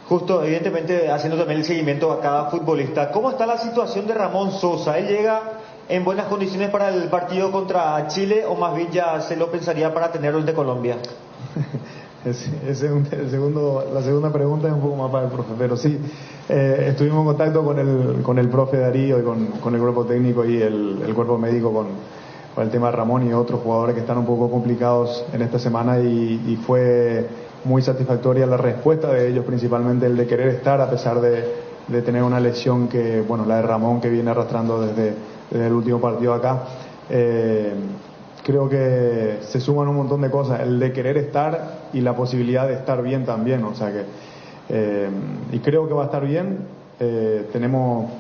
[SPEAKER 20] Justo, evidentemente, haciendo también el seguimiento a cada futbolista, ¿cómo está la situación de Ramón Sosa? ¿Él llega en buenas condiciones para el partido contra Chile o más bien ya se lo pensaría para tenerlo el de Colombia?
[SPEAKER 11] La segunda pregunta es un poco más para el profe, pero sí, estuvimos en contacto con el profe Darío y con el cuerpo técnico y el cuerpo médico con el tema de Ramón y otros jugadores que están un poco complicados en esta semana y fue muy satisfactoria la respuesta de ellos, principalmente el de querer estar a pesar de tener una lesión que, bueno, la de Ramón que viene arrastrando desde el último partido acá. Creo que se suman un montón de cosas, el de querer estar y la posibilidad de estar bien también, o sea que y creo que va a estar bien. Tenemos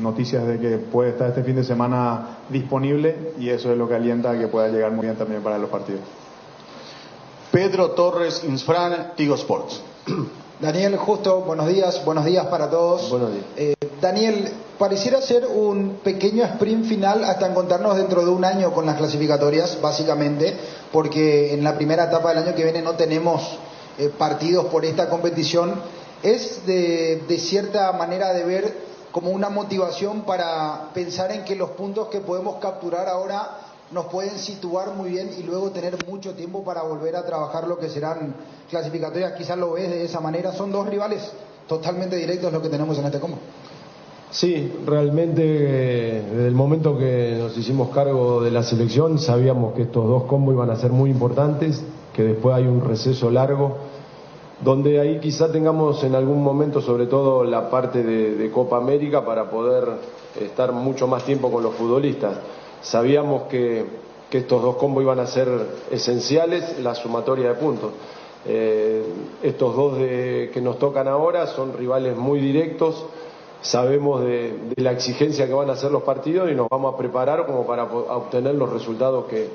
[SPEAKER 11] noticias de que puede estar este fin de semana disponible y eso es lo que alienta a que pueda llegar muy bien también para los partidos.
[SPEAKER 1] Pedro Torres Insfran, Tigo Sports.
[SPEAKER 18] Daniel, justo, buenos días para todos.
[SPEAKER 21] Buenos días.
[SPEAKER 18] Daniel, pareciera ser un pequeño sprint final hasta encontrarnos dentro de un año con las clasificatorias, básicamente, porque en la primera etapa del año que viene no tenemos partidos por esta competición. Es de cierta manera de ver como una motivación para pensar en que los puntos que podemos capturar ahora nos pueden situar muy bien y luego tener mucho tiempo para volver a trabajar lo que serán clasificatorias. Quizás lo ves de esa manera. Son dos rivales totalmente directos lo que tenemos en este combo.
[SPEAKER 21] Sí, realmente desde el momento que nos hicimos cargo de la selección sabíamos que estos dos combos iban a ser muy importantes, que después hay un receso largo, donde ahí quizá tengamos en algún momento sobre todo la parte de Copa América para poder estar mucho más tiempo con los futbolistas. Sabíamos que estos dos combos iban a ser esenciales, la sumatoria de puntos. Estos dos que nos tocan ahora son rivales muy directos, sabemos de la exigencia que van a hacer los partidos y nos vamos a preparar como para obtener los resultados que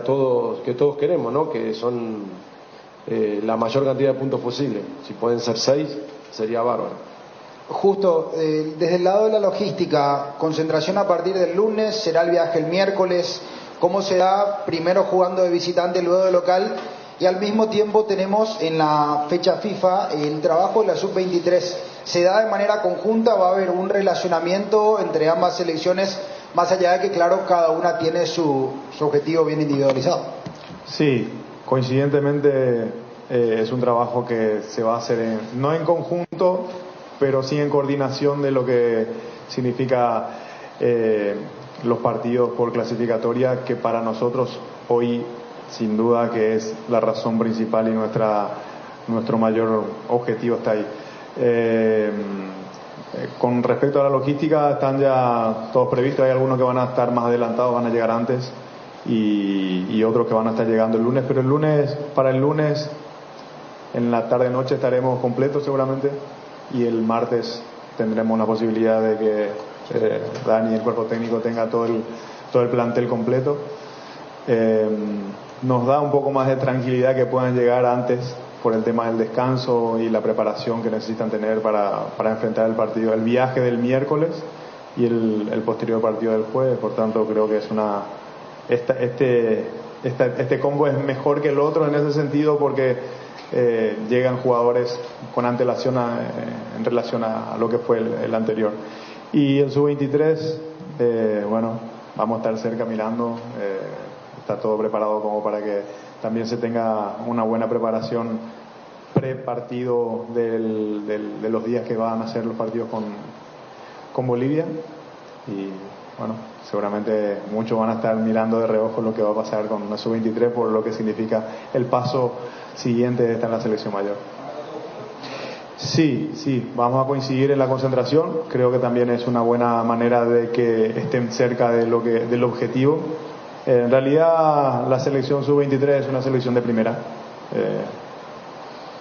[SPEAKER 21] todos queremos, ¿no? Que son la mayor cantidad de puntos posible. Si pueden ser 6, sería bárbaro.
[SPEAKER 18] Justo, desde el lado de la logística, concentración a partir del lunes, será el viaje el miércoles, ¿cómo se da? Primero jugando de visitante, luego de local, y al mismo tiempo tenemos en la fecha FIFA el trabajo de la sub-23. ¿Se da de manera conjunta? ¿Va a haber un relacionamiento entre ambas selecciones, más allá de que, claro, cada una tiene su objetivo bien individualizado?
[SPEAKER 11] Sí, coincidentemente es un trabajo que se va a hacer no en conjunto, pero sí en coordinación de lo que significa los partidos por clasificatoria, que para nosotros hoy sin duda que es la razón principal y nuestro mayor objetivo está ahí. Con respecto a la logística, están ya todos previstos, hay algunos que van a estar más adelantados, van a llegar antes y otros que van a estar llegando el lunes, pero para el lunes en la tarde-noche estaremos completos seguramente. Y el martes tendremos la posibilidad de que Dani y el cuerpo técnico tenga todo el plantel completo. Nos da un poco más de tranquilidad que puedan llegar antes por el tema del descanso y la preparación que necesitan tener para enfrentar el partido, el viaje del miércoles y el posterior partido del jueves. Por tanto, creo que es este combo es mejor que el otro en ese sentido porque llegan jugadores con antelación en relación a lo que fue el anterior. Y el sub-23, bueno, vamos a estar cerca mirando, está todo preparado como para que también se tenga una buena preparación pre-partido de los días que van a ser los partidos con Bolivia. Y bueno, seguramente muchos van a estar mirando de reojo lo que va a pasar con la sub-23 por lo que significa el paso siguiente de estar en la selección mayor. Sí, vamos a coincidir en la concentración. Creo que también es una buena manera de que estén cerca del objetivo. En realidad la selección sub-23 es una selección de primera,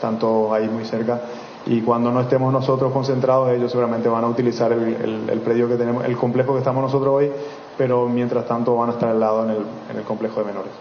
[SPEAKER 11] tanto ahí muy cerca, y cuando no estemos nosotros concentrados, ellos seguramente van a utilizar el predio que tenemos, el complejo que estamos nosotros hoy, pero mientras tanto van a estar al lado en el complejo de menores.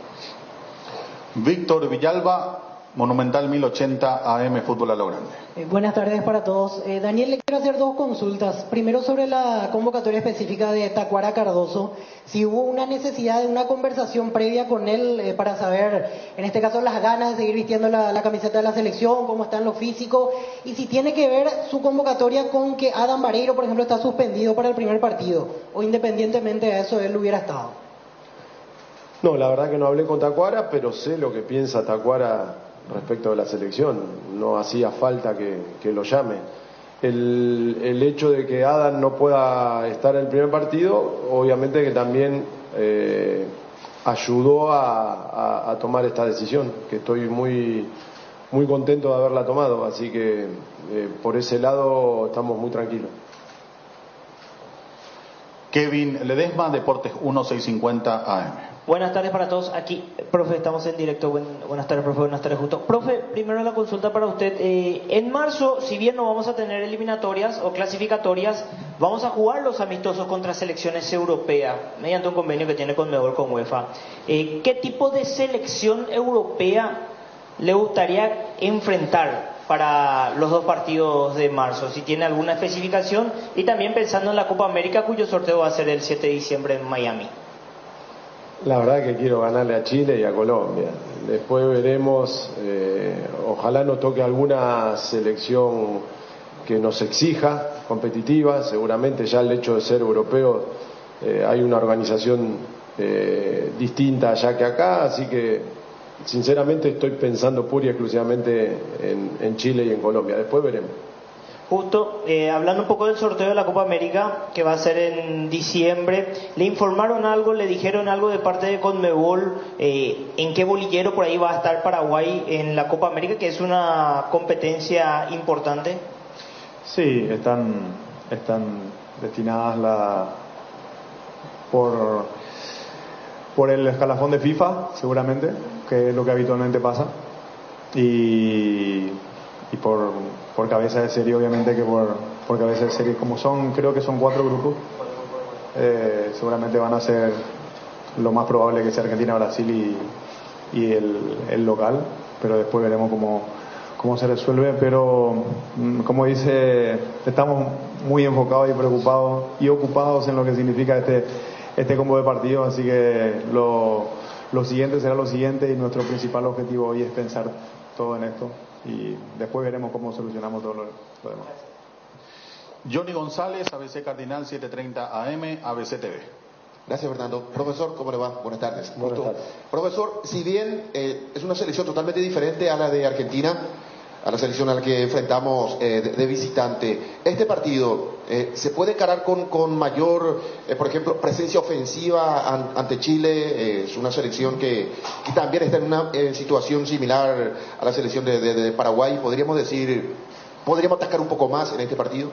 [SPEAKER 1] Víctor Villalba, Monumental 1080 AM Fútbol a lo Grande.
[SPEAKER 2] Buenas tardes para todos. Daniel, le quiero hacer dos consultas. Primero, sobre la convocatoria específica de Tacuara Cardoso. Si hubo una necesidad de una conversación previa con él para saber, en este caso, las ganas de seguir vistiendo la camiseta de la selección, cómo está en lo físico, y si tiene que ver su convocatoria con que Adam Vareiro, por ejemplo, está suspendido para el primer partido, o independientemente de eso, él hubiera estado.
[SPEAKER 21] No, la verdad que no hablé con Tacuara, pero sé lo que piensa Tacuara respecto de la selección. No hacía falta que lo llame. El hecho de que Adam no pueda estar en el primer partido, obviamente que también ayudó a tomar esta decisión, que estoy muy contento de haberla tomado, así que por ese lado estamos muy tranquilos.
[SPEAKER 1] Kevin Ledesma, Deportes 1650 AM.
[SPEAKER 22] Buenas tardes para todos. Aquí, profe, estamos en directo. Buenas tardes, profe. Buenas tardes, Justo. Profe, primero la consulta para usted. En marzo, si bien no vamos a tener eliminatorias o clasificatorias, vamos a jugar los amistosos contra selecciones europeas, mediante un convenio que tiene Conmebol con UEFA. ¿Qué tipo de selección europea le gustaría enfrentar para los dos partidos de marzo? Si tiene alguna especificación, y también pensando en la Copa América, cuyo sorteo va a ser el 7 de diciembre en Miami.
[SPEAKER 21] La verdad que quiero ganarle a Chile y a Colombia. Después veremos, ojalá nos toque alguna selección que nos exija, competitiva. Seguramente ya el hecho de ser europeo, hay una organización distinta allá que acá, así que sinceramente estoy pensando pura y exclusivamente en Chile y en Colombia. Después veremos.
[SPEAKER 22] Justo, hablando un poco del sorteo de la Copa América, que va a ser en diciembre, ¿le informaron algo, le dijeron algo de parte de Conmebol en qué bolillero por ahí va a estar Paraguay en la Copa América, que es una competencia importante?
[SPEAKER 11] Sí, están destinadas por el escalafón de FIFA, seguramente, que es lo que habitualmente pasa, y por cabeza de serie, obviamente, que por cabeza de serie, como creo que son 4 grupos, seguramente van a ser lo más probable que sea Argentina, Brasil y el local, pero después veremos cómo se resuelve. Pero como dice, estamos muy enfocados y preocupados y ocupados en lo que significa este combo de partidos, así que lo siguiente será lo siguiente, y nuestro principal objetivo hoy es pensar todo en esto, y después veremos cómo solucionamos todo lo demás.
[SPEAKER 1] Johnny González, ABC Cardinal 730 AM, ABC TV.
[SPEAKER 23] Gracias, Fernando. Profesor, ¿cómo le va? Buenas tardes.
[SPEAKER 21] Buenas tardes.
[SPEAKER 23] Profesor, si bien es una selección totalmente diferente a la de Argentina, a la selección a la que enfrentamos de visitante, este partido se puede encarar con mayor, por ejemplo, presencia ofensiva ante Chile. Es una selección que también está en una situación similar a la selección de Paraguay. ¿Podríamos atacar un poco más en este partido?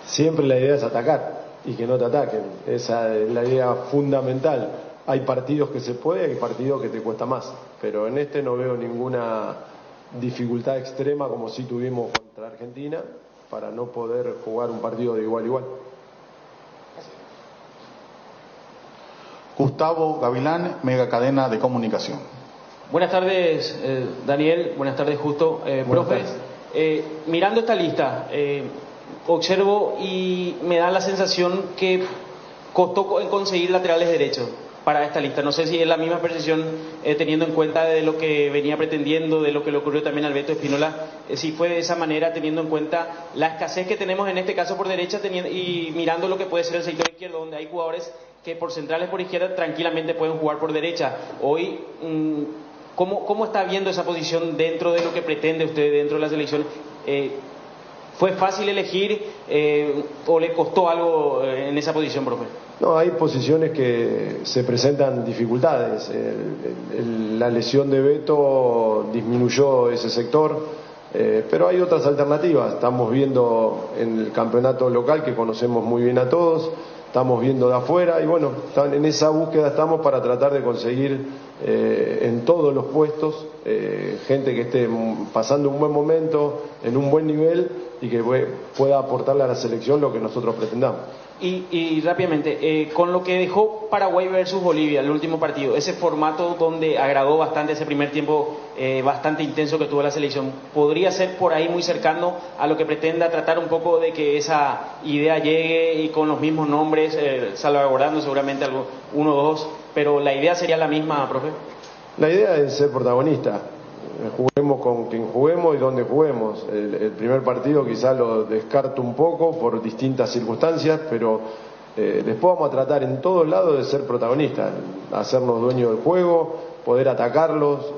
[SPEAKER 21] Siempre la idea es atacar y que no te ataquen. Esa es la idea fundamental. Hay partidos que se puede, hay partidos que te cuesta más, pero en este no veo ninguna dificultad extrema como si tuvimos contra Argentina para no poder jugar un partido de igual a igual.
[SPEAKER 1] Gustavo Gavilán, Megacadena de Comunicación.
[SPEAKER 24] Buenas tardes, Daniel. Buenas tardes, Justo. Profe, mirando esta lista, observo y me da la sensación que costó en conseguir laterales derechos para esta lista. No sé si es la misma percepción teniendo en cuenta de lo que venía pretendiendo, de lo que le ocurrió también al Beto Espínola, si fue de esa manera, teniendo en cuenta la escasez que tenemos en este caso por derecha y mirando lo que puede ser el sector izquierdo, donde hay jugadores que por centrales por izquierda tranquilamente pueden jugar por derecha. Hoy, ¿cómo está viendo esa posición dentro de lo que pretende usted dentro de la selección? ¿Fue fácil elegir o le costó algo en esa posición, profe?
[SPEAKER 21] No, hay posiciones que se presentan dificultades. La lesión de Beto disminuyó ese sector, pero hay otras alternativas. Estamos viendo en el campeonato local, que conocemos muy bien a todos, estamos viendo de afuera y bueno, en esa búsqueda estamos para tratar de conseguir en todos los puestos gente que esté pasando un buen momento, en un buen nivel y que pueda aportarle a la selección lo que nosotros pretendamos.
[SPEAKER 24] Y rápidamente, con lo que dejó Paraguay versus Bolivia, el último partido, ese formato donde agradó bastante ese primer tiempo bastante intenso que tuvo la selección, ¿podría ser por ahí muy cercano a lo que pretenda tratar un poco de que esa idea llegue y con los mismos nombres, salvaguardando seguramente uno o dos, pero la idea sería la misma, profe?
[SPEAKER 21] La idea es ser protagonista. Juguemos con quien juguemos y donde juguemos. El primer partido quizá lo descarto un poco por distintas circunstancias, pero después vamos a tratar en todos lados de ser protagonistas, hacernos dueños del juego, poder atacarlos,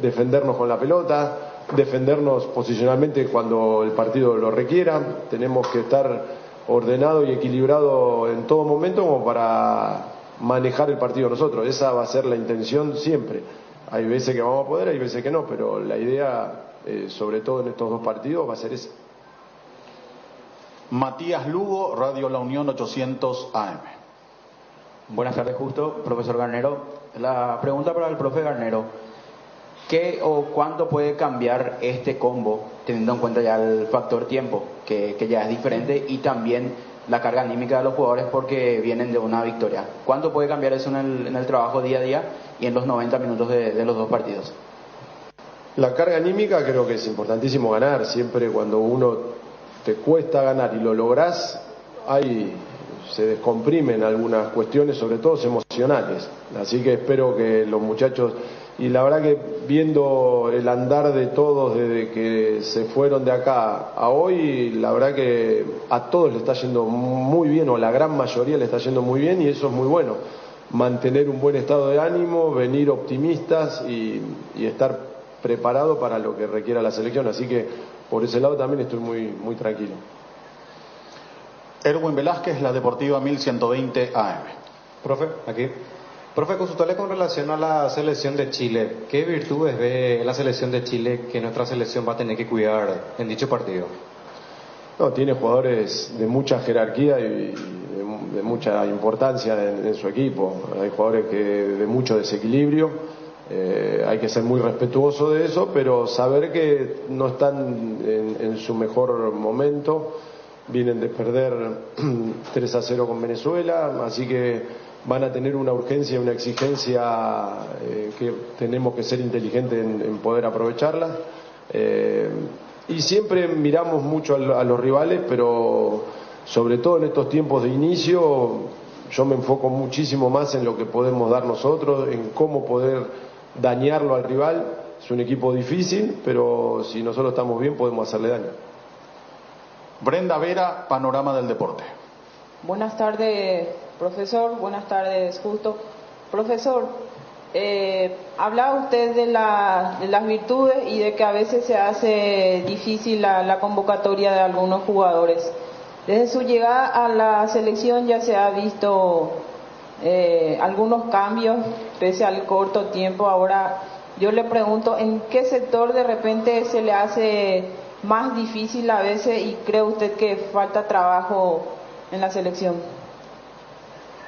[SPEAKER 21] defendernos con la pelota, defendernos posicionalmente cuando el partido lo requiera. Tenemos que estar ordenados y equilibrados en todo momento como para manejar el partido nosotros. Esa va a ser la intención siempre. Hay veces que vamos a poder, hay veces que no, pero la idea, sobre todo en estos dos partidos, va a ser esa.
[SPEAKER 1] Matías Lugo, Radio La Unión 800 AM.
[SPEAKER 3] Buenas tardes, Justo. Profesor Garnero. La pregunta para el profe Garnero. ¿Qué o cuánto puede cambiar este combo, teniendo en cuenta ya el factor tiempo, que ya es diferente, y también la carga anímica de los jugadores porque vienen de una victoria? ¿Cuánto puede cambiar eso en el trabajo día a día y en los 90 minutos de los dos partidos?
[SPEAKER 21] La carga anímica creo que es importantísimo ganar. Siempre cuando uno te cuesta ganar y lo lográs, se descomprimen algunas cuestiones, sobre todo emocionales. Así que espero que los muchachos, y la verdad que viendo el andar de todos desde que se fueron de acá a hoy, la verdad que a todos le está yendo muy bien, o la gran mayoría le está yendo muy bien, y eso es muy bueno. Mantener un buen estado de ánimo, venir optimistas y estar preparado para lo que requiera la selección. Así que por ese lado también estoy muy tranquilo.
[SPEAKER 1] Erwin Velázquez, La Deportiva 1120 AM.
[SPEAKER 4] Profe, aquí. Profe, consultarle con relación a la selección de Chile. ¿Qué virtudes ve la selección de Chile que nuestra selección va a tener que cuidar en dicho partido?
[SPEAKER 21] No, tiene jugadores de mucha jerarquía y de mucha importancia en su equipo. Hay jugadores de mucho desequilibrio. Hay que ser muy respetuoso de eso, pero saber que no están en su mejor momento. Vienen de perder 3-0 con Venezuela, así que van a tener una urgencia y una exigencia que tenemos que ser inteligentes en poder aprovecharla. Y siempre miramos mucho a los rivales, pero sobre todo en estos tiempos de inicio yo me enfoco muchísimo más en lo que podemos dar nosotros, en cómo poder dañarlo al rival. Es un equipo difícil, pero si nosotros estamos bien podemos hacerle daño.
[SPEAKER 1] Brenda Vera, Panorama del Deporte.
[SPEAKER 9] Buenas tardes, profesor. Buenas tardes, Justo. Profesor, hablaba usted de las virtudes y de que a veces se hace difícil la convocatoria de algunos jugadores. Desde su llegada a la selección ya se ha visto algunos cambios pese al corto tiempo. Ahora yo le pregunto, ¿en qué sector de repente se le hace más difícil a veces y cree usted que falta trabajo en la selección?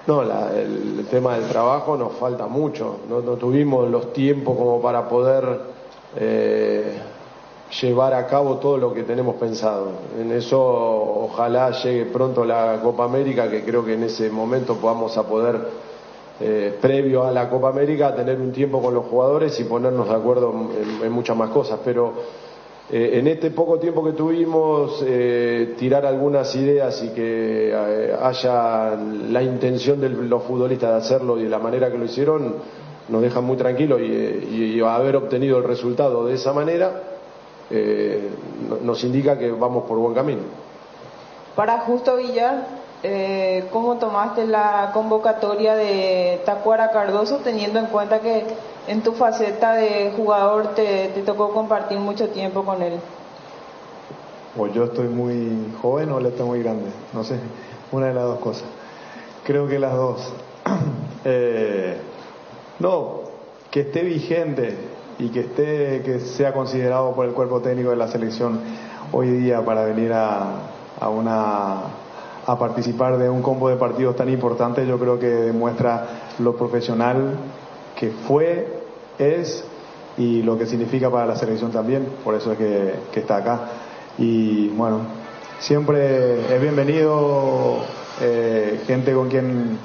[SPEAKER 21] No, el tema del trabajo nos falta mucho. No tuvimos los tiempos como para poder llevar a cabo todo lo que tenemos pensado. En eso ojalá llegue pronto la Copa América, que creo que en ese momento vamos a poder, previo a la Copa América, tener un tiempo con los jugadores y ponernos de acuerdo en muchas más cosas. Pero en este poco tiempo que tuvimos, tirar algunas ideas y que haya la intención de los futbolistas de hacerlo y de la manera que lo hicieron, nos deja muy tranquilos, y haber obtenido el resultado de esa manera nos indica que vamos por buen camino.
[SPEAKER 9] Para Justo Villar, ¿cómo tomaste la convocatoria de Tacuara Cardoso, teniendo en cuenta que en tu faceta de jugador te tocó compartir mucho tiempo con él?
[SPEAKER 11] Pues yo estoy muy joven o él está muy grande, no sé, una de las dos cosas. Creo que las dos. No, que esté vigente y que sea considerado por el cuerpo técnico de la selección hoy día para venir a a participar de un combo de partidos tan importante, yo creo que demuestra lo profesional que fue, es y lo que significa para la selección también, por eso es que está acá. Y bueno, siempre es bienvenido gente con quien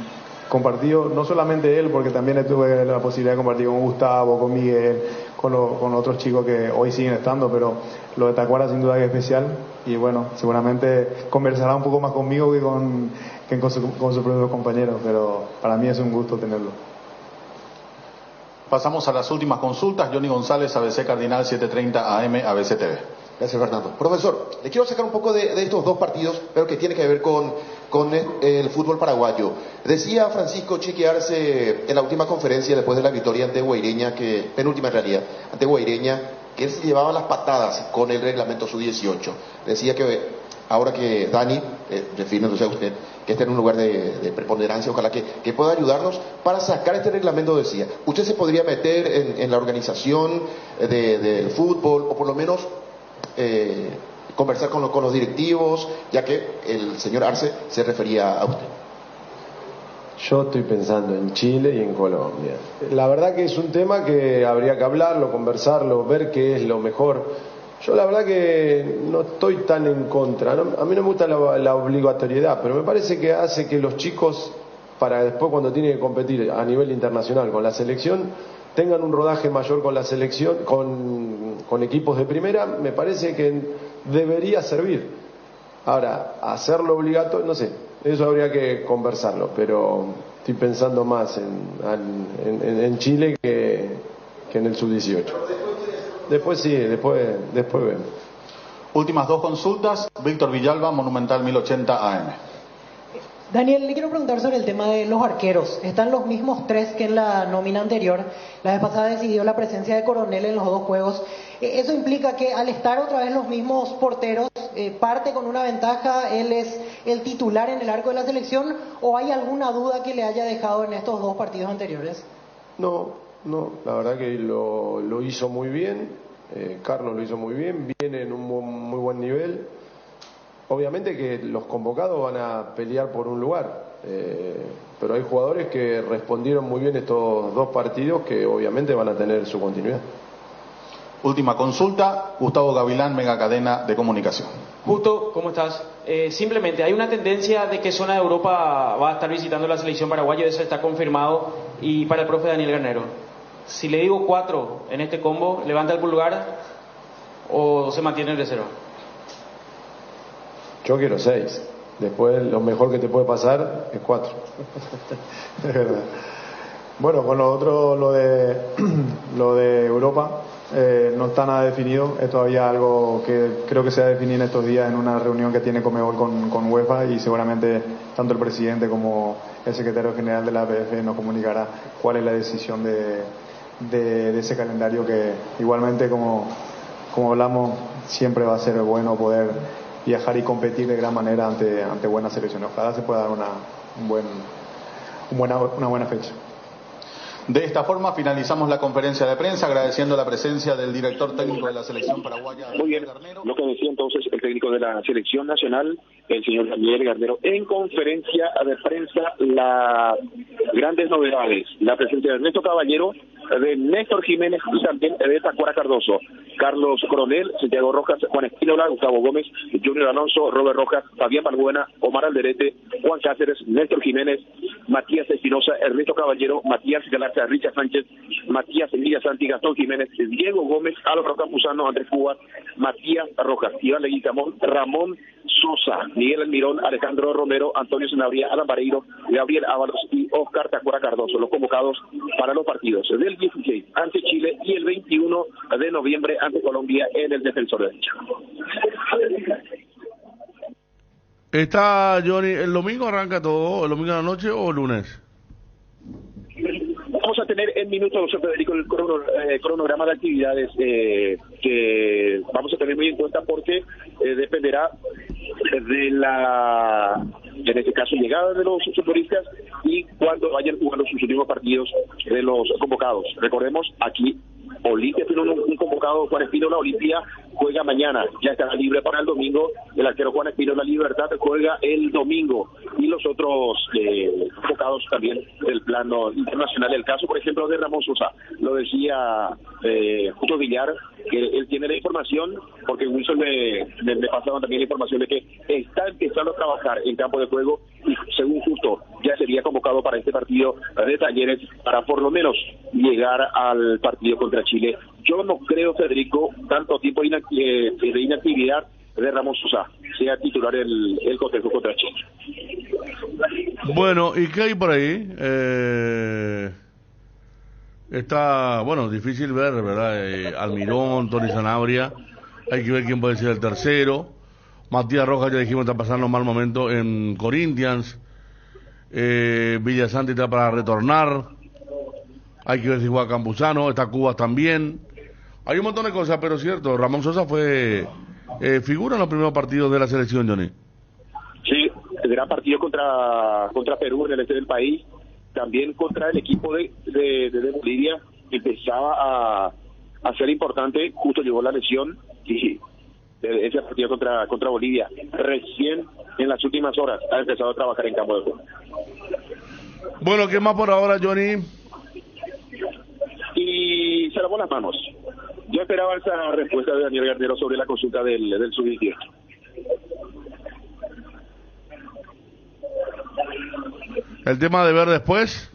[SPEAKER 11] compartido, no solamente él, porque también tuve la posibilidad de compartir con Gustavo, con Miguel, con otros chicos que hoy siguen estando, pero lo de Tacuara sin duda que es especial y bueno, seguramente conversará un poco más conmigo que con sus propios compañeros, pero para mí es un gusto tenerlo.
[SPEAKER 1] Pasamos a las últimas consultas. Johnny González, ABC Cardinal 730 AM, ABC TV.
[SPEAKER 23] Gracias, Fernando. Profesor, le quiero sacar un poco de estos dos partidos, pero que tiene que ver con el fútbol paraguayo. Decía Francisco Chiqui Arce en la última conferencia después de la victoria ante Guaireña, penúltima en realidad, ante Guaireña, que él se llevaba las patadas con el reglamento sub-18. Decía que ahora que Dani, refiriéndose a usted, que esté en un lugar de preponderancia, ojalá que pueda ayudarnos para sacar este reglamento, decía. ¿Usted se podría meter en la organización del fútbol o por lo menos conversar con los directivos, ya que el señor Arce se refería a usted?
[SPEAKER 21] Yo estoy pensando en Chile y en Colombia. La verdad que es un tema que habría que hablarlo, conversarlo, ver qué es lo mejor. Yo la verdad que no estoy tan en contra. A mí no me gusta la obligatoriedad, pero me parece que hace que los chicos, para después cuando tienen que competir a nivel internacional con la selección, tengan un rodaje mayor con la selección, con equipos de primera, me parece que debería servir. Ahora, hacerlo obligatorio, no sé, eso habría que conversarlo, pero estoy pensando más en Chile que en el sub-18. Después sí, después vemos.
[SPEAKER 1] Últimas dos consultas. Víctor Villalba, Monumental 1080 AM.
[SPEAKER 2] Daniel, le quiero preguntar sobre el tema de los arqueros. Están los mismos tres que en la nómina anterior. La vez pasada decidió la presencia de Coronel en los dos juegos. ¿Eso implica que al estar otra vez los mismos porteros, parte con una ventaja, él es el titular en el arco de la selección, o hay alguna duda que le haya dejado en estos dos partidos anteriores?
[SPEAKER 21] No, la verdad que lo hizo muy bien, Carlos lo hizo muy bien, viene en un muy buen nivel. Obviamente que los convocados van a pelear por un lugar, pero hay jugadores que respondieron muy bien estos dos partidos que obviamente van a tener su continuidad.
[SPEAKER 1] Última consulta, Gustavo Gavilán, Megacadena de Comunicación.
[SPEAKER 24] Justo, ¿cómo estás? Simplemente, hay una tendencia de que zona de Europa va a estar visitando la selección paraguaya, eso está confirmado, y para el profe Daniel Garnero. Si le digo 4 en este combo, ¿levanta el pulgar o se mantiene el de 0?
[SPEAKER 21] Yo quiero 6. Después lo mejor que te puede pasar es 4.
[SPEAKER 11] Es verdad. Bueno, con lo otro, lo de Europa, no está nada definido. Es todavía algo que creo que se va a definir en estos días en una reunión que tiene Conmebol con UEFA, y seguramente tanto el presidente como el secretario general de la APF nos comunicará cuál es la decisión de ese calendario, que igualmente, como hablamos, siempre va a ser bueno poder viajar y competir de gran manera ante buenas selecciones. Ojalá se pueda dar una buena fecha.
[SPEAKER 1] De esta forma finalizamos la conferencia de prensa, agradeciendo la presencia del director técnico de la selección paraguaya.
[SPEAKER 17] Muy bien, lo que decía entonces el técnico de la selección nacional, el señor Daniel Garnero, en conferencia de prensa, las grandes novedades, la presencia de Ernesto Caballero, de Néstor Jiménez y también de Tacuara Cardoso, Carlos Coronel, Santiago Rojas, Juan Espínola, Gustavo Gómez, Junior Alonso, Robert Rojas, Fabián Balbuena, Omar Alderete, Juan Cáceres, Néstor Jiménez, Matías Espinosa, Ernesto Caballero, Matías Galarza, Richard Sánchez, Matías Emilia Santi, Gastón Jiménez, Diego Gómez, Álvaro Campuzano, Andrés Cubas, Matías Rojas, Iván Leguizamón, Ramón Sosa, Miguel Almirón, Alejandro Romero, Antonio Sanabria, Alan Vareiro, Gabriel Ábalos y Oscar Tacuara Cardoso, los convocados para los partidos del 16 ante Chile y el 21 de noviembre ante Colombia en el Defensor de Derecho.
[SPEAKER 6] Está Johnny, ¿el domingo arranca todo? ¿El domingo de la noche o el lunes?
[SPEAKER 17] Vamos a tener en minutos, Federico, el cronograma de actividades que vamos a tener muy en cuenta, porque dependerá de en este caso, llegada de los futbolistas y cuando vayan jugando sus últimos partidos de los convocados. Recordemos, aquí Olimpia tiene un convocado, Juan Espínola. Olimpia juega mañana, ya estará libre para el domingo. El arquero Juan Espínola Libertad juega el domingo, y los otros convocados también del plano internacional. El caso, por ejemplo, de Ramón Sosa, lo decía Justo Villar, que él tiene la información, porque Wilson me pasaron también la información de que está empezando a trabajar en campo de juego, y según Justo ya sería convocado para este partido de Talleres, para por lo menos llegar al partido contra Chile. Yo no creo, Federico, tanto tiempo de inactividad de Ramón Sosa sea titular el cotejo contra Chile.
[SPEAKER 6] Bueno, ¿y qué hay por ahí? Está, bueno, difícil ver, ¿verdad? Almirón, Tony Sanabria, hay que ver quién puede ser el tercero. Matías Rojas, ya dijimos, está pasando un mal momento en Corinthians. Villasanti está para retornar. Hay que ver si juega Campuzano, está Cubas también. Hay un montón de cosas, pero es cierto, Ramón Sosa fue figura en los primeros partidos de la selección, Johnny.
[SPEAKER 17] Sí, el gran partido contra Perú en el este del país, también contra el equipo de Bolivia, empezaba a ser importante. Justo llegó la lesión, y ese partido contra Bolivia, recién en las últimas horas ha empezado a trabajar en campo de juego.
[SPEAKER 6] Bueno, ¿qué más por ahora, Johnny?
[SPEAKER 17] Y se lavó las manos. Yo esperaba esa respuesta de Daniel Garnero sobre la consulta del sub-18.
[SPEAKER 6] ¿El tema de ver después?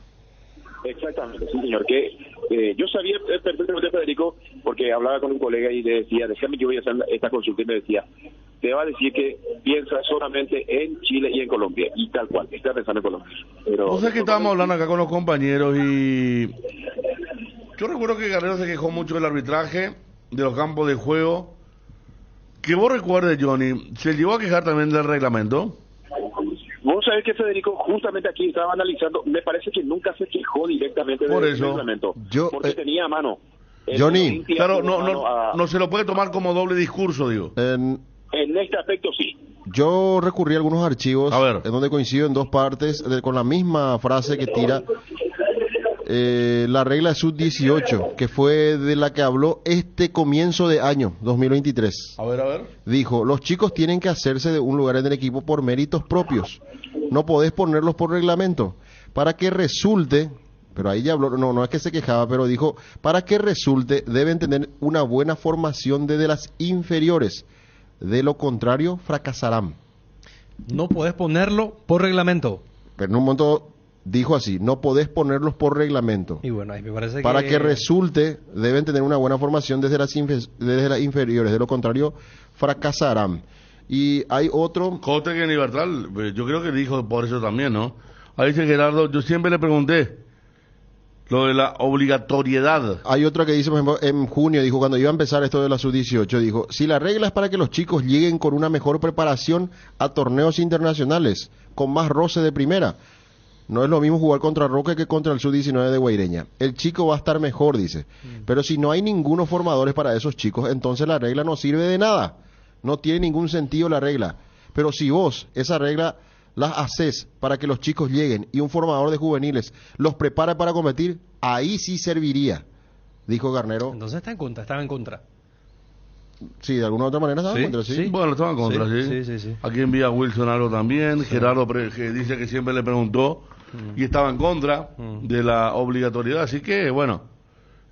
[SPEAKER 17] Exactamente, sí, señor. Que yo sabía perfectamente, Federico, porque hablaba con un colega y le decía, déjame que voy a hacer esta consulta, y me decía, te va a decir que piensa solamente en Chile y en Colombia, y tal cual, está pensando en Colombia. Pero
[SPEAKER 6] O sea, que estábamos hablando acá con los compañeros, y yo recuerdo que Garnero se quejó mucho del arbitraje, de los campos de juego. Que vos recuerdes, Johnny, ¿se llegó a quejar también del reglamento?
[SPEAKER 17] Vos sabés que, Federico, justamente aquí estaba analizando, me parece que nunca se quejó directamente
[SPEAKER 6] Por
[SPEAKER 17] del
[SPEAKER 6] eso,
[SPEAKER 17] reglamento, porque tenía a mano.
[SPEAKER 8] Johnny,
[SPEAKER 6] claro, no se lo puede tomar como doble discurso, digo.
[SPEAKER 17] En este aspecto sí.
[SPEAKER 8] Yo recurrí a algunos archivos en donde coincido en dos partes con la misma frase que tira la regla sub-18, que fue de la que habló este comienzo de año 2023.
[SPEAKER 6] A ver.
[SPEAKER 8] Dijo, los chicos tienen que hacerse de un lugar en el equipo por méritos propios. No podés ponerlos por reglamento. Para que resulte, pero ahí ya habló, no es que se quejaba, pero dijo, para que resulte deben tener una buena formación desde las inferiores. De lo contrario, fracasarán.
[SPEAKER 7] No podés ponerlo por reglamento.
[SPEAKER 8] Pero en un momento dijo así, no podés ponerlos por reglamento.
[SPEAKER 7] Y bueno, ahí me parece
[SPEAKER 8] para que resulte, deben tener una buena formación desde las inferiores. De lo contrario, fracasarán. Y hay otro...
[SPEAKER 6] Cote que en Libertad, yo creo que dijo por eso también, ¿no? Ahí dice Gerardo, yo siempre le pregunté lo de la obligatoriedad.
[SPEAKER 8] Hay otra que dice, por ejemplo, en junio, dijo, cuando iba a empezar esto de la sub-18, dijo, si la regla es para que los chicos lleguen con una mejor preparación a torneos internacionales, con más roce de primera, no es lo mismo jugar contra Roque que contra el sub-19 de Guaireña. El chico va a estar mejor, dice. Pero si no hay ninguno formadores para esos chicos, entonces la regla no sirve de nada. No tiene ningún sentido la regla. Pero si vos esa regla las haces para que los chicos lleguen y un formador de juveniles los prepare para competir, ahí sí serviría, dijo Garnero.
[SPEAKER 7] Entonces estaba en contra.
[SPEAKER 8] Sí, de alguna u otra manera estaba en contra, sí.
[SPEAKER 6] Bueno, estaba en contra, sí. Aquí envía Wilson algo también. Gerardo que dice que siempre le preguntó y estaba en contra de la obligatoriedad. Así que, bueno,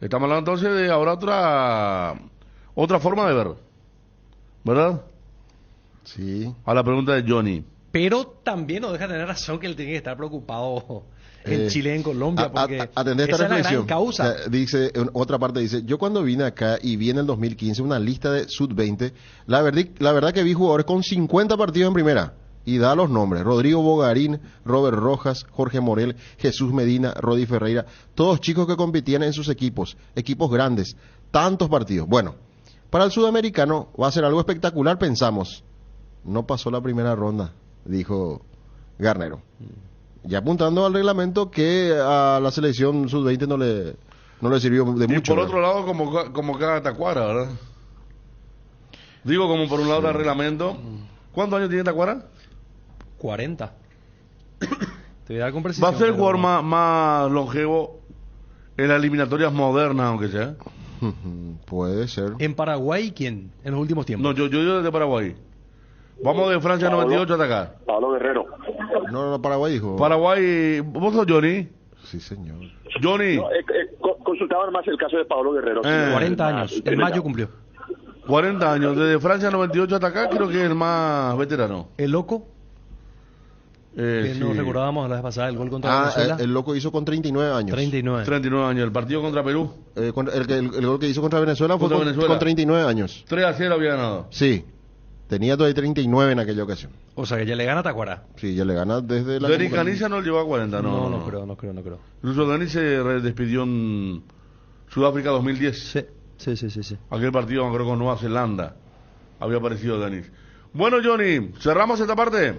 [SPEAKER 6] estamos hablando entonces de ahora otra forma de ver, ¿verdad?
[SPEAKER 8] Sí.
[SPEAKER 6] A la pregunta de Johnny.
[SPEAKER 7] Pero también no deja de tener razón que él tiene que estar preocupado en Chile y en Colombia, porque
[SPEAKER 8] atender esta
[SPEAKER 7] esa es la gran causa.
[SPEAKER 8] Dice, otra parte dice, yo cuando vine acá y vi en el 2015 una lista de sub-20, la verdad que vi jugadores con 50 partidos en primera, y da los nombres, Rodrigo Bogarín, Robert Rojas, Jorge Morel, Jesús Medina, Rodi Ferreira, todos chicos que competían en sus equipos grandes, tantos partidos. Bueno, para el sudamericano va a ser algo espectacular, pensamos. No pasó la primera ronda, dijo Garnero. Ya apuntando al reglamento que a la selección sub-20 no le sirvió de mucho.
[SPEAKER 6] Y por otro lado, como cada Tacuara, ¿verdad? Digo, como por un lado el reglamento. ¿Cuántos años tiene Tacuara?
[SPEAKER 7] 40. Te voy a dar con
[SPEAKER 6] Va
[SPEAKER 7] precisión.
[SPEAKER 6] a ser el
[SPEAKER 7] pero-
[SPEAKER 6] jugador más longevo en las eliminatorias modernas, aunque sea.
[SPEAKER 8] Puede ser.
[SPEAKER 7] En Paraguay, ¿quién? En los últimos tiempos.
[SPEAKER 6] No, yo digo desde Paraguay. Vamos de Francia 98 hasta acá.
[SPEAKER 19] Pablo Guerrero.
[SPEAKER 8] No, Paraguay dijo.
[SPEAKER 6] Paraguay, ¿vos sos Johnny?
[SPEAKER 8] Sí, señor.
[SPEAKER 6] Johnny.
[SPEAKER 19] No, consultaban más el caso de Pablo Guerrero.
[SPEAKER 7] 40 años. En mayo cumplió.
[SPEAKER 6] 40 años. Desde Francia 98 hasta acá, creo que es el más veterano.
[SPEAKER 7] ¿El loco? Que
[SPEAKER 6] Sí.
[SPEAKER 7] nos recordábamos la vez pasada el gol contra Venezuela.
[SPEAKER 8] El loco hizo con 39 años.
[SPEAKER 6] 39 años. El partido contra Perú.
[SPEAKER 8] El gol que hizo contra Venezuela fue
[SPEAKER 6] Contra Venezuela.
[SPEAKER 8] con 39 años.
[SPEAKER 6] 3-0 había ganado.
[SPEAKER 8] Sí. Tenía todavía 39 en aquella ocasión.
[SPEAKER 7] O sea que ya le gana a Tacuara.
[SPEAKER 8] Sí, ya le gana desde la...
[SPEAKER 6] Denis Canicia no llegó a 40, no.
[SPEAKER 7] No creo.
[SPEAKER 6] Incluso Denis se despidió en Sudáfrica 2010.
[SPEAKER 7] Sí.
[SPEAKER 6] Aquel partido, creo, con Nueva Zelanda. Había aparecido Denis. Bueno, Johnny, cerramos esta parte.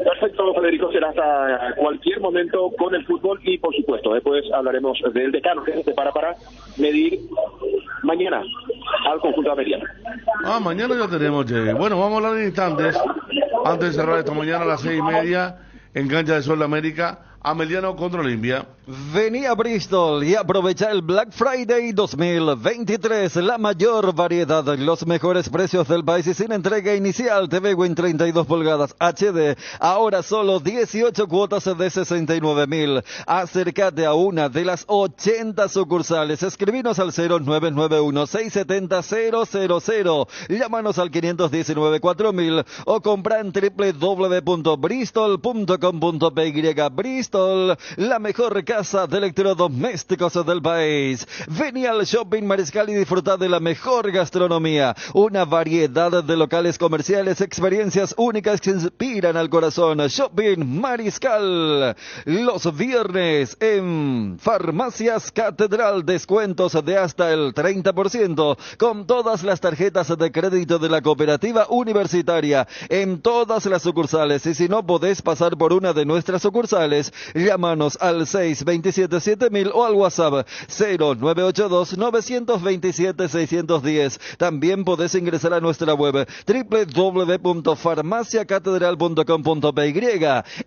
[SPEAKER 19] Perfecto, Federico, será hasta cualquier momento con el fútbol y, por supuesto, después hablaremos del decano que se prepara para medir mañana al conjunto americano.
[SPEAKER 6] Mañana ya tenemos, che. Bueno, vamos a hablar en instantes. Antes de cerrar esta mañana a las 6:30 en Cancha de Sol de América, Ameliano contra Olimpia.
[SPEAKER 13] Vení a Bristol y aprovecha el Black Friday 2023. La mayor variedad, los mejores precios del país y sin entrega inicial. TV Win 32 pulgadas HD. Ahora solo 18 cuotas de 69.000. Acércate a una de las 80 sucursales. Escribinos al 0991-670-000. Llámanos al 519-4000 o compra en www.bristol.com.py. Bristol, la mejor casa de electrodomésticos del país. Vení al Shopping Mariscal y disfruta de la mejor gastronomía. Una variedad de locales comerciales, experiencias únicas que inspiran al corazón. Shopping Mariscal. Los viernes en Farmacias Catedral, descuentos de hasta el 30% con todas las tarjetas de crédito de la cooperativa universitaria en todas las sucursales. Y si no podés pasar por una de nuestras sucursales, llámanos al 627-7000 o al WhatsApp 0982-927-610. También podés ingresar a nuestra web www.farmaciacatedral.com.py.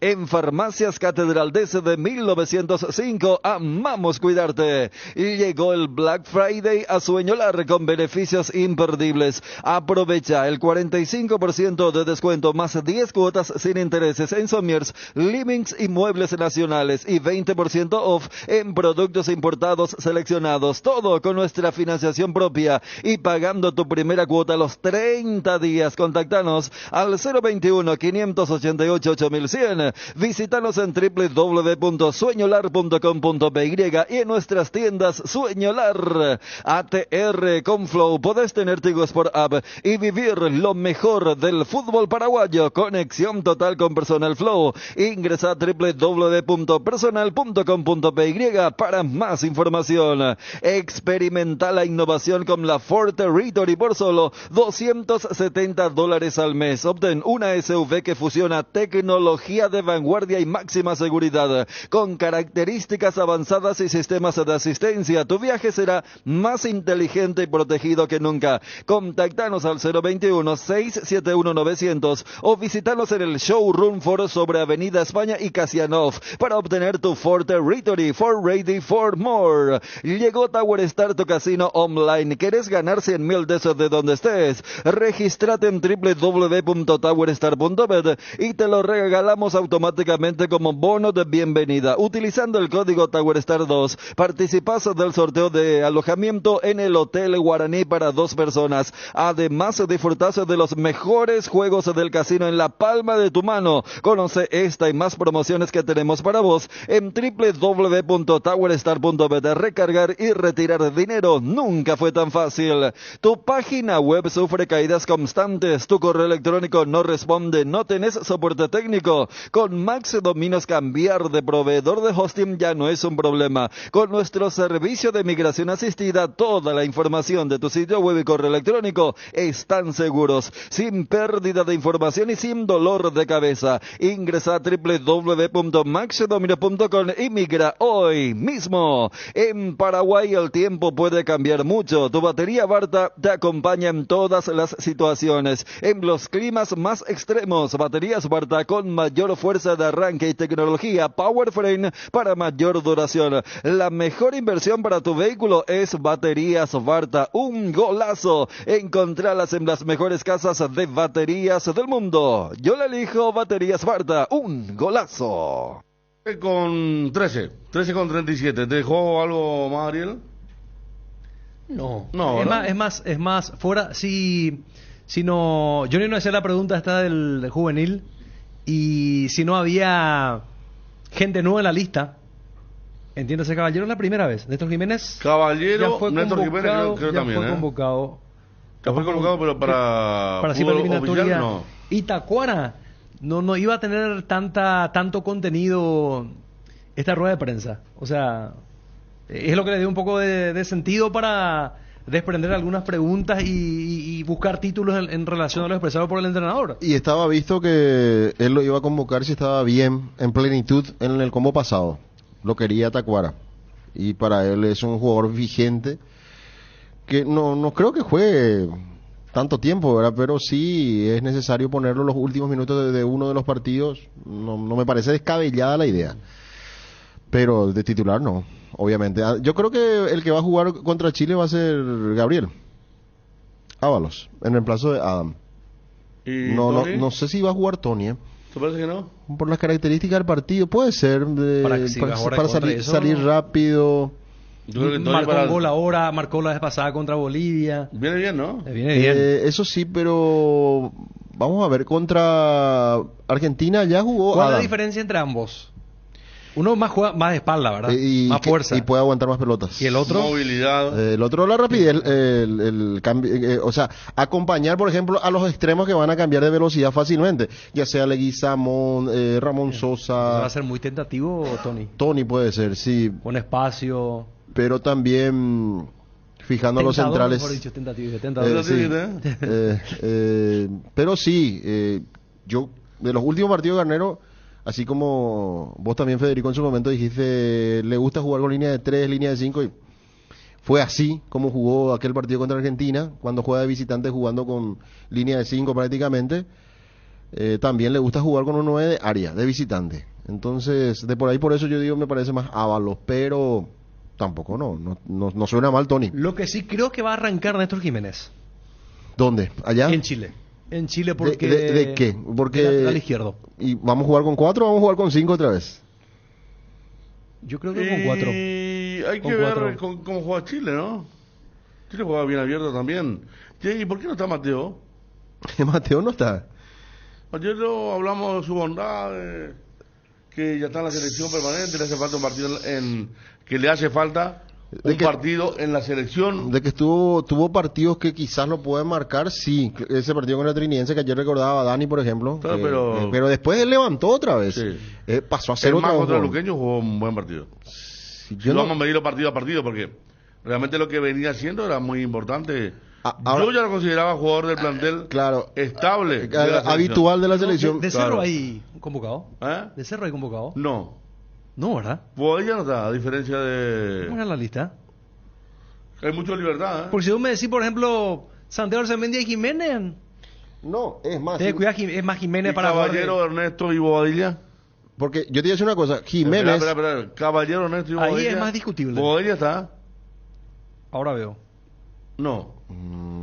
[SPEAKER 13] En Farmacias Catedral desde 1905, amamos cuidarte. Y llegó el Black Friday a Sueñolar con beneficios imperdibles. Aprovecha el 45% de descuento más 10 cuotas sin intereses en Somiers, Livings y Muebles Nacionales y 20% off en productos importados seleccionados. Todo con nuestra financiación propia y pagando tu primera cuota a los 30 días. Contactanos al 021-588-8100. Visítanos en www.sueñolar.com.py y en nuestras tiendas Sueñolar. ATR con Flow. Podés tener Tigo Sport App y vivir lo mejor del fútbol paraguayo. Conexión total con Personal Flow. Ingresa a www.personal.com.py para más información. Experimenta la innovación con la Ford Territory por solo $270 al mes. Obtén una SUV que fusiona tecnología de vanguardia y máxima seguridad con características avanzadas y sistemas de asistencia. Tu viaje será más inteligente y protegido que nunca. Contactanos al 021-671-900 o visitanos en el Showroom Ford sobre Avenida España y Casianov para obtener tu Ford Territory. For Ready for More. Llegó Tower Star, tu casino online. ¿Querés ganar 100.000 de esos de donde estés? Regístrate en www.towerstar.bet y te lo regalamos automáticamente como bono de bienvenida. Utilizando el código TowerStar2, participas del sorteo de alojamiento en el Hotel Guaraní para 2 personas. Además, disfrutás de los mejores juegos del casino en la palma de tu mano. Conoce esta y más promociones que tenemos para vos en www.towerstar.bet. Recargar y retirar dinero nunca fue tan fácil. Tu página web sufre caídas constantes, tu correo electrónico no responde, no tenés soporte técnico. Con Max Dominios cambiar de proveedor de hosting ya no es un problema. Con nuestro servicio de migración asistida, toda la información de tu sitio web y correo electrónico están seguros, sin pérdida de información y sin dolor de cabeza. Ingresa a www.maxdominios.com y migra hoy mismo. En Paraguay el tiempo puede cambiar mucho. Tu batería Varta te acompaña en todas las situaciones. En los climas más extremos, baterías Varta con mayor fuerza de arranque y tecnología Power Frame para mayor duración. La mejor inversión para tu vehículo es baterías Varta. Un golazo. Encontralas en las mejores casas de baterías del mundo. Yo le elijo baterías Varta. Un golazo.
[SPEAKER 6] Con 13 con 37. ¿Te dejó algo más, Ariel?
[SPEAKER 7] No,
[SPEAKER 6] No, ¿no?
[SPEAKER 7] es más, fuera, si no, Johnny no hacía la pregunta esta del juvenil, y si no había gente nueva en la lista, entiéndase, Caballero es la primera vez. Néstor Jiménez.
[SPEAKER 6] Caballero,
[SPEAKER 7] ya fue
[SPEAKER 6] Néstor Jiménez creo
[SPEAKER 7] ya
[SPEAKER 6] también,
[SPEAKER 7] fue convocado.
[SPEAKER 6] Ya fue convocado, pero para
[SPEAKER 7] sí, para eliminatoria.
[SPEAKER 6] oficial, no.
[SPEAKER 7] Y Tacuara no iba a tener tanto contenido esta rueda de prensa. O sea, es lo que le dio un poco de sentido para desprender algunas preguntas y buscar títulos en relación a lo expresado por el entrenador.
[SPEAKER 8] Y estaba visto que él lo iba a convocar si estaba bien, en plenitud, en el combo pasado. Lo quería Tacuara. Y para él es un jugador vigente que no creo que juegue tanto tiempo, ¿verdad? Pero sí es necesario ponerlo en los últimos minutos de uno de los partidos. No me parece descabellada la idea. Pero de titular no, obviamente. Yo creo que el que va a jugar contra Chile va a ser Gabriel Ábalos, en reemplazo de Adam.
[SPEAKER 6] ¿Y
[SPEAKER 8] no sé si va a jugar Tony,
[SPEAKER 6] ¿Te parece que no?
[SPEAKER 8] Por las características del partido, puede ser. Para salir rápido.
[SPEAKER 7] Marcó un gol ahora, marcó la vez pasada contra Bolivia.
[SPEAKER 6] Viene bien, ¿no?
[SPEAKER 7] Viene bien.
[SPEAKER 8] Eso sí, pero vamos a ver, contra Argentina ya jugó
[SPEAKER 7] ¿Cuál es
[SPEAKER 8] Adam.
[SPEAKER 7] la diferencia entre ambos? Uno juega más de espalda, ¿verdad? Más fuerza.
[SPEAKER 8] Y puede aguantar más pelotas.
[SPEAKER 7] ¿Y el otro?
[SPEAKER 6] Movilidad.
[SPEAKER 8] El otro, la rapidez, el cambio, o sea, acompañar, por ejemplo, a los extremos que van a cambiar de velocidad fácilmente, ya sea Leguizamón, Ramón Sosa.
[SPEAKER 7] Va a ser muy tentativo, Tony.
[SPEAKER 8] Tony puede ser, sí.
[SPEAKER 7] Con espacio.
[SPEAKER 8] Pero también fijando a los centrales.
[SPEAKER 7] Mejor dicho, tentador.
[SPEAKER 8] Sí. Pero sí, yo de los últimos partidos de Garnero, así como vos también, Federico, en su momento dijiste, le gusta jugar con línea de 3, línea de 5, y fue así como jugó aquel partido contra Argentina, cuando juega de visitante jugando con línea de 5 prácticamente. También le gusta jugar con un 9 de área, de visitante. Entonces, de por ahí, por eso yo digo, me parece más Ábalos, pero tampoco no suena mal, Tony.
[SPEAKER 7] Lo que sí creo que va a arrancar Néstor Jiménez.
[SPEAKER 8] ¿Dónde? ¿Allá?
[SPEAKER 7] En Chile. En Chile porque...
[SPEAKER 8] ¿De qué? Porque...
[SPEAKER 7] Al izquierdo.
[SPEAKER 8] ¿Y vamos a jugar con 4 o vamos a jugar con 5 otra vez?
[SPEAKER 7] Yo creo que con 4.
[SPEAKER 6] Y hay que ver cómo juega Chile, ¿no? Chile juega bien abierto también. ¿Y por qué no está Mateo?
[SPEAKER 8] Mateo no está.
[SPEAKER 6] Ayer lo hablamos de su bondad, que ya está en la selección permanente, le hace falta un partido que le hace falta un partido en la selección.
[SPEAKER 8] De que tuvo partidos que quizás lo pueden marcar, sí. Ese partido con el Trinidense que ayer recordaba a Dani, por ejemplo. Pero después él levantó otra vez. Sí. Pasó a ser
[SPEAKER 6] el
[SPEAKER 8] otra
[SPEAKER 6] más contra el Luqueño jugó un buen partido. Vamos a medirlo partido a partido porque realmente lo que venía haciendo era muy importante. Yo ya lo consideraba jugador del plantel estable.
[SPEAKER 8] Habitual de la selección.
[SPEAKER 7] ¿De Cerro hay convocado? ¿De Cerro hay convocado?
[SPEAKER 6] No.
[SPEAKER 7] No, ¿verdad?
[SPEAKER 6] Pues ella no está, a diferencia de...
[SPEAKER 7] ¿Cómo era la lista?
[SPEAKER 6] Hay mucha libertad, ¿eh?
[SPEAKER 7] Porque si vos me decís, por ejemplo, Santiago Arcemendia y Jiménez...
[SPEAKER 8] No, es más...
[SPEAKER 7] es más Jiménez para...
[SPEAKER 6] Caballero, Ernesto y Bobadilla.
[SPEAKER 8] Porque yo te voy a decir una cosa, Jiménez...
[SPEAKER 6] Espera. Caballero, Ernesto y Bobadilla.
[SPEAKER 7] Ahí es más discutible.
[SPEAKER 6] Bobadilla está.
[SPEAKER 7] Ahora veo.
[SPEAKER 6] No.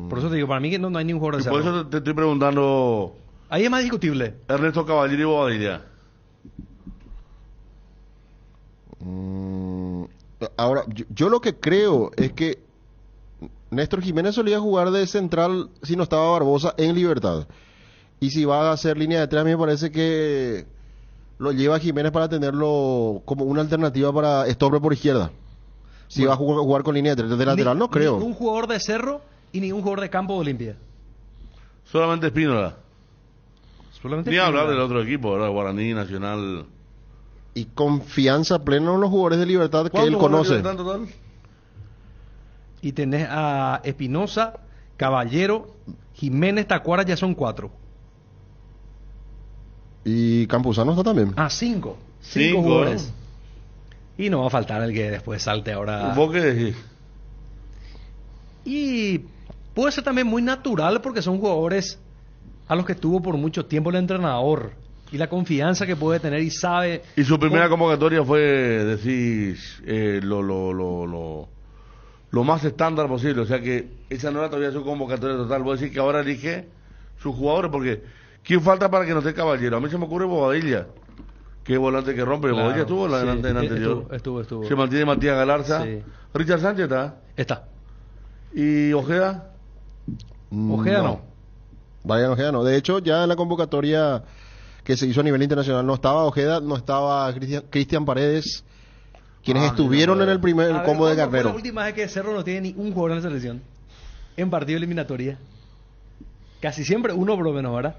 [SPEAKER 7] Por eso te digo, para mí que no hay ningún jugador de Cerro.
[SPEAKER 6] Por eso te estoy preguntando...
[SPEAKER 7] Ahí es más discutible.
[SPEAKER 6] Ernesto, Caballero y Bobadilla.
[SPEAKER 8] Ahora, yo lo que creo es que Néstor Jiménez solía jugar de central si no estaba Barbosa en Libertad. Y si va a hacer línea de 3, a mí me parece que lo lleva Jiménez para tenerlo como una alternativa para Stobre por izquierda. Si va a jugar con línea de 3 de lateral, no creo.
[SPEAKER 7] Ningún jugador de Cerro y ningún jugador de campo de Olimpia.
[SPEAKER 6] Solamente Espínola. Ni hablar del otro equipo, ¿verdad? Guaraní, Nacional...
[SPEAKER 8] Y confianza plena en los jugadores de Libertad que él conoce.
[SPEAKER 6] Total?
[SPEAKER 7] Y tenés a Espinosa, Caballero, Jiménez, Tacuara, ya son 4.
[SPEAKER 8] Y Campuzano está también.
[SPEAKER 7] 5. 5 jugadores. Y no va a faltar el que después salte ahora.
[SPEAKER 6] ¿Vos qué decís?
[SPEAKER 7] Y puede ser también muy natural porque son jugadores a los que tuvo por mucho tiempo el entrenador y la confianza que puede tener y sabe.
[SPEAKER 6] Y su primera convocatoria fue, decís, lo más estándar posible. O sea que esa no era todavía su convocatoria total. Vos decís que ahora elige sus jugadores porque ¿quién falta para que no esté Caballero? A mí se me ocurre Bobadilla. Qué volante que rompe.
[SPEAKER 7] Claro,
[SPEAKER 6] Bobadilla estuvo
[SPEAKER 7] sí,
[SPEAKER 6] en la anterior.
[SPEAKER 7] Estuvo.
[SPEAKER 6] Se mantiene Matías Galarza.
[SPEAKER 7] Sí.
[SPEAKER 6] Richard Sánchez
[SPEAKER 7] está.
[SPEAKER 6] ¿Y Ojeda?
[SPEAKER 7] Ojeda no.
[SPEAKER 8] Brian Ojeda no. De hecho, ya en la convocatoria que se hizo a nivel internacional no estaba Ojeda, no estaba Cristian Paredes, quienes estuvieron en el primer combo de Garnero.
[SPEAKER 7] La última vez que Cerro no tiene ni un jugador en la selección en partido eliminatoria. Casi siempre uno por lo menos, ¿verdad?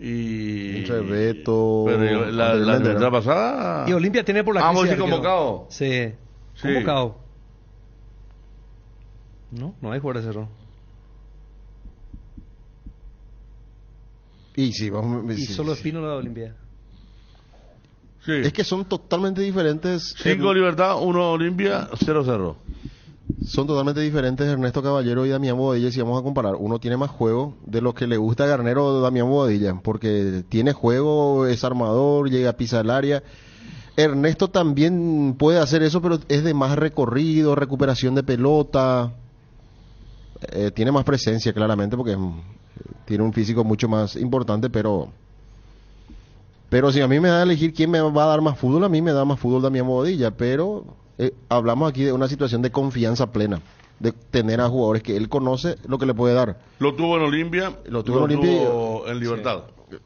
[SPEAKER 6] Y
[SPEAKER 8] entre Beto,
[SPEAKER 6] pero la temporada pasada
[SPEAKER 7] y Olimpia tiene por la
[SPEAKER 6] crisis sí convocado.
[SPEAKER 7] Sí, convocado. No hay jugador de Cerro.
[SPEAKER 8] Y sí,
[SPEAKER 7] solo Espino la de Olimpia.
[SPEAKER 6] Sí.
[SPEAKER 8] Es que son totalmente diferentes.
[SPEAKER 6] 5 Libertad, 1 Olimpia, 0 Cerro.
[SPEAKER 8] Son totalmente diferentes Ernesto Caballero y Damián Bobadilla. Si vamos a comparar, uno tiene más juego de lo que le gusta a Garnero Damián Bobadilla, porque tiene juego, es armador, llega a pisar el área. Ernesto también puede hacer eso, pero es de más recorrido, recuperación de pelota. Tiene más presencia, claramente, porque tiene un físico mucho más importante, pero si a mí me da a elegir quién me va a dar más fútbol, a mí me da más fútbol Damián Bobadilla, pero hablamos aquí de una situación de confianza plena, de tener a jugadores que él conoce lo que le puede dar.
[SPEAKER 6] Lo tuvo en Olimpia, lo tuvo en Libertad.
[SPEAKER 13] Sí.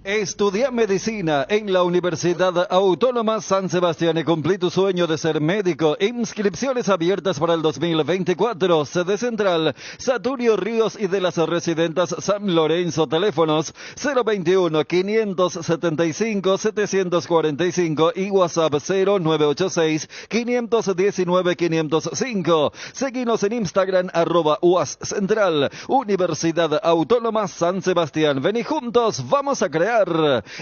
[SPEAKER 13] Estudia medicina en la Universidad Autónoma San Sebastián y cumplí tu sueño de ser médico. Inscripciones abiertas para el 2024. Sede central, Saturio Ríos y de las Residentas San Lorenzo. Teléfonos 021-575-745 y WhatsApp 0986-519-505. Seguinos en Instagram @UAS Central. Universidad Autónoma San Sebastián. Vení juntos, vamos a crear.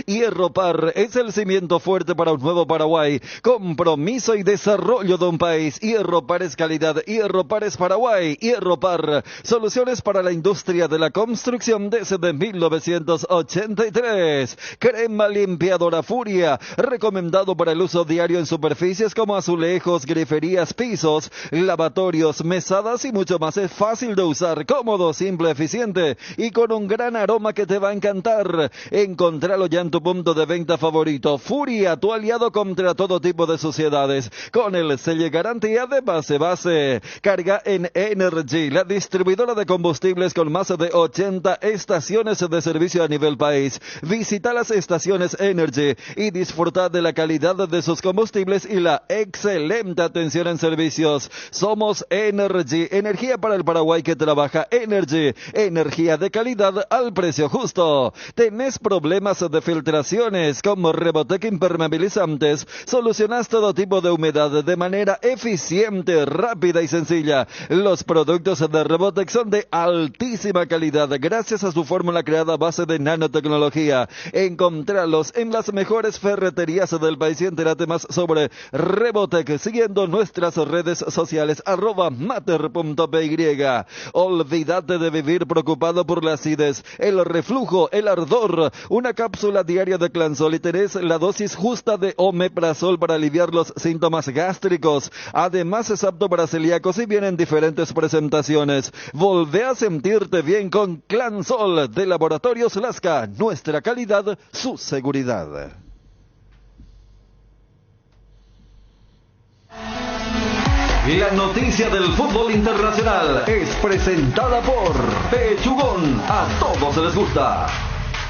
[SPEAKER 13] Hierro Par es el cimiento fuerte para un nuevo Paraguay. Compromiso y desarrollo de un país. Hierro Par es calidad. Hierro Par es Paraguay. Hierro Par, soluciones para la industria de la construcción desde 1983. Crema limpiadora Furia, recomendado para el uso diario en superficies como azulejos, griferías, pisos, lavatorios, mesadas y mucho más. Es fácil de usar, cómodo, simple, eficiente y con un gran aroma que te va a encantar. Encontralo ya en tu punto de venta favorito. Furia, tu aliado contra todo tipo de suciedades. Con el sello garantía de base. Carga en Energy, la distribuidora de combustibles con más de 80 estaciones de servicio a nivel país. Visita las estaciones Energy y disfruta de la calidad de sus combustibles y la excelente atención en servicios. Somos Energy, energía para el Paraguay que trabaja. Energy, energía de calidad al precio justo. ¿Tenés problemas de filtraciones como Rebotec impermeabilizantes? Solucionas todo tipo de humedad de manera eficiente, rápida y sencilla. Los productos de Rebotec son de altísima calidad gracias a su fórmula creada a base de nanotecnología. Encontralos en las mejores ferreterías del país y entérate más sobre Rebotec siguiendo nuestras redes sociales @mater.py. Olvídate de vivir preocupado por la acidez, el reflujo, el ardor. Una cápsula diaria de Clansol y tenés la dosis justa de omeprazol para aliviar los síntomas gástricos. Además es apto para celíacos y viene en diferentes presentaciones. Volvé a sentirte bien con Clansol de Laboratorios Lasca. Nuestra calidad, su seguridad. La noticia del fútbol internacional es presentada por Pechugón. A todos les gusta.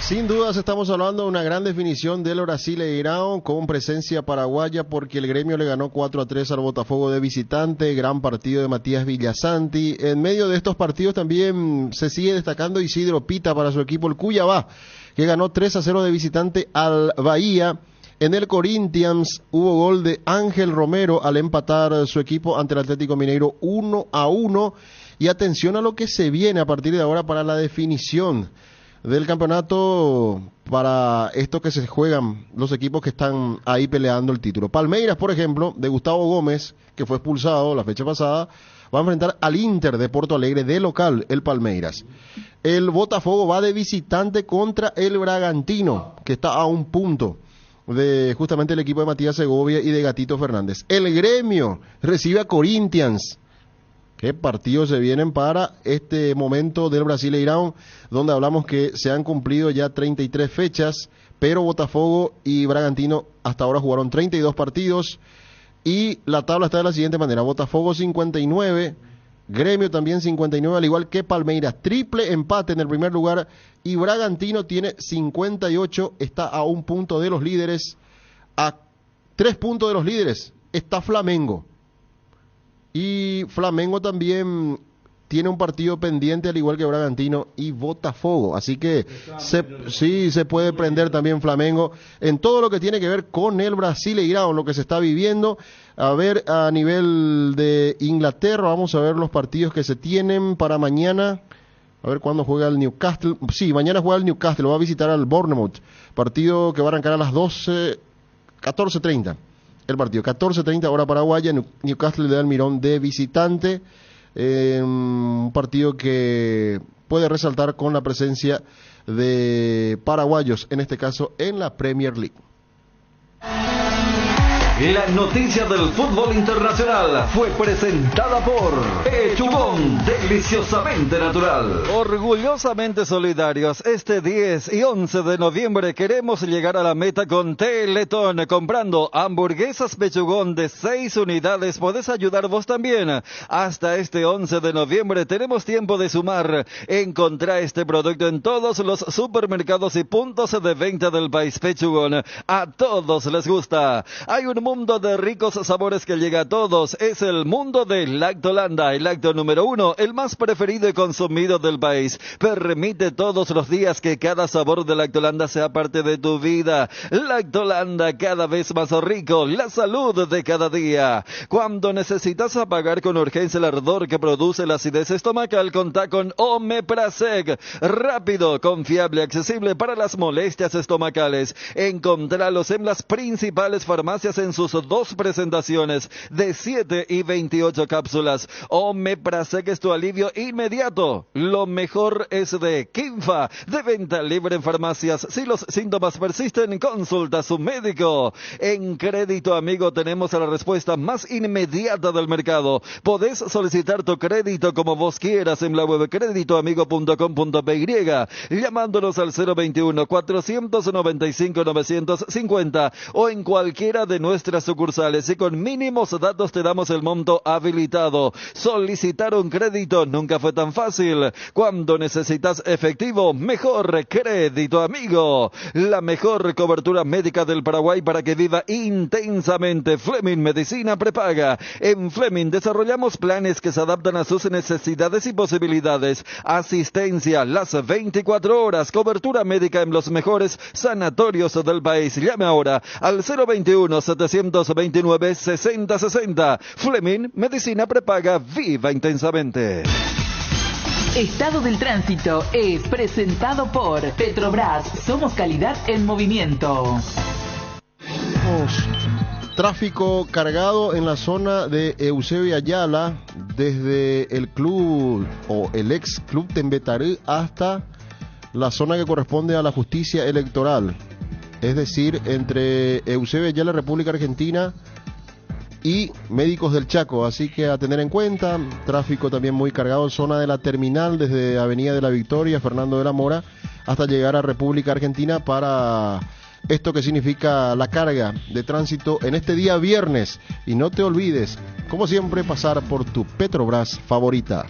[SPEAKER 8] Sin dudas estamos hablando de una gran definición del Brasileirão con presencia paraguaya porque el Gremio le ganó 4-3 al Botafogo de visitante, gran partido de Matías Villasanti. En medio de estos partidos también se sigue destacando Isidro Pita para su equipo el Cuiabá, que ganó 3-0 de visitante al Bahía. En el Corinthians hubo gol de Ángel Romero al empatar su equipo ante el Atlético Mineiro 1-1. Y atención a lo que se viene a partir de ahora para la definición del campeonato para esto que se juegan los equipos que están ahí peleando el título. Palmeiras, por ejemplo, de Gustavo Gómez, que fue expulsado la fecha pasada, va a enfrentar al Inter de Porto Alegre de local, el Palmeiras. El Botafogo va de visitante contra el Bragantino, que está a un punto de justamente el equipo de Matías Segovia y de Gatito Fernández. El Gremio recibe a Corinthians. ¿Qué partidos se vienen para este momento del Brasileirão, donde hablamos que se han cumplido ya 33 fechas, pero Botafogo y Bragantino hasta ahora jugaron 32 partidos, y la tabla está de la siguiente manera: Botafogo 59, Gremio también 59, al igual que Palmeiras, triple empate en el primer lugar, y Bragantino tiene 58, está a un punto de los líderes, a 3 puntos de los líderes está Flamengo. Y Flamengo también tiene un partido pendiente, al igual que Bragantino y Botafogo. Así que sí se puede prender también Flamengo en todo lo que tiene que ver con el Brasileirão, lo que se está viviendo. A ver, a nivel de Inglaterra, vamos a ver los partidos que se tienen para mañana. A ver cuándo juega el Newcastle. Sí, mañana juega el Newcastle, va a visitar al Bournemouth. Partido que va a arrancar a las 14:30. El partido 14:30 hora paraguaya. Newcastle de Almirón de visitante, un partido que puede resaltar con la presencia de paraguayos, en este caso en la Premier League.
[SPEAKER 13] La noticia del fútbol internacional fue presentada por Pechugón, deliciosamente natural. Orgullosamente solidarios, este 10 y 11 de noviembre queremos llegar a la meta con Teletón. Comprando hamburguesas Pechugón de 6 unidades podés ayudar vos también. Hasta este 11 de noviembre tenemos tiempo de sumar. Encontrá este producto en todos los supermercados y puntos de venta del país. Pechugón, a todos les gusta. Hay un mundo de ricos sabores que llega a todos. Es el mundo de Lactolanda, el lácteo número 1, el más preferido y consumido del país. Permite todos los días que cada sabor de Lactolanda sea parte de tu vida. Lactolanda, cada vez más rico, la salud de cada día. Cuando necesitas apagar con urgencia el ardor que produce la acidez estomacal, contá con Omeprazec. Rápido, confiable, accesible para las molestias estomacales. Encontralos en las principales farmacias en sus 2 presentaciones de 7 y 28 cápsulas. Omeprazec es tu alivio inmediato. Lo mejor es de Kinfa, de venta libre en farmacias. Si los síntomas persisten, consulta a su médico. En Crédito Amigo tenemos la respuesta más inmediata del mercado. Podés solicitar tu crédito como vos quieras en la web creditoamigo.com.py, llamándonos al 021-495-950 o en cualquiera de nuestras sucursales, y con mínimos datos te damos el monto habilitado. Solicitar un crédito nunca fue tan fácil. Cuando necesitas efectivo, mejor Crédito Amigo. La mejor cobertura médica del Paraguay para que viva intensamente. Fleming Medicina Prepaga. En Fleming desarrollamos planes que se adaptan a sus necesidades y posibilidades. Asistencia las 24 horas. Cobertura médica en los mejores sanatorios del país. Llame ahora al 021-729-6060. Fleming Medicina Prepaga. Viva intensamente.
[SPEAKER 5] Estado del Tránsito es presentado por Petrobras. Somos calidad en movimiento.
[SPEAKER 8] Tráfico cargado en la zona de Eusebio Ayala, desde el club o el ex club Tembetarú hasta la zona que corresponde a la justicia electoral, es decir, entre Eusebio Ayala, República Argentina, y Médicos del Chaco. Así que a tener en cuenta, tráfico también muy cargado en zona de la terminal, desde Avenida de la Victoria, Fernando de la Mora, hasta llegar a República Argentina, para esto que significa la carga de tránsito en este día viernes. Y no te olvides, como siempre, pasar por tu Petrobras favorita.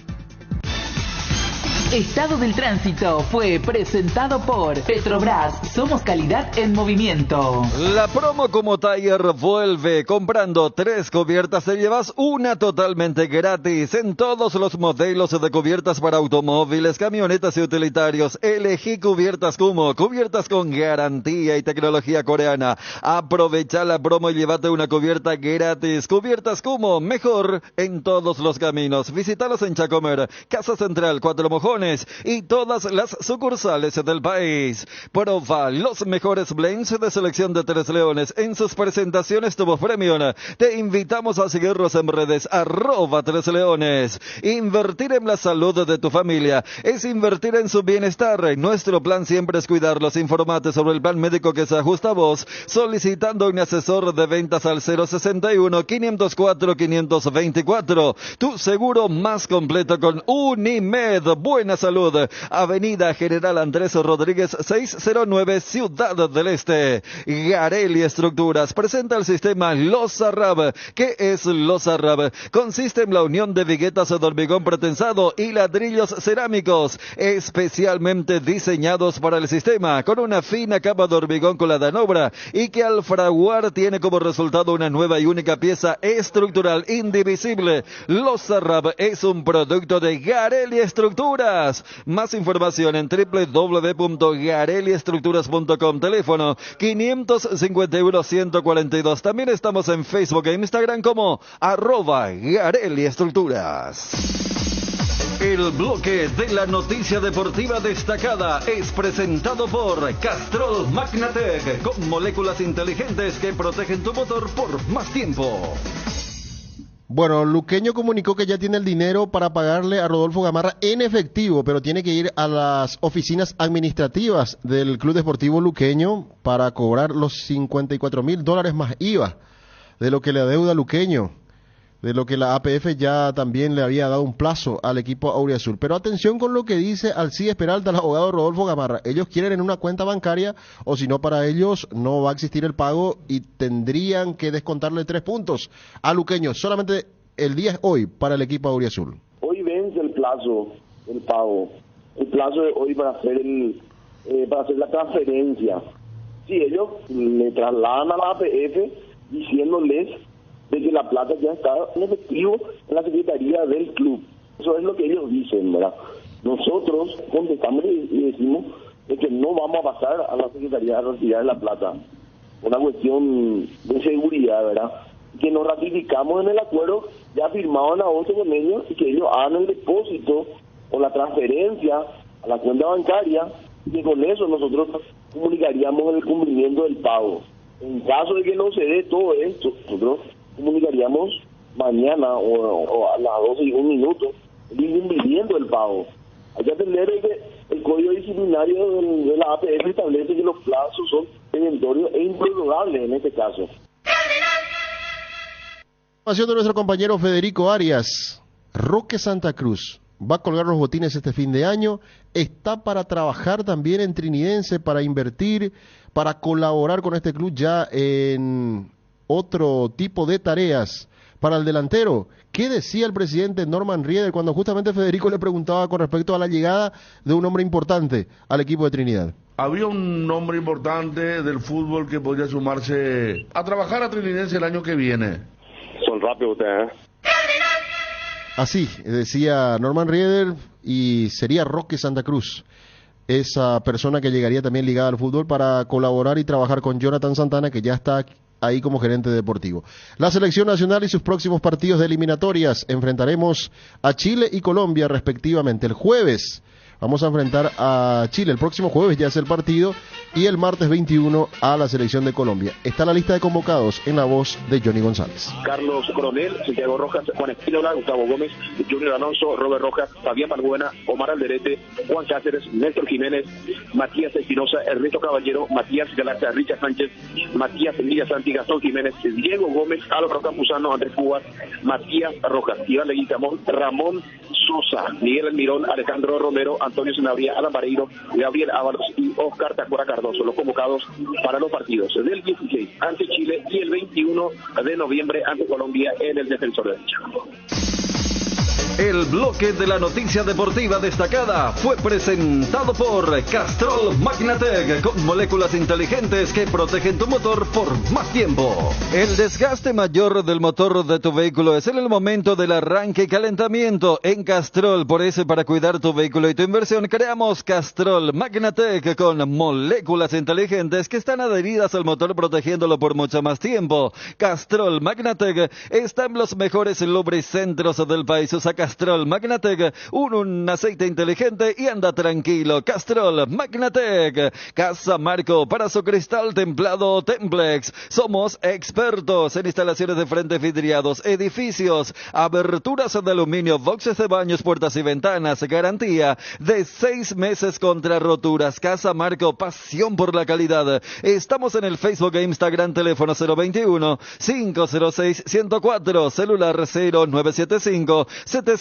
[SPEAKER 5] Estado del Tránsito fue presentado por Petrobras. Somos calidad en movimiento.
[SPEAKER 13] La promo como Tire vuelve. Comprando 3 cubiertas te llevas una totalmente gratis. En todos los modelos de cubiertas para automóviles, camionetas y utilitarios, elegí cubiertas Kumo, cubiertas con garantía y tecnología coreana. Aprovecha la promo y llévate una cubierta gratis. Cubiertas Kumo, mejor en todos los caminos. Visítalos en Chacomer, Casa Central, Cuatro Mojones, Leones y todas las sucursales del país. Proba los mejores blends de selección de Tres Leones en sus presentaciones Tubo Premium. Te invitamos a seguirlos en redes @Tres Leones. Invertir en la salud de tu familia es invertir en su bienestar. Nuestro plan siempre es cuidarlos. Informate sobre el plan médico que se ajusta a vos solicitando un asesor de ventas al 061-504-524. Tu seguro más completo con Unimed. Buena Salud. Avenida General Andrés Rodríguez 609, Ciudad del Este. Garelli Estructuras presenta el sistema Lozarrab. ¿Qué es Lozarrab? Consiste en la unión de viguetas de hormigón pretensado y ladrillos cerámicos especialmente diseñados para el sistema, con una fina capa de hormigón colada en obra y que al fraguar tiene como resultado una nueva y única pieza estructural indivisible. Lozarrab es un producto de Garelli Estructuras. Más información en www.garelliestructuras.com. Teléfono 551-142. También estamos en Facebook e Instagram como @Garelli Estructuras. El bloque de la noticia deportiva destacada es presentado por Castrol Magnatec, con moléculas inteligentes que protegen tu motor por más tiempo.
[SPEAKER 8] Bueno, Luqueño comunicó que ya tiene el dinero para pagarle a Rodolfo Gamarra en efectivo, pero tiene que ir a las oficinas administrativas del Club Deportivo Luqueño para cobrar los $54,000 más IVA de lo que le adeuda Luqueño, de lo que la APF ya también le había dado un plazo al equipo auriazul. Pero atención con lo que dice Alcides Peralta, el abogado Rodolfo Gamarra. Ellos quieren en una cuenta bancaria, o si no, para ellos no va a existir el pago y tendrían que descontarle 3 puntos a Luqueño. Solamente el día es hoy para el equipo auriazul.
[SPEAKER 17] Hoy vence el plazo del pago. El plazo de hoy para hacer la transferencia. Si ellos le trasladan a la APF diciéndoles de que la plata ya está en efectivo en la secretaría del club. Eso es lo que ellos dicen, ¿verdad? Nosotros contestamos y decimos de que no vamos a pasar a la secretaría a retirar la plata. Una cuestión de seguridad, ¿verdad? Que nos ratificamos en el acuerdo ya firmado en agosto con ellos y que ellos hagan el depósito o la transferencia a la cuenta bancaria y que con eso nosotros comunicaríamos el cumplimiento del pago. En caso de que no se dé todo esto, nosotros comunicaríamos mañana o a las 12:01 el incumplimiento del pago. Hay que atender que el código disciplinario de la APF establece que los plazos son eventuarios e improrrogables en este caso.
[SPEAKER 8] Información de nuestro compañero Federico Arias. Roque Santa Cruz va a colgar los botines este fin de año. Está para trabajar también en Trinidense, para invertir, para colaborar con este club ya en otro tipo de tareas. Para el delantero, ¿qué decía el presidente Norman Rieder cuando justamente Federico le preguntaba con respecto a la llegada de un hombre importante al equipo de Trinidad?
[SPEAKER 6] Había un hombre importante del fútbol que podría sumarse a trabajar a Trinidense el año que viene.
[SPEAKER 17] Son rápidos ustedes, ¿eh?
[SPEAKER 8] Así decía Norman Rieder, y sería Roque Santa Cruz esa persona que llegaría también ligada al fútbol para colaborar y trabajar con Jonathan Santana, que ya está ahí como gerente deportivo. La selección nacional y sus próximos partidos de eliminatorias. Enfrentaremos a Chile y Colombia respectivamente. El jueves vamos a enfrentar a Chile. El próximo jueves ya es el partido, y el martes 21 a la selección de Colombia. Está la lista de convocados en la voz de Johnny González.
[SPEAKER 17] Carlos Coronel, Santiago Rojas, Juan Espínola, Gustavo Gómez, Junior Alonso, Robert Rojas, Fabián Balbuena, Omar Alderete, Juan Cáceres, Néstor Jiménez, Matías Espinosa, Ernesto Caballero, Matías Galaza, Richard Sánchez, Matías Emilia Santi, Gastón Jiménez, Diego Gómez, Álvaro Campuzano, Andrés Cubas, Matías Rojas, Iván Leguizamón, Ramón Sosa, Miguel Almirón, Alejandro Romero, Antonio Sanabria, Alan Vareiro, Gabriel Ábalos y Oscar Tacora Cardoso, los convocados para los partidos del 16 ante Chile y el 21 de noviembre ante Colombia en el Defensor del Chaco.
[SPEAKER 13] El bloque de la noticia deportiva destacada fue presentado por Castrol Magnatec, con moléculas inteligentes que protegen tu motor por más tiempo. El desgaste mayor del motor de tu vehículo es en el momento del arranque y calentamiento. En Castrol, por eso, para cuidar tu vehículo y tu inversión, creamos Castrol Magnatec con moléculas inteligentes que están adheridas al motor, protegiéndolo por mucho más tiempo. Castrol Magnatec está en los mejores lubricentros del país. Usa Castrol Magnatec, un aceite inteligente y anda tranquilo. Castrol Magnatec. Casa Marco para su cristal templado Templex. Somos expertos en instalaciones de frentes vidriados, edificios, aberturas de aluminio, boxes de baños, puertas y ventanas. Garantía de 6 meses contra roturas. Casa Marco, pasión por la calidad. Estamos en el Facebook e Instagram, teléfono 021-506-104, celular 0975-759-000.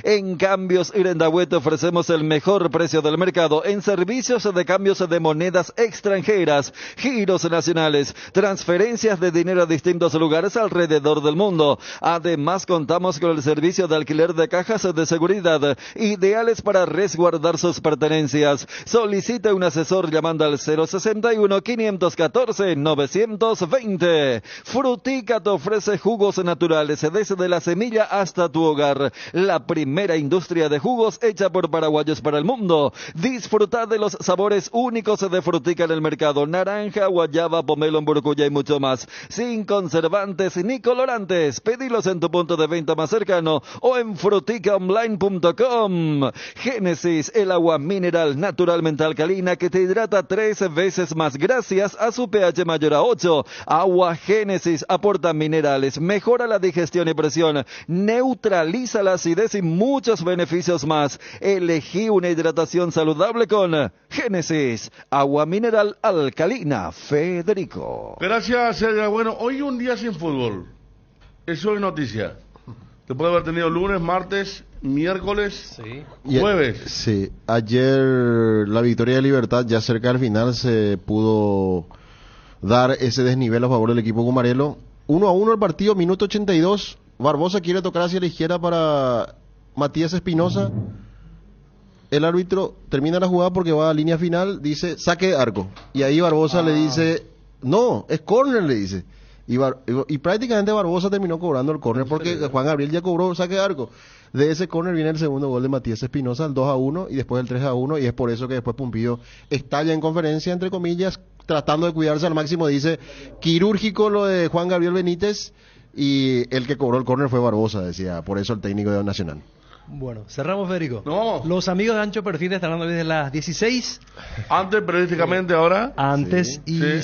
[SPEAKER 13] En Cambios Irendahuet ofrecemos el mejor precio del mercado en servicios de cambios de monedas extranjeras, giros nacionales, transferencias de dinero a distintos lugares alrededor del mundo. Además, contamos con el servicio de alquiler de cajas de seguridad, ideales para resguardar sus pertenencias. Solicite un asesor llamando al 061-514-920. Frutica te ofrece jugos naturales desde la semilla hasta tu hogar. La primera industria de jugos hecha por paraguayos para el mundo. Disfruta de los sabores únicos de Frutica en el mercado: naranja, guayaba, pomelo, mburucuyá y mucho más. Sin conservantes ni colorantes. Pedilos en tu punto de venta más cercano o en fruticaonline.com. Génesis, el agua mineral naturalmente alcalina que te hidrata 3 veces más gracias a su pH mayor a 8. Agua Génesis aporta minerales, mejora la digestión y presión, neutraliza la acidez y muchos beneficios más. Elegí una hidratación saludable con Génesis, agua mineral alcalina. Federico.
[SPEAKER 6] Gracias, Edgar. Bueno, hoy un día sin fútbol. Eso es noticia. Te puede haber tenido lunes, martes, miércoles, jueves.
[SPEAKER 8] Sí, ayer la victoria de Libertad, ya cerca del final, se pudo dar ese desnivel a favor del equipo Gumarelo. 1-1 el partido, minuto 82. Barbosa quiere tocar hacia la izquierda para Matías Espinosa. El árbitro termina la jugada porque va a línea final, dice saque de arco. Y ahí Barbosa le dice, no, es córner, le dice. Y prácticamente Barbosa terminó cobrando el córner porque Juan Gabriel ya cobró saque de arco. De ese córner viene el segundo gol de Matías Espinosa, el 2-1 y después el 3-1, y es por eso que después Pumpido estalla en conferencia, entre comillas, tratando de cuidarse al máximo. Dice quirúrgico lo de Juan Gabriel Benítez, y el que cobró el córner fue Barbosa, decía, por eso el técnico de Nacional.
[SPEAKER 7] Bueno, cerramos, Federico.
[SPEAKER 6] Nos vamos.
[SPEAKER 7] Los amigos de Ancho Perfil están hablando desde las 16.
[SPEAKER 6] Antes, periodísticamente, ahora.
[SPEAKER 7] Antes y...